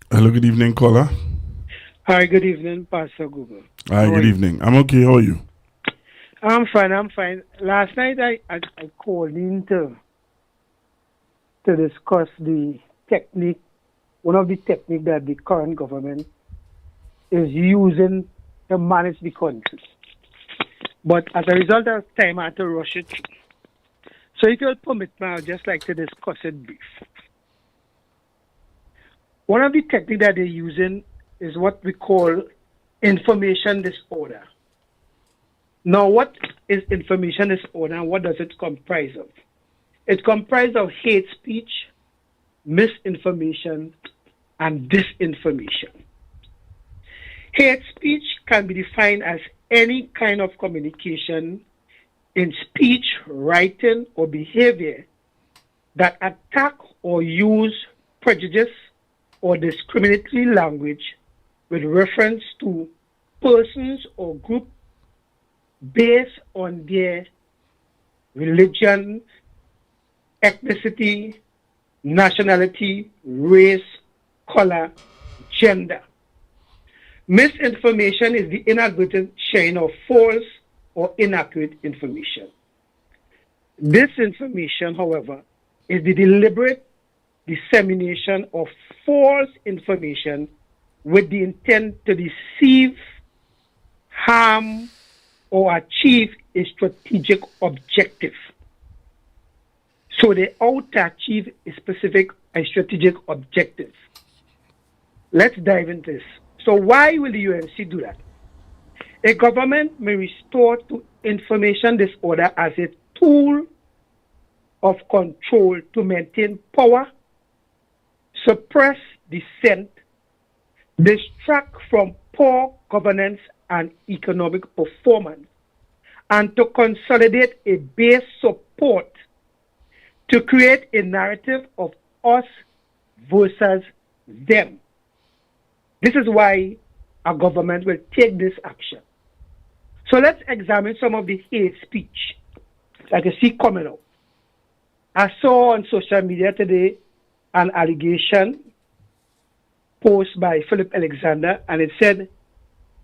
Hello, good evening, caller. Hi, good evening, Pastor Google. Hi, good evening. I'm okay. How are you? I'm fine. Last night I called in to discuss the technique, one of the techniques that the current government is using to manage the country. But as a result of time, I had to rush it. So if you'll permit me, I'd just like to discuss it brief. One of the techniques that they're using is what we call information disorder. Now, what is information disorder and what does it comprise of? It comprises of hate speech, misinformation, and disinformation. Hate speech can be defined as any kind of communication in speech, writing, or behavior that attack or use prejudice or discriminatory language with reference to persons or group based on their religion, ethnicity, nationality, race, color, gender. Misinformation is the inadvertent sharing of false or inaccurate information. Disinformation, however, is the deliberate dissemination of false information with the intent to deceive, harm, or achieve a strategic objective. So they out to achieve a strategic objective. Let's dive into this. So why will the UNC do that? A government may resort to information disorder as a tool of control to maintain power, suppress dissent, distract from poor governance and economic performance, and to consolidate a base support to create a narrative of us versus them. This is why a government will take this action. So let's examine some of the hate speech that you see coming out. I saw on social media today an allegation posted by Philip Alexander, and it said,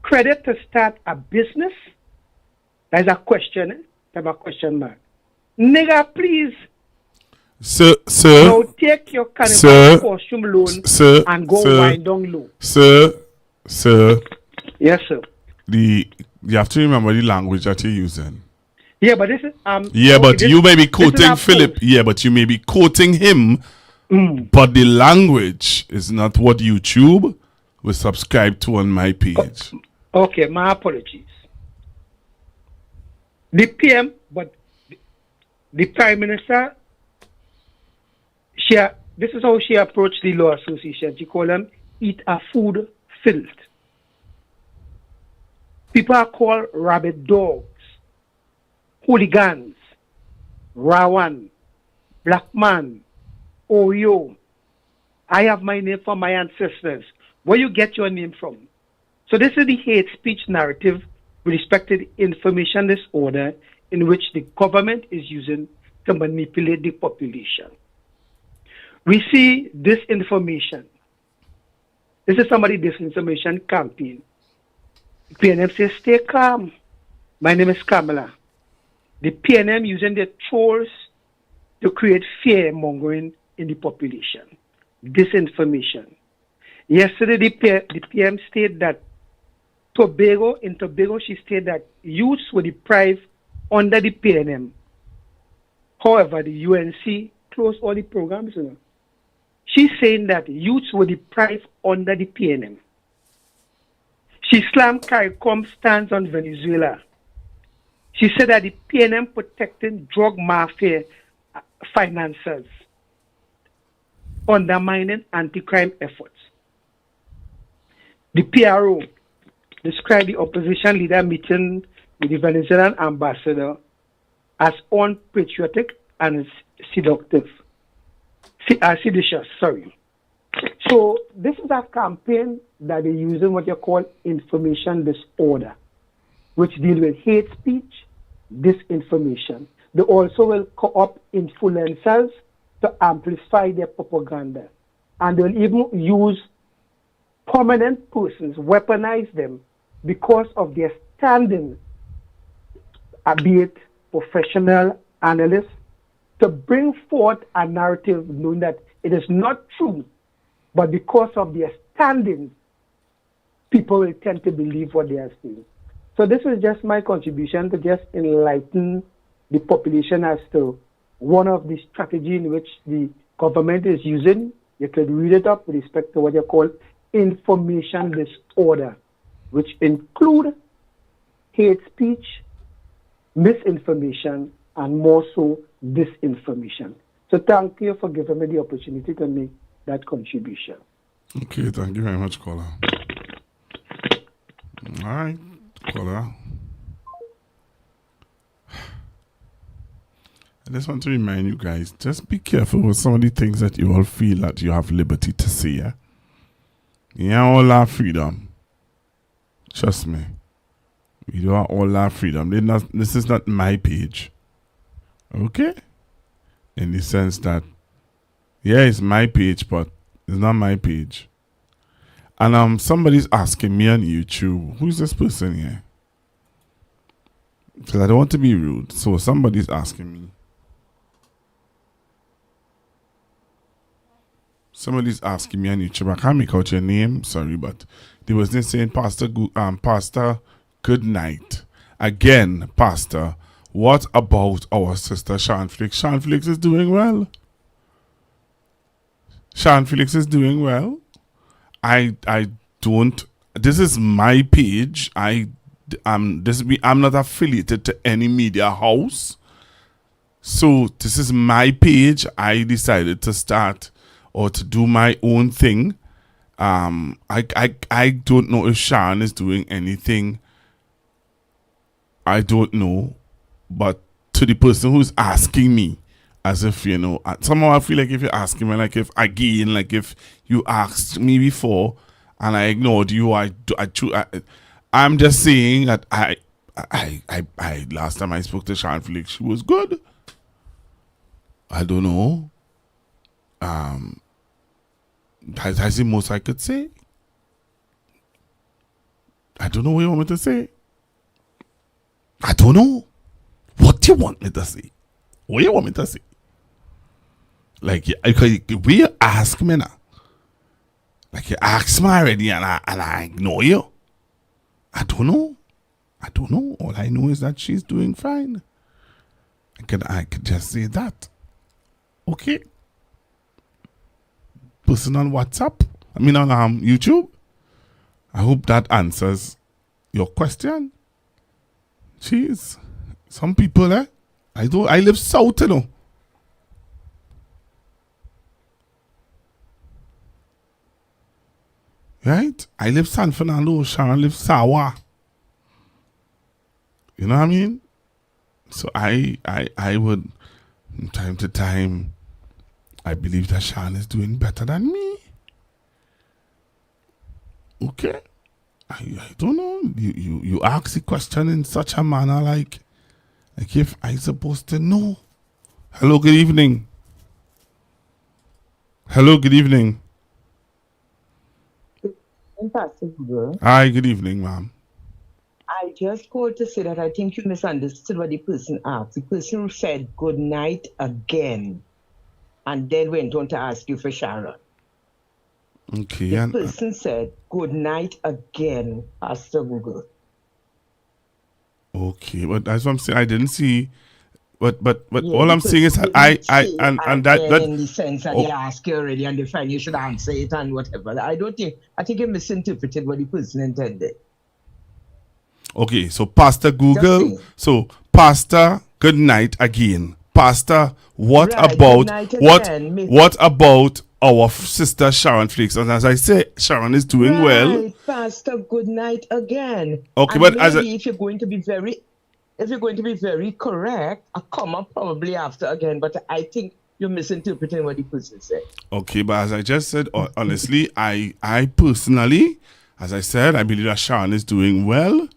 credit to start a business? That's a question, have a question mark. Nigga, please. Sir, now take your carnival costume loan and go wind down low. Sir. Yes, sir. You have to remember the language that you're using. Yeah, but this is but you may be quoting Philip. Yeah, but you may be quoting him. But the language is not what YouTube will subscribe to on my page. Okay, my apologies. The PM, but the Prime Minister, this is how she approached the Law Association. She called them eat a food filth. People are called rabid dogs, hooligans, Rawan, black man, Oyo. I have my name from my ancestors. Where you get your name from? So this is the hate speech narrative with respect to the information disorder in which the government is using to manipulate the population. We see disinformation. This is somebody disinformation campaign. PNM says, stay calm. My name is Kamala. The PNM using their trolls to create fear mongering in the population. Disinformation. Yesterday, the PM stated that in Tobago, she stated that youths were deprived under the PNM. However, the UNC closed all the programs. She's saying that youths were deprived under the PNM. She slammed CARICOM stance on Venezuela. She said that the PNM protecting drug mafia financiers, undermining anti-crime efforts. The PRO described the opposition leader meeting with the Venezuelan ambassador as unpatriotic and seditious. So this is a campaign that they're using what you call information disorder, which deal with hate speech, disinformation. They also will co-opt influencers to amplify their propaganda. And they'll even use prominent persons, weaponize them because of their standing, be it professional analysts, to bring forth a narrative knowing that it is not true, but because of their standing, people will tend to believe what they are saying. So this is just my contribution to just enlighten the population as to one of the strategies in which the government is using. You could read it up with respect to what you call information disorder, which include hate speech, misinformation, and more so disinformation. So thank you for giving me the opportunity to make that contribution. Okay, thank you very much, caller. All right, caller. I just want to remind you guys, just be careful with some of the things that you all feel that you have liberty to say. Yeah? You have all that freedom. Trust me. We do have all our freedom. This is not my page. Okay? In the sense that, yeah, it's my page, but it's not my page. And somebody's asking me on YouTube, who's this person here? Because I don't want to be rude. So somebody's asking me. Somebody's asking me on YouTube. I can't make out your name, sorry, but they was just saying, Pastor, good night. Again, Pastor, what about our sister Sean Felix? Sean Felix is doing well. Sean Felix is doing well. I don't. This is my page. I'm not affiliated to any media house. So this is my page. I decided to start or to do my own thing. I don't know if Sharon is doing anything. I don't know. But to the person who's asking me, as if, you know, somehow I feel like if you're asking me, like if again, like if you asked me before and I ignored you, I'm just saying that I last time I spoke to Sean Felix, she was good. I don't know. That's the most I could say. I don't know what you want me to say. I don't know. What do you want me to say? What do you want me to say? Like, we ask me now. Like, you ask me already and I ignore you. I don't know. All I know is that she's doing fine. I could just say that. Okay. Person on WhatsApp. On YouTube. I hope that answers your question. Jeez. Some people, I live south, you know. Right? I live San Fernando, Sharon lives Sawa. You know what I mean? So I would, from time to time, I believe that Sharon is doing better than me. Okay? I don't know. You ask the question in such a manner like if I supposed to know. Hello, good evening. Hello, good evening. Impossible. Hi, good evening, ma'am. I just called to say that I think you misunderstood what the person asked. The person said good night again and then went on to ask you for Sharon. Okay. The person said good night again, Pastor Google. Okay, but that's what I'm saying. I didn't see, but Yeah, all I'm saying is that that in the sense that they ask you already and they find you should answer it and whatever. I think you misinterpreted what the person intended. Okay, so Pastor Google, so Pastor, good night again. Pastor, what Right, about good night again, what about our sister Sharon Felix? And as I say, Sharon is doing well. Right, Pastor, good night again. Okay, and but maybe if you're going to be very correct, a comma probably after again, but I think you're misinterpreting what the person said. Okay, but as I just said, honestly, I personally, as I said, I believe that Sharon is doing well.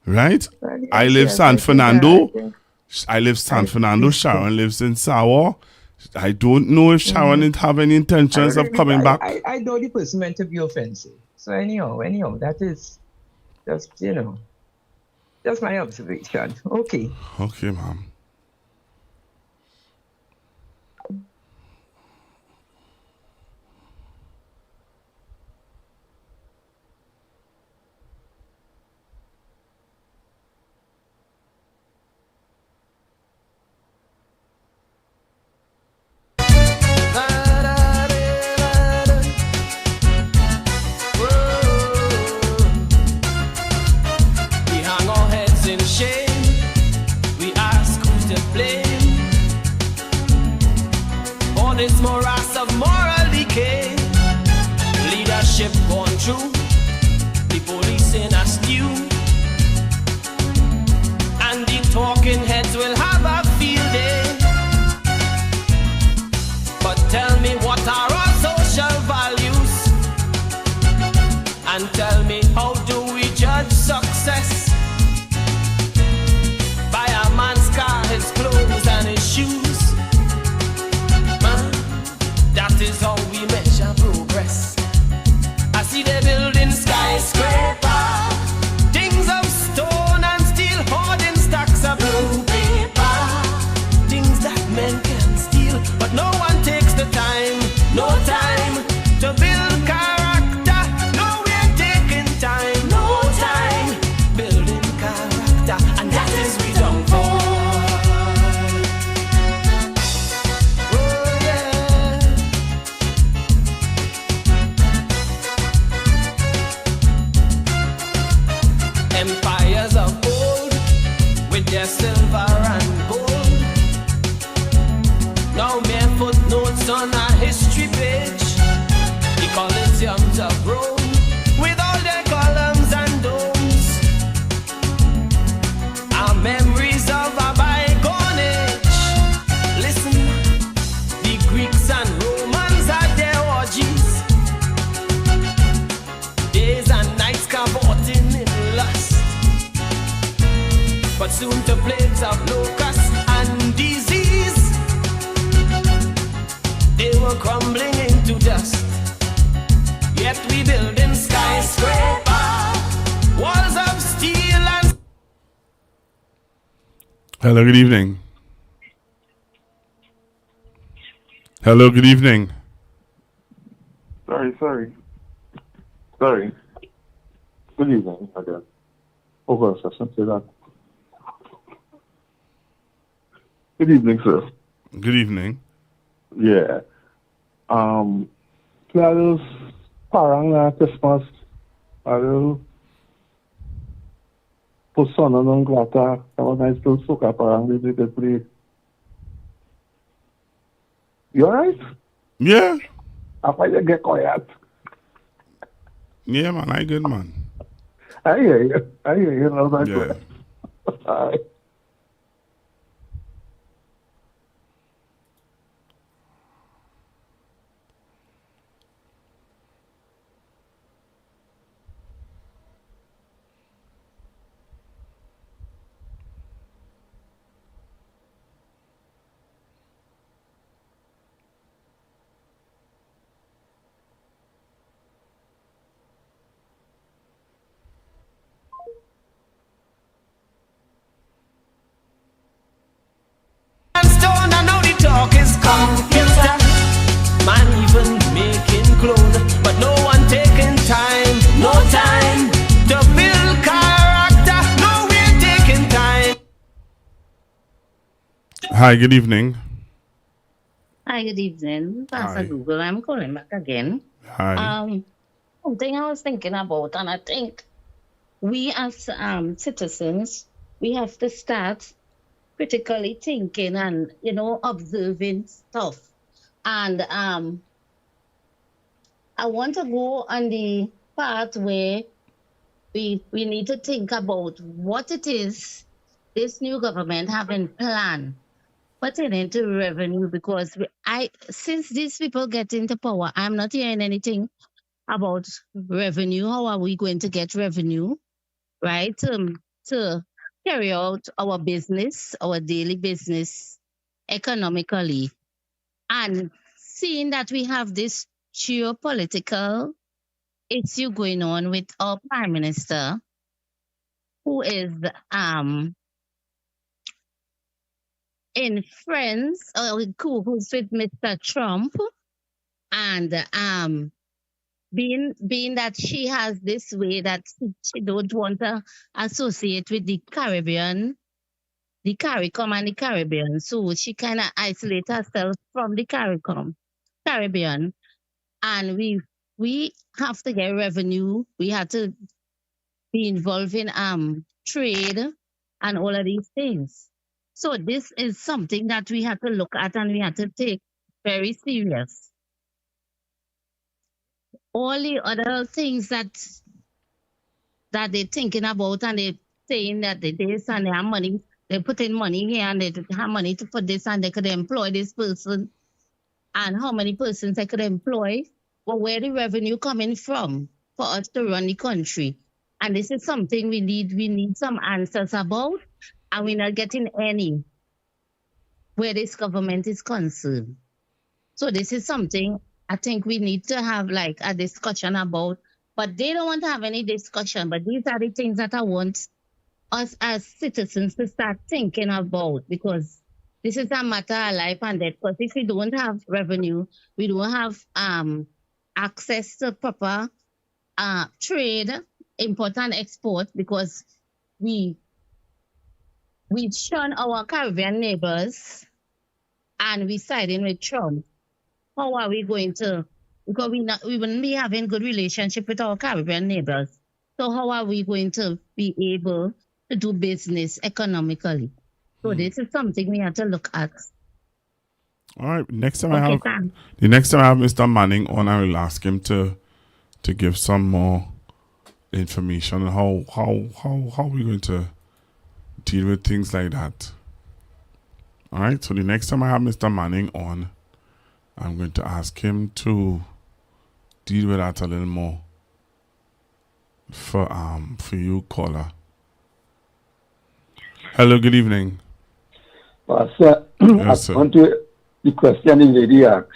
Right? Well, yes, I live yes, San Fernando. I live San Fernando. Sharon lives in Sawa. I don't know if Sharon didn't have any intentions of coming back. I know the person meant to be offensive. So anyhow, that is just, just my observation. Okay. Okay, ma'am. We hang our heads in shame. We ask yes, silver and gold. Now mere footnotes on a history page. The Coliseums have grown with all their columns and domes. Our memories of a bygone age. Listen, the Greeks and Romans had their orgies. Days and nights cavorting in lust. But soon to plagues of locusts and disease, they were crumbling into dust. Yet we building skyscraper, walls of steel and... Hello, good evening. Hello, good evening. Sorry. Good evening again. Oh, gosh, I shouldn't say that. Good evening, sir. Good evening. Yeah. Claros parang na Christmas. Alo Posona non grata. Tava na estou suka parang di play. You alright? Yeah. Apa you get quiet? Yeah, man, I good, man. I hear you. No, that's Yeah. Alright. stone, I know the talk is computer. Man even making clothes, but no one taking time. No time to build character. No, we're taking time. Hi, good evening. Hi, good evening. Pastor Hi. Google, I'm calling back again. Hi. Something I was thinking about, and I think we as citizens, we have to start critically thinking and observing stuff. And I want to go on the part where we need to think about what it is this new government having planned putting into revenue, because since these people get into power, I'm not hearing anything about revenue. How are we going to get revenue, right? To carry out our business, our daily business economically. And seeing that we have this geopolitical issue going on with our prime minister, who is in friends or who's with Mr. Trump, and being that she has this way that she don't want to associate with the Caribbean, the CARICOM and the Caribbean, so she kind of isolate herself from the Caribbean, and we have to get revenue. We have to be involved in trade and all of these things. So this is something that we have to look at and we have to take very serious. All the other things that they're thinking about, and they're saying that they this and they have money, they put in money here and they have money to put this and they could employ this person, and how many persons they could employ, but where the revenue coming from for us to run the country. And this is something we need some answers about, and we're not getting any where this government is concerned. So this is something I think we need to have like a discussion about, but they don't want to have any discussion. But these are the things that I want us as citizens to start thinking about, because this is a matter of life and death. Because if we don't have revenue, we don't have access to proper trade, import and export, because we shun our Caribbean neighbors and we siding with Trump. How are we going to? Because we wouldn't be having good relationship with our Caribbean neighbors. So how are we going to be able to do business economically. So this is something we have to look at. All right. Next time Okay, thanks. the next time I have Mr. Manning on, I will ask him to give some more information on how we're going to deal with things like that. All right. So the next time I have Mr. Manning on, I'm going to ask him to deal with that a little more for you, caller. Hello, good evening. Pastor, Yes, sir. on to the question the lady asked.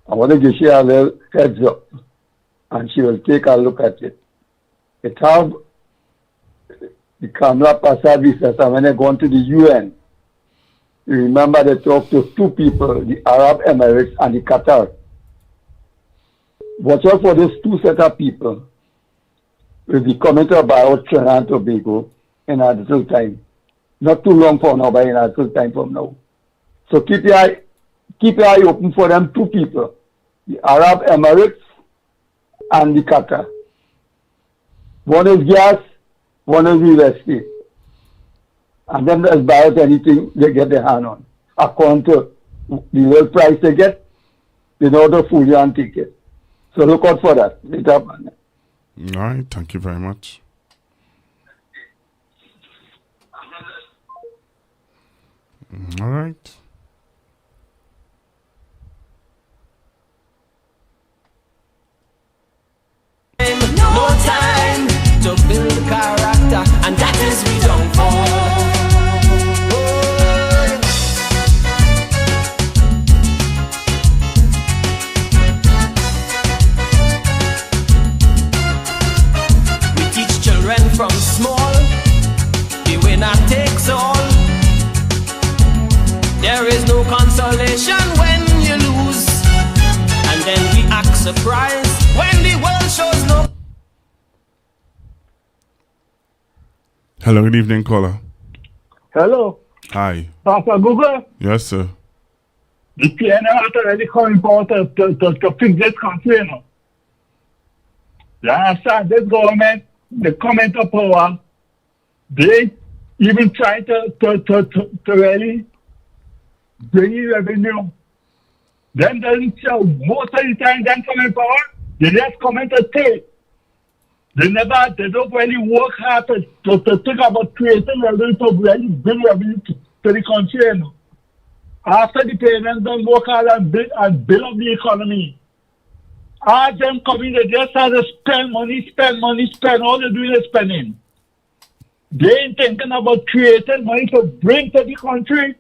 I want to give you a little heads up, and she will take a look at it. It have the Kamala Passad visas, and when they go to the UN, you remember they talked to two people, the Arab Emirates and the Qatar. Watch out for those two set of people will be coming to about Trinidad and Tobago in a little time. Not too long for now, but in a little time from now. So keep your eye open for them two people, the Arab Emirates and the Qatar. One is gas, one is real estate. And then there's about anything they get their hand on. According to the real price they get, they know the fool you and take it. So look out for that. Later, man. All right. Thank you very much. All right. No time to build character, and that is we don't fall. We teach children from small, the winner takes all. There is no consolation when you lose, and then we act surprised when the world shows no. Hello, good evening, caller. Hello, Hi. Pastor Google. Yes, sir. The PNM has already come forward to fix this country, you know. You understand? This government, they come into power, they even try to really bring in revenue. Then doesn't show most of the time them come in power, they just come into take. They don't really work hard to think about creating revenue to really bring revenue to the country, you know. After the parents don't work hard and build up the economy. As them coming, they just have to spend money. All they're doing is spending. They ain't thinking about creating money to bring to the country.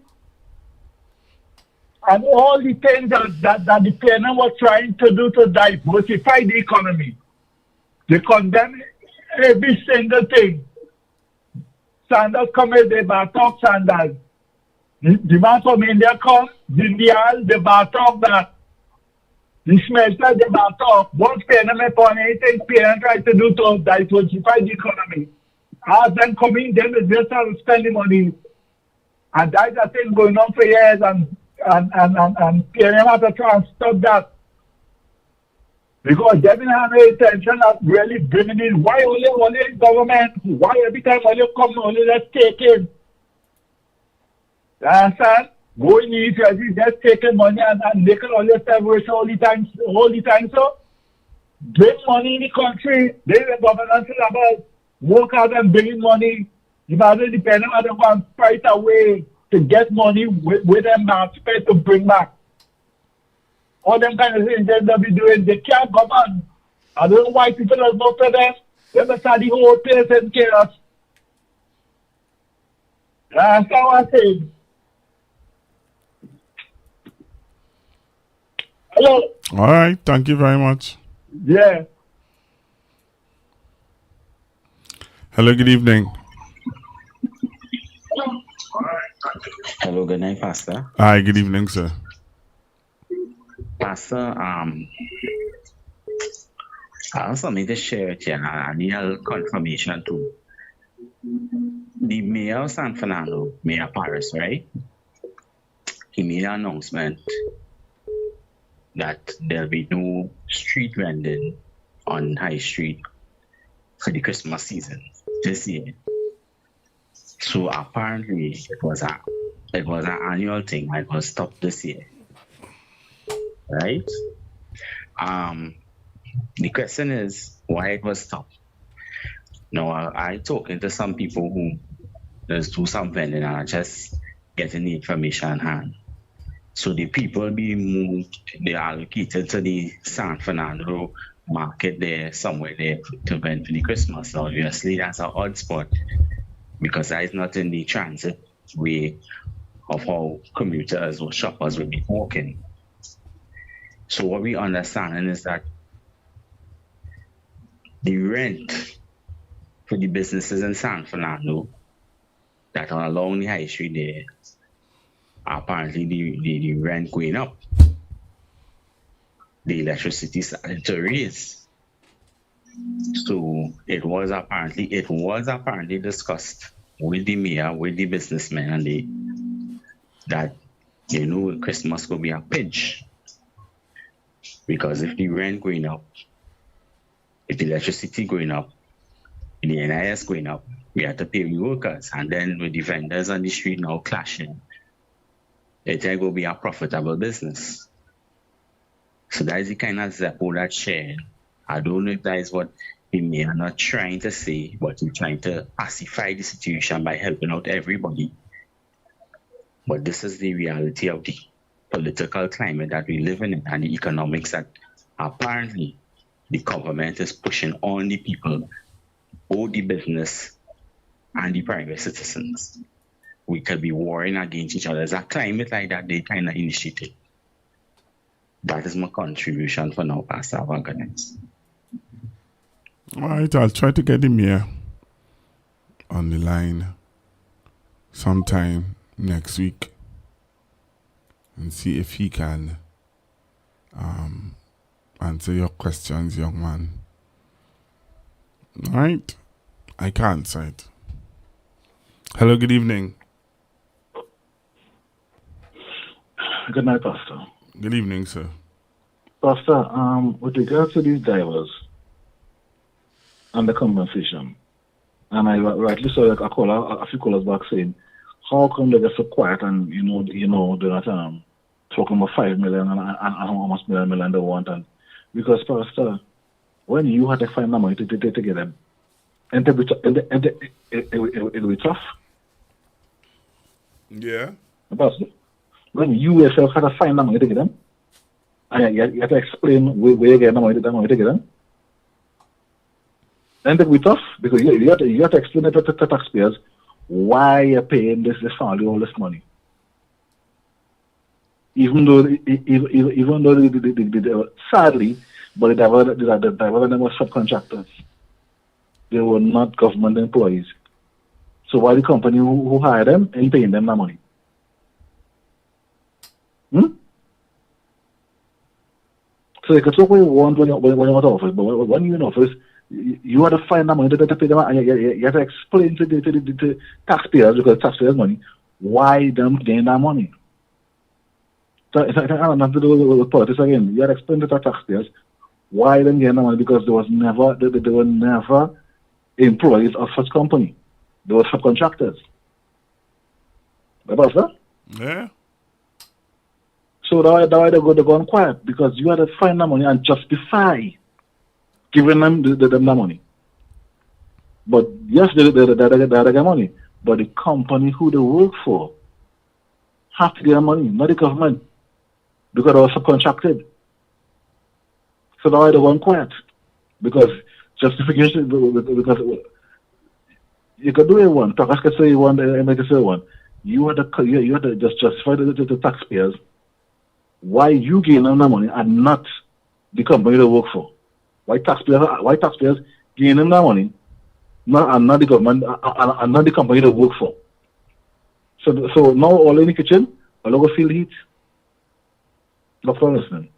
And all the things that the parents were trying to do to diversify the economy. They condemn every single thing. Sandals come in, they talk sandals. The man from India come, the batok that. The smelter, the batok. Once parents upon anything parents try to do to diversify the economy. As them coming, then they just have to spend the money. And that's a thing going on for years, and parents have to try and stop that. Because they didn't have any intention of really bringing in. Why only government? Why every time only come, only let's take in? You understand? Going in, just taking money and making all your service all the time. So, bring money in the country. The government is about work out and bringing money. Imagine the parents have to go and fight away to get money with them back, to bring back. All them kind of things they'll be doing, they can't govern. I don't know why people don't vote for them. They must have the whole place in chaos. That's how I say. Hello? All right. Thank you very much. Yeah. Hello, good evening. Hello, good night, Pastor. Hi, good evening, sir. Pastor, I also need to share with you, and I need a confirmation too. The mayor of San Fernando, Mayor Paris, right? He made an announcement that there'll be no street vending on High Street for the Christmas season this year. So apparently it was an annual thing. It was stopped this year, right? The question is why it was stopped. Now I talking to some people who just do some vending and are just getting the information in hand. So the people being moved, they allocated to the San Fernando market there, somewhere there to vend for the Christmas. So obviously that's an odd spot because that is not in the transit way of how commuters or shoppers will be walking. So what we understand is that the rent for the businesses in San Fernando that are along the high street there, apparently the rent going up. The electricity started to raise. So it was apparently discussed with the mayor, with the businessmen, and that Christmas could be a pinch. Because if the rent going up, if the electricity going up, the NIS going up, we have to pay the workers. And then with the vendors on the street now clashing, it will be a profitable business. So that is the kind of Zeppo that's shared. I don't know if that is what he may are not trying to say, but he's trying to pacify the situation by helping out everybody. But this is the reality of the political climate that we live in and the economics that apparently the government is pushing on the people, both the business and the private citizens. We could be warring against each other. There's a climate like that they kind of initiated. That is my contribution for now, Pastor Organize. All right, I'll try to get the mayor on the line sometime next week and see if he can answer your questions, young man. All right, I can't answer it. Hello, good evening. Good night, Pastor. Good evening, sir. Pastor, with regards to these drivers and the compensation, and I rightly saw like a few callers back saying, how come they get so quiet and they're not talking about 5 million and how much million they want? And because Pastor, when you had to find the money to get them, and it'll be tough. Yeah. Pastor, when you yourself had to find the money to get them, and you have to explain where you get the money to get them, then it'll be tough because you have to explain it to taxpayers why you're paying this family all this money. Even though sadly, but the driver were subcontractors. They were not government employees. So why the company who hired them ain't paying them that money? So you can talk what you want when you're out of office, but when you're in office, you have to find that money to pay them, and you have to explain to the taxpayers, because taxpayers' money, why them getting that money. So it's nothing to do with politics again. You have to explain to the taxpayers why them getting that money, because they were never employees of such company. They were subcontractors. About that? Yeah. So that's why they go on quiet, because you have to find that money and justify giving them the money. But yes, they get money, but the company who they work for have to get money, not the government, because they were subcontracted. So that's why they go on quiet, because justification, because you can do it one, Takas can say one, and can say one. You have to just justify to the taxpayers why you gain them the money and not the company they work for. Why taxpayers gain them the money, and not the government, and not the company they work for. So now all in the kitchen, all over feel heat. That's for listening.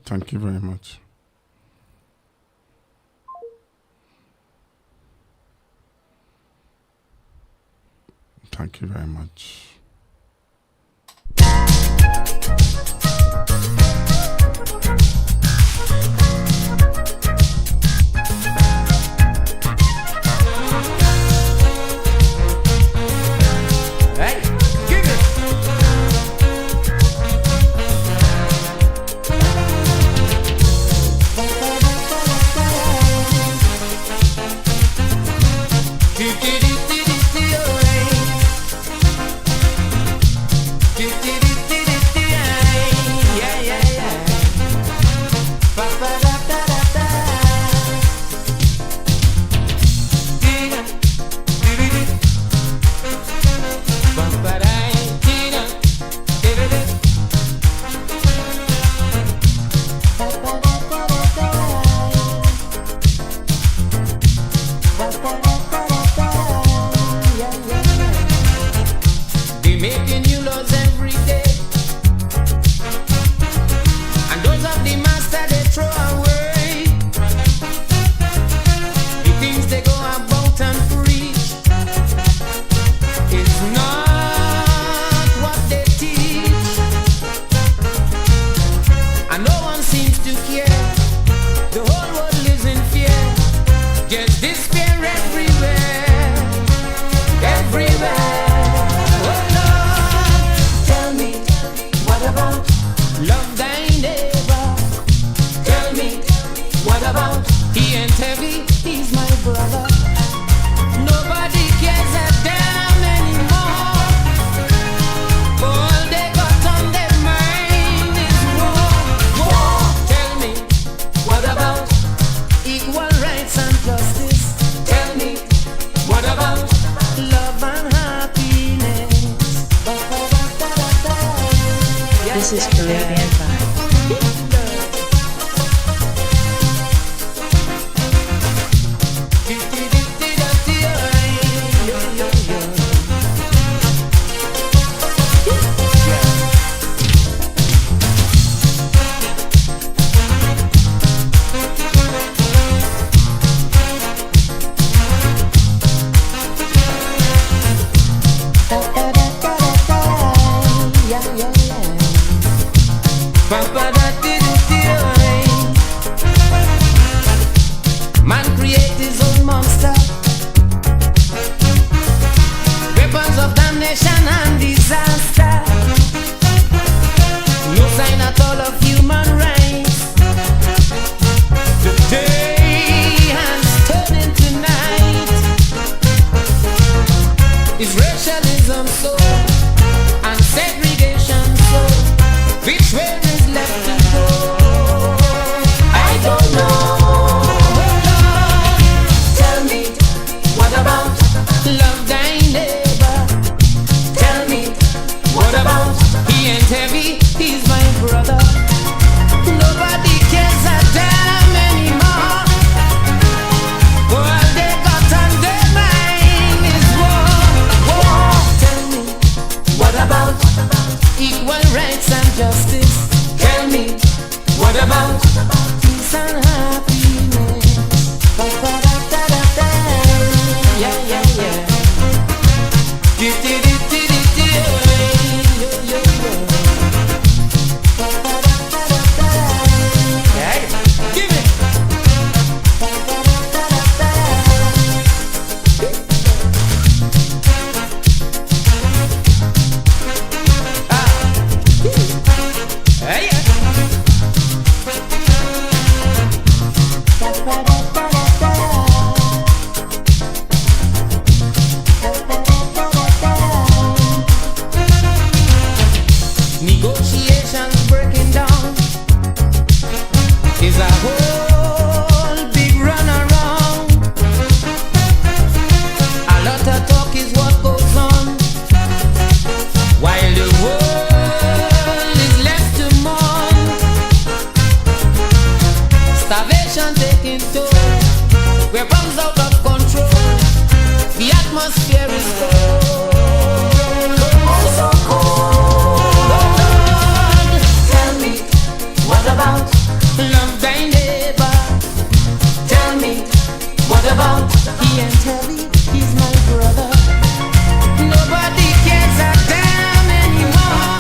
Thank you very much. Thank you very much. They making new laws every day, and those of the master they throw away. The things they go about and preach is not what they teach, and no one seems to care. The whole world lives in fear. There's despair everywhere, everywhere. Love thy neighbor. Tell me, what about? He ain't heavy, he's my brother. Nobody cares a damn anymore. All they got on their mind is war, war. Tell me, what about equal rights and justice? Tell me, what about love and happiness? This is Caribbean Vibe. Man create his own monster, weapons of damnation and disaster. No sign at all of human rights. The day has turned into night. Is racialism so, and segregation so? Which way is left to go? I don't know. Tell me, what about love thy neighbor? Tell me, what about he ain't heavy, he's my brother. Nobody cares a damn anymore. All they got on their mind is war, war. Tell me, what about equal rights and justice? Tell me, what about peace and happiness? Yeah, yeah, yeah. Hey, give it. Hey, yeah. Negotiations breaking down is a whole big run around. A lot of talk is what goes on, while the world is left to mourn. Starvation taking toll, weapons out of control. The atmosphere is cold, so cold. Tell me, what about love thy neighbor? Tell me, what about he ain't heavy, he's my brother. Nobody cares a damn anymore.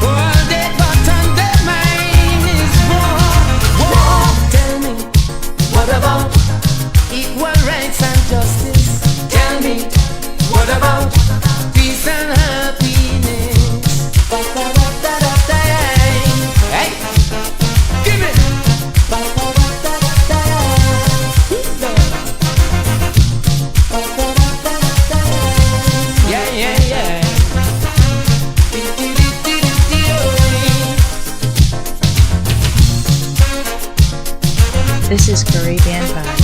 All they got on their mind is war, war. Tell me, what about equal rights and justice? Tell me, what about peace and happiness? Hey, give it. Yeah, yeah, yeah. This is Caribbean Vibe.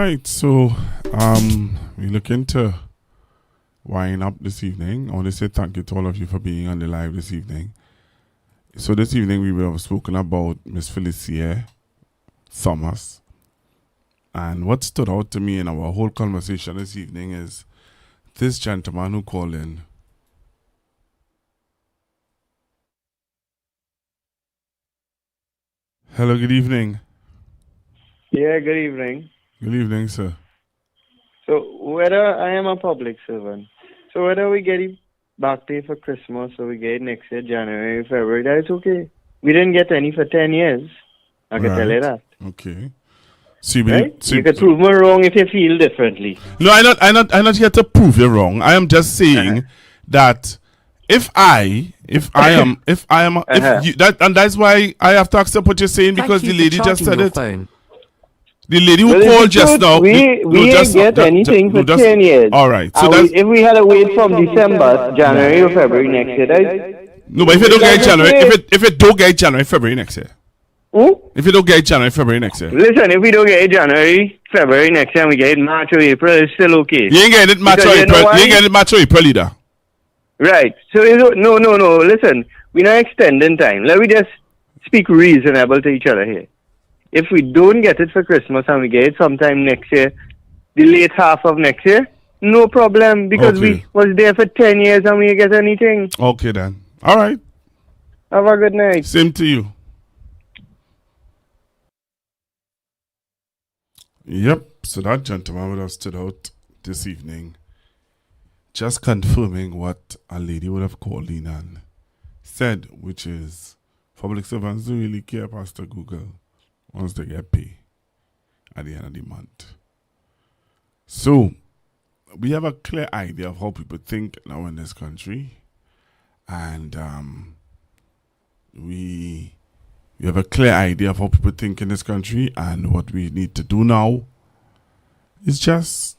right, so we looking to wind up this evening. I want to say thank you to all of you for being on the live this evening. So this evening we will have spoken about Miss Felicia Thomas. And what stood out to me in our whole conversation this evening is this gentleman who called in. Hello, good evening. Yeah, good evening. Good evening, sir. So whether I am a public servant, so whether we get it back pay for Christmas or we get it next year, January, February, that's okay. We didn't get any for 10 years. I can tell you that. Okay. So you, right? You can prove me wrong if you feel differently. No, I'm not here to prove you wrong. I am just saying that if that's why I have to accept what you're saying, because the lady just said it. The lady who called just now. We didn't get anything for 10 years. All right. So if we had to wait from December, January or February next year, no, but if you don't get January, if it don't get January, February next year. If you don't get January, February next year. Listen, if we don't get it January, February next year, and we get it March or April, it's still okay. You ain't getting it March or April. You ain't getting it March or April either. Right. So no. Listen, we're not extending time. Let me just speak reasonable to each other here. If we don't get it for Christmas and we get it sometime next year, the late half of next year, no problem, because we was there for 10 years and we didn't get anything. Okay then. All right. Have a good night. Same to you. Yep, so that gentleman would have stood out this evening, just confirming what a lady would have called in and said, which is public servants don't really care, Pastor Google, once they get paid at the end of the month. So we have a clear idea of how people think now in this country, and we have a clear idea of how people think in this country, and what we need to do now is just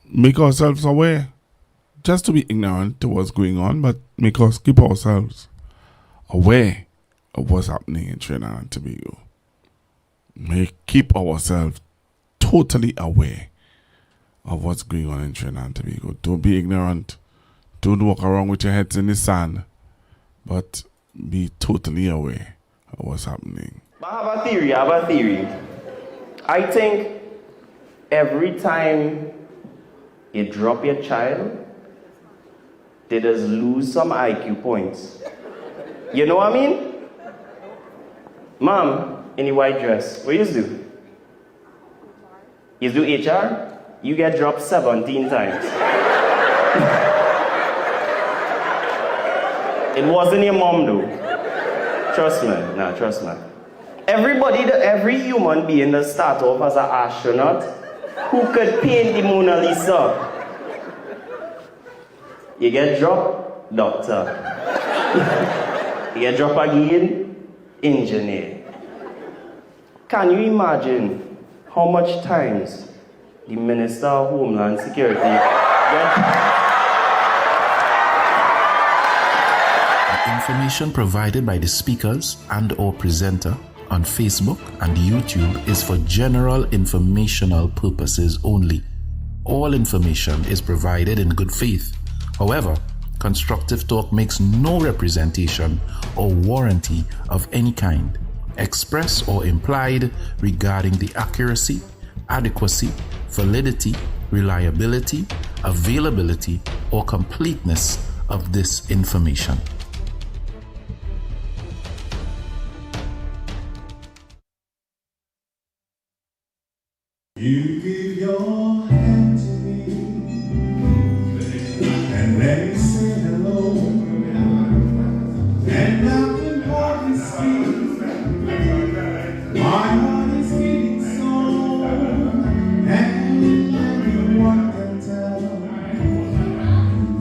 make ourselves aware. Just to be ignorant to what's going on, but keep ourselves aware of what's happening in Trinidad and Tobago. Keep ourselves totally aware of what's going on in Trinidad and Tobago. Don't be ignorant. Don't walk around with your heads in the sand, but be totally aware of what's happening. I have a theory. I think every time you drop your child, they just lose some IQ points. You know what I mean? Mom, in the white dress, what you do? You do HR? You get dropped 17 times. It wasn't your mom though. Trust me. Every human being that start off as an astronaut who could paint the Mona Lisa. You get dropped, doctor. You get dropped again, engineer. Can you imagine how much times the Minister of Homeland Security Information provided by the speakers and or presenter on Facebook and YouTube is for general informational purposes only. All information is provided in good faith. However, Constructive Talk makes no representation or warranty of any kind, express or implied, regarding the accuracy, adequacy, validity, reliability, availability, or completeness of this information. You give your hand to me, and then you say hello, and nothing more can speak. My heart is beating so, and everyone can tell.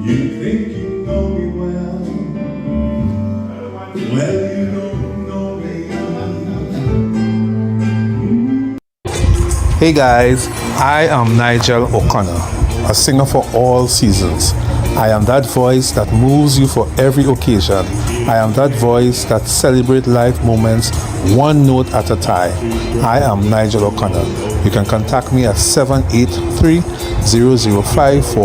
You think you know me well, well you don't know me. Hey guys, I am Nigel O'Connor, a singer for all seasons. I am that voice that moves you for every occasion. I am that voice that celebrates life moments one note at a time. I am Nigel O'Connor. You can contact me at 783-0054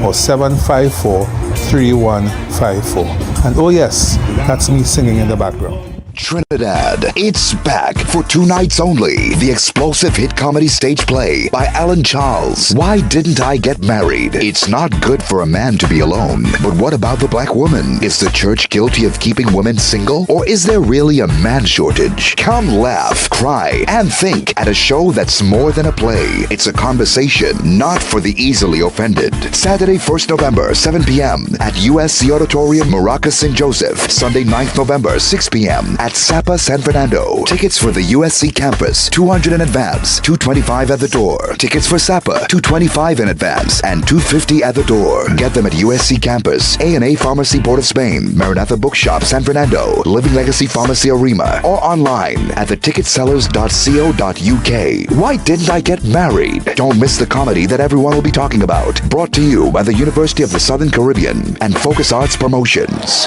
or 754-3154. And oh yes, that's me singing in the background. Trinidad, it's back for 2 nights only. The explosive hit comedy stage play by Alan Charles. Why Didn't I Get Married? It's not good for a man to be alone. But what about the black woman? Is the church guilty of keeping women single? Or is there really a man shortage? Come laugh, cry, and think at a show that's more than a play. It's a conversation, not for the easily offended. Saturday, 1st November, 7 p.m. at USC Auditorium, Maracas, St. Joseph. Sunday, 9th November, 6 p.m. at Sapa, San Fernando. Tickets for the USC campus, $200 in advance, $225 at the door. Tickets for Sapa, $225 in advance and $250 at the door. Get them at USC campus, A&A Pharmacy Port of Spain, Maranatha Bookshop, San Fernando, Living Legacy Pharmacy Arima, or online at theticketsellers.co.uk. Why Didn't I Get Married? Don't miss the comedy that everyone will be talking about. Brought to you by the University of the Southern Caribbean and Focus Arts Promotions.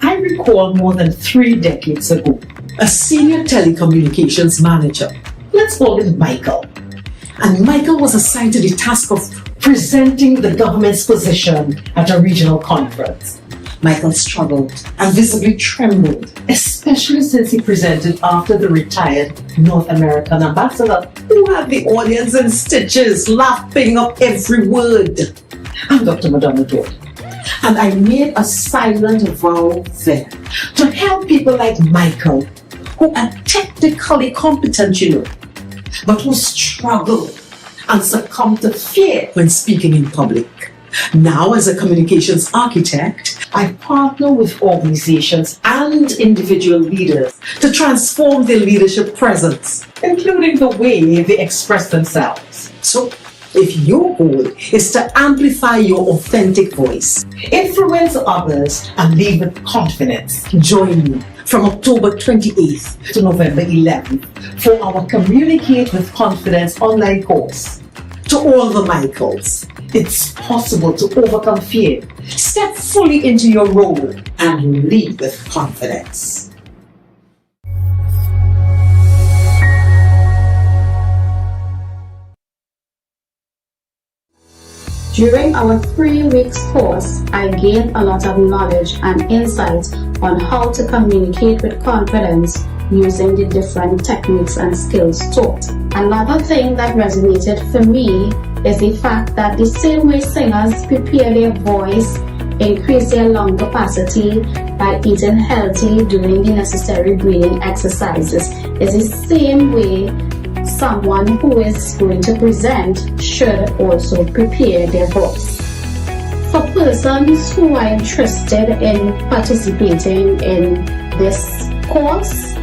I recall more than 3 decades ago, a senior telecommunications manager, let's call him Michael. And Michael was assigned to the task of presenting the government's position at a regional conference. Michael struggled and visibly trembled, especially since he presented after the retired North American ambassador, who had the audience in stitches, laughing up every word. I'm Dr. Madonna Dodd. And I made a silent vow then to help people like Michael, who are technically competent, but who struggle and succumb to fear when speaking in public. Now, as a communications architect, I partner with organizations and individual leaders to transform their leadership presence, including the way they express themselves. So, if your goal is to amplify your authentic voice, influence others, and lead with confidence, join me from October 28th to November 11th for our Communicate with Confidence online course. To all the Michaels, it's possible to overcome fear, step fully into your role, and lead with confidence. During our 3 weeks course, I gained a lot of knowledge and insight on how to communicate with confidence using the different techniques and skills taught. Another thing that resonated for me is the fact that the same way singers prepare their voice, increase their lung capacity by eating healthy, doing the necessary breathing exercises, is the same way someone who is going to present should also prepare their voice. For persons who are interested in participating in this course,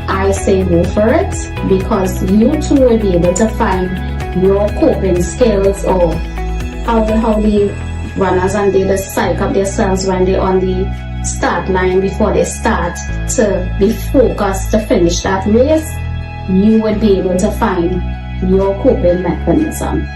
I say go for it, because you too will be able to find your coping skills, or how the runners and they just psych up themselves when they're on the start line before they start to be focused to finish that race. You would be able to find your coping mechanism.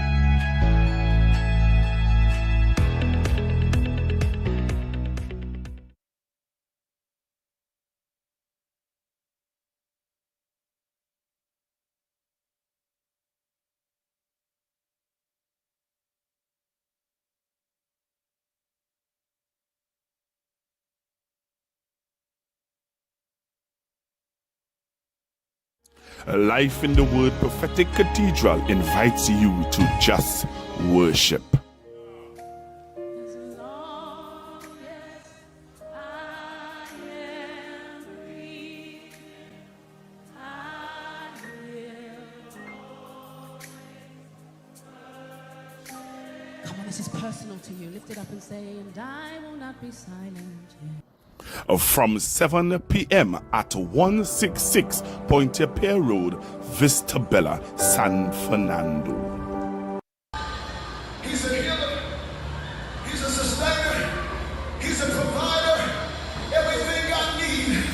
Life in the Word Prophetic Cathedral invites you to just worship. Come on, this is personal to you. Lift it up and say, and I will not be silent. From 7 p.m. at 166 Pointe-a-Pierre Road, Vista Bella, San Fernando. He's a healer. He's a sustainer. He's a provider. Everything I need,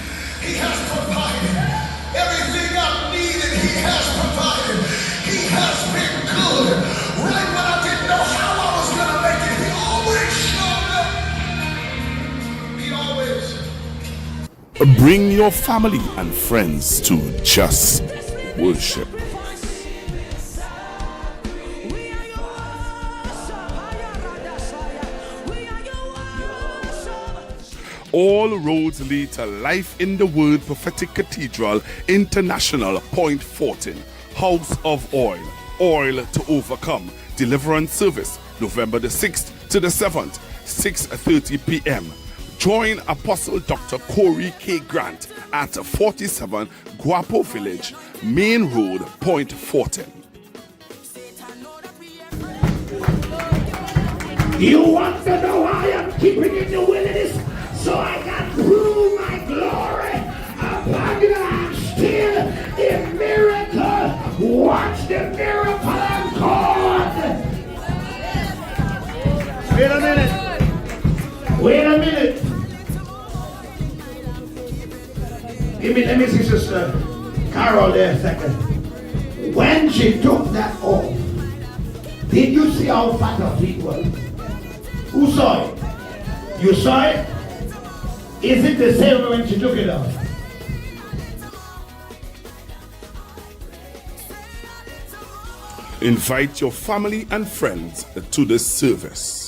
he has provided. Everything I Bring your family and friends to Just Worship. All roads lead to Life in the Word Prophetic Cathedral International, Point 14, House of Oil, Oil to Overcome, Deliverance Service, November the 6th to the 7th, 6:30 p.m. Join Apostle Dr. Corey K. Grant at 47 Guapo Village, Main Road, Point 14. You want to know why I'm keeping in the wilderness? So I can prove my glory upon you. I'm still in miracle. Watch the miracle of God. Wait a minute. Let me see Sister Carol there a second. When she took that off, did you see how fat her feet was? Who saw it? You saw it? Is it the same when she took it off? Invite your family and friends to the service.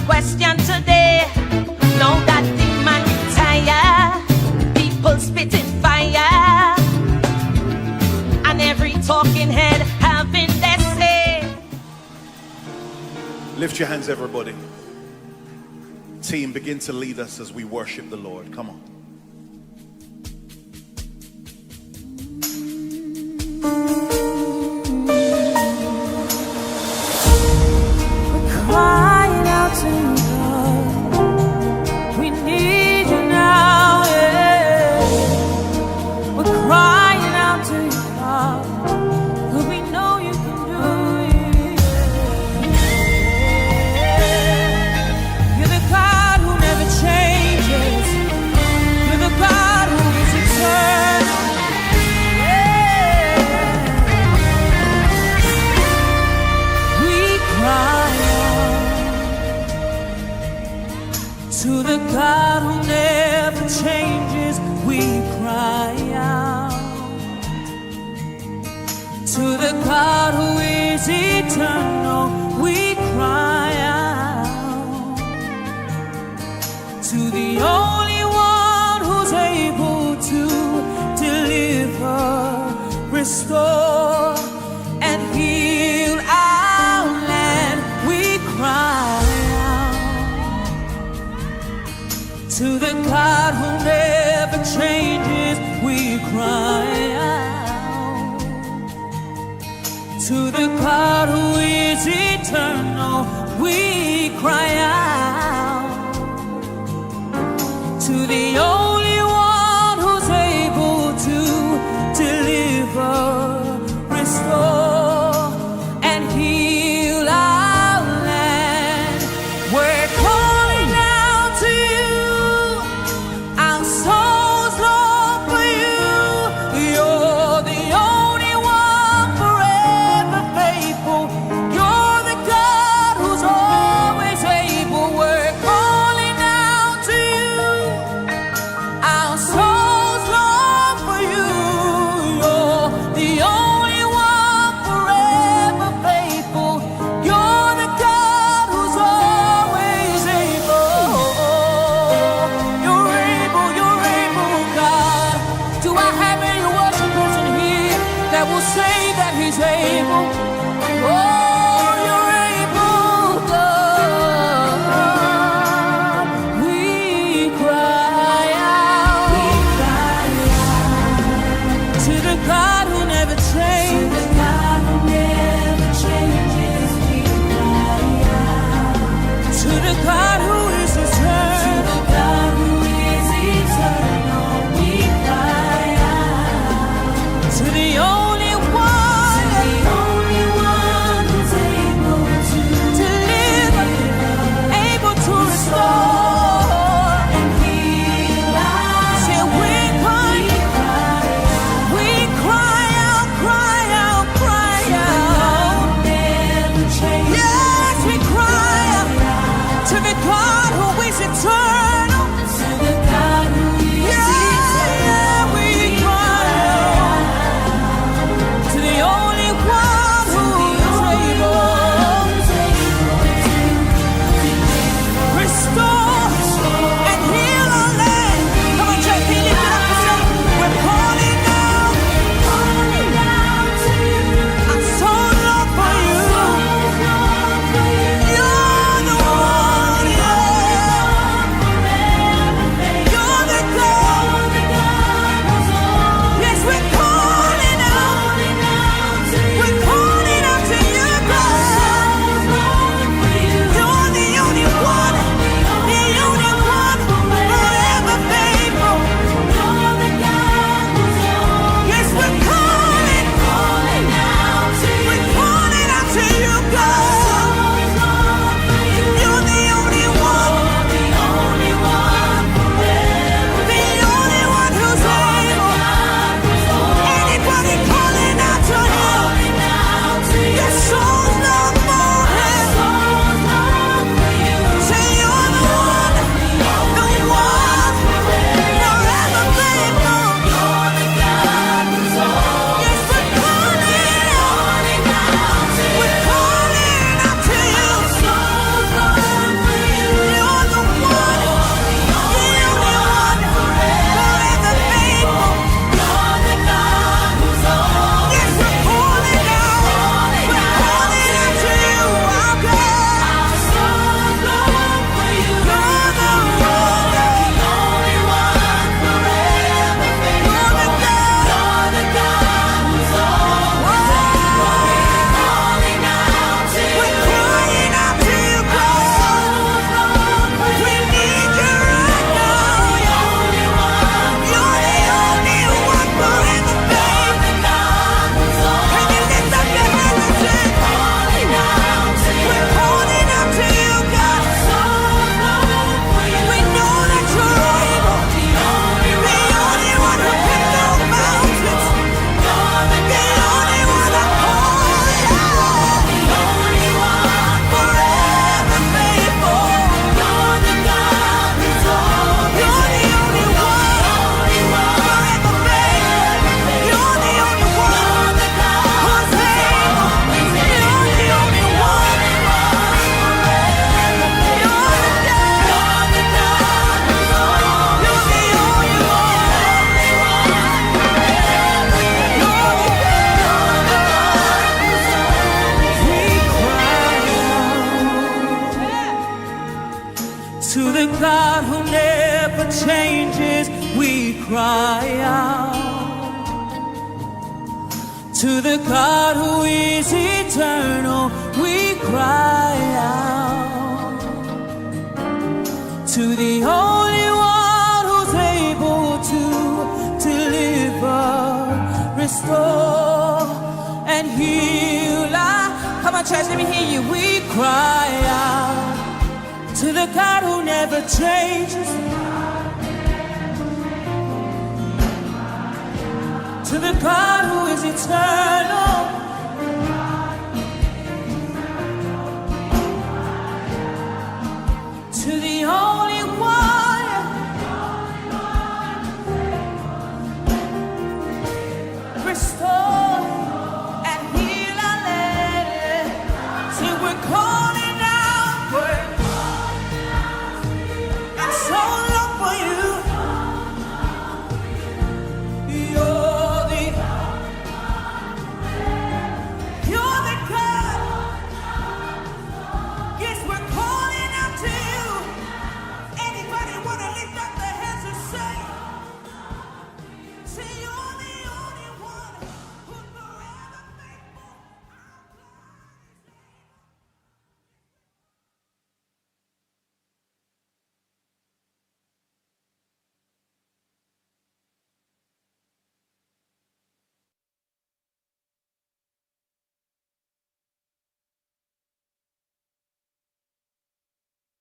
Question today. Now that the man retire, people spitting fire, and every talking head having their say. Lift your hands, everybody. Team, begin to lead us as we worship the Lord. Come on. Crying out to you, God. We need you now, yeah. We're crying out to you, God. But we know you can do it. You're the God who never changes. You're the God who is eternal. Yeah. We cry to the God who never changes, we cry out. To the God who is eternal, we cry out. To the only one who's able to deliver, restore, and heal our land, we cry. To the God who never changes, we cry out. To the God who is eternal, we cry out. To the only one who's able to deliver, restore, and heal our land. We're calling out to you. Our souls long for you. You're the only one forever faithful. You're the God who's always able. To the God who never changes, we cry out. To the God who is eternal, we cry out. To the only one who's able to deliver, restore, and heal. Come on, church, let me hear you. We cry out to the God who never changes, to the God who is eternal.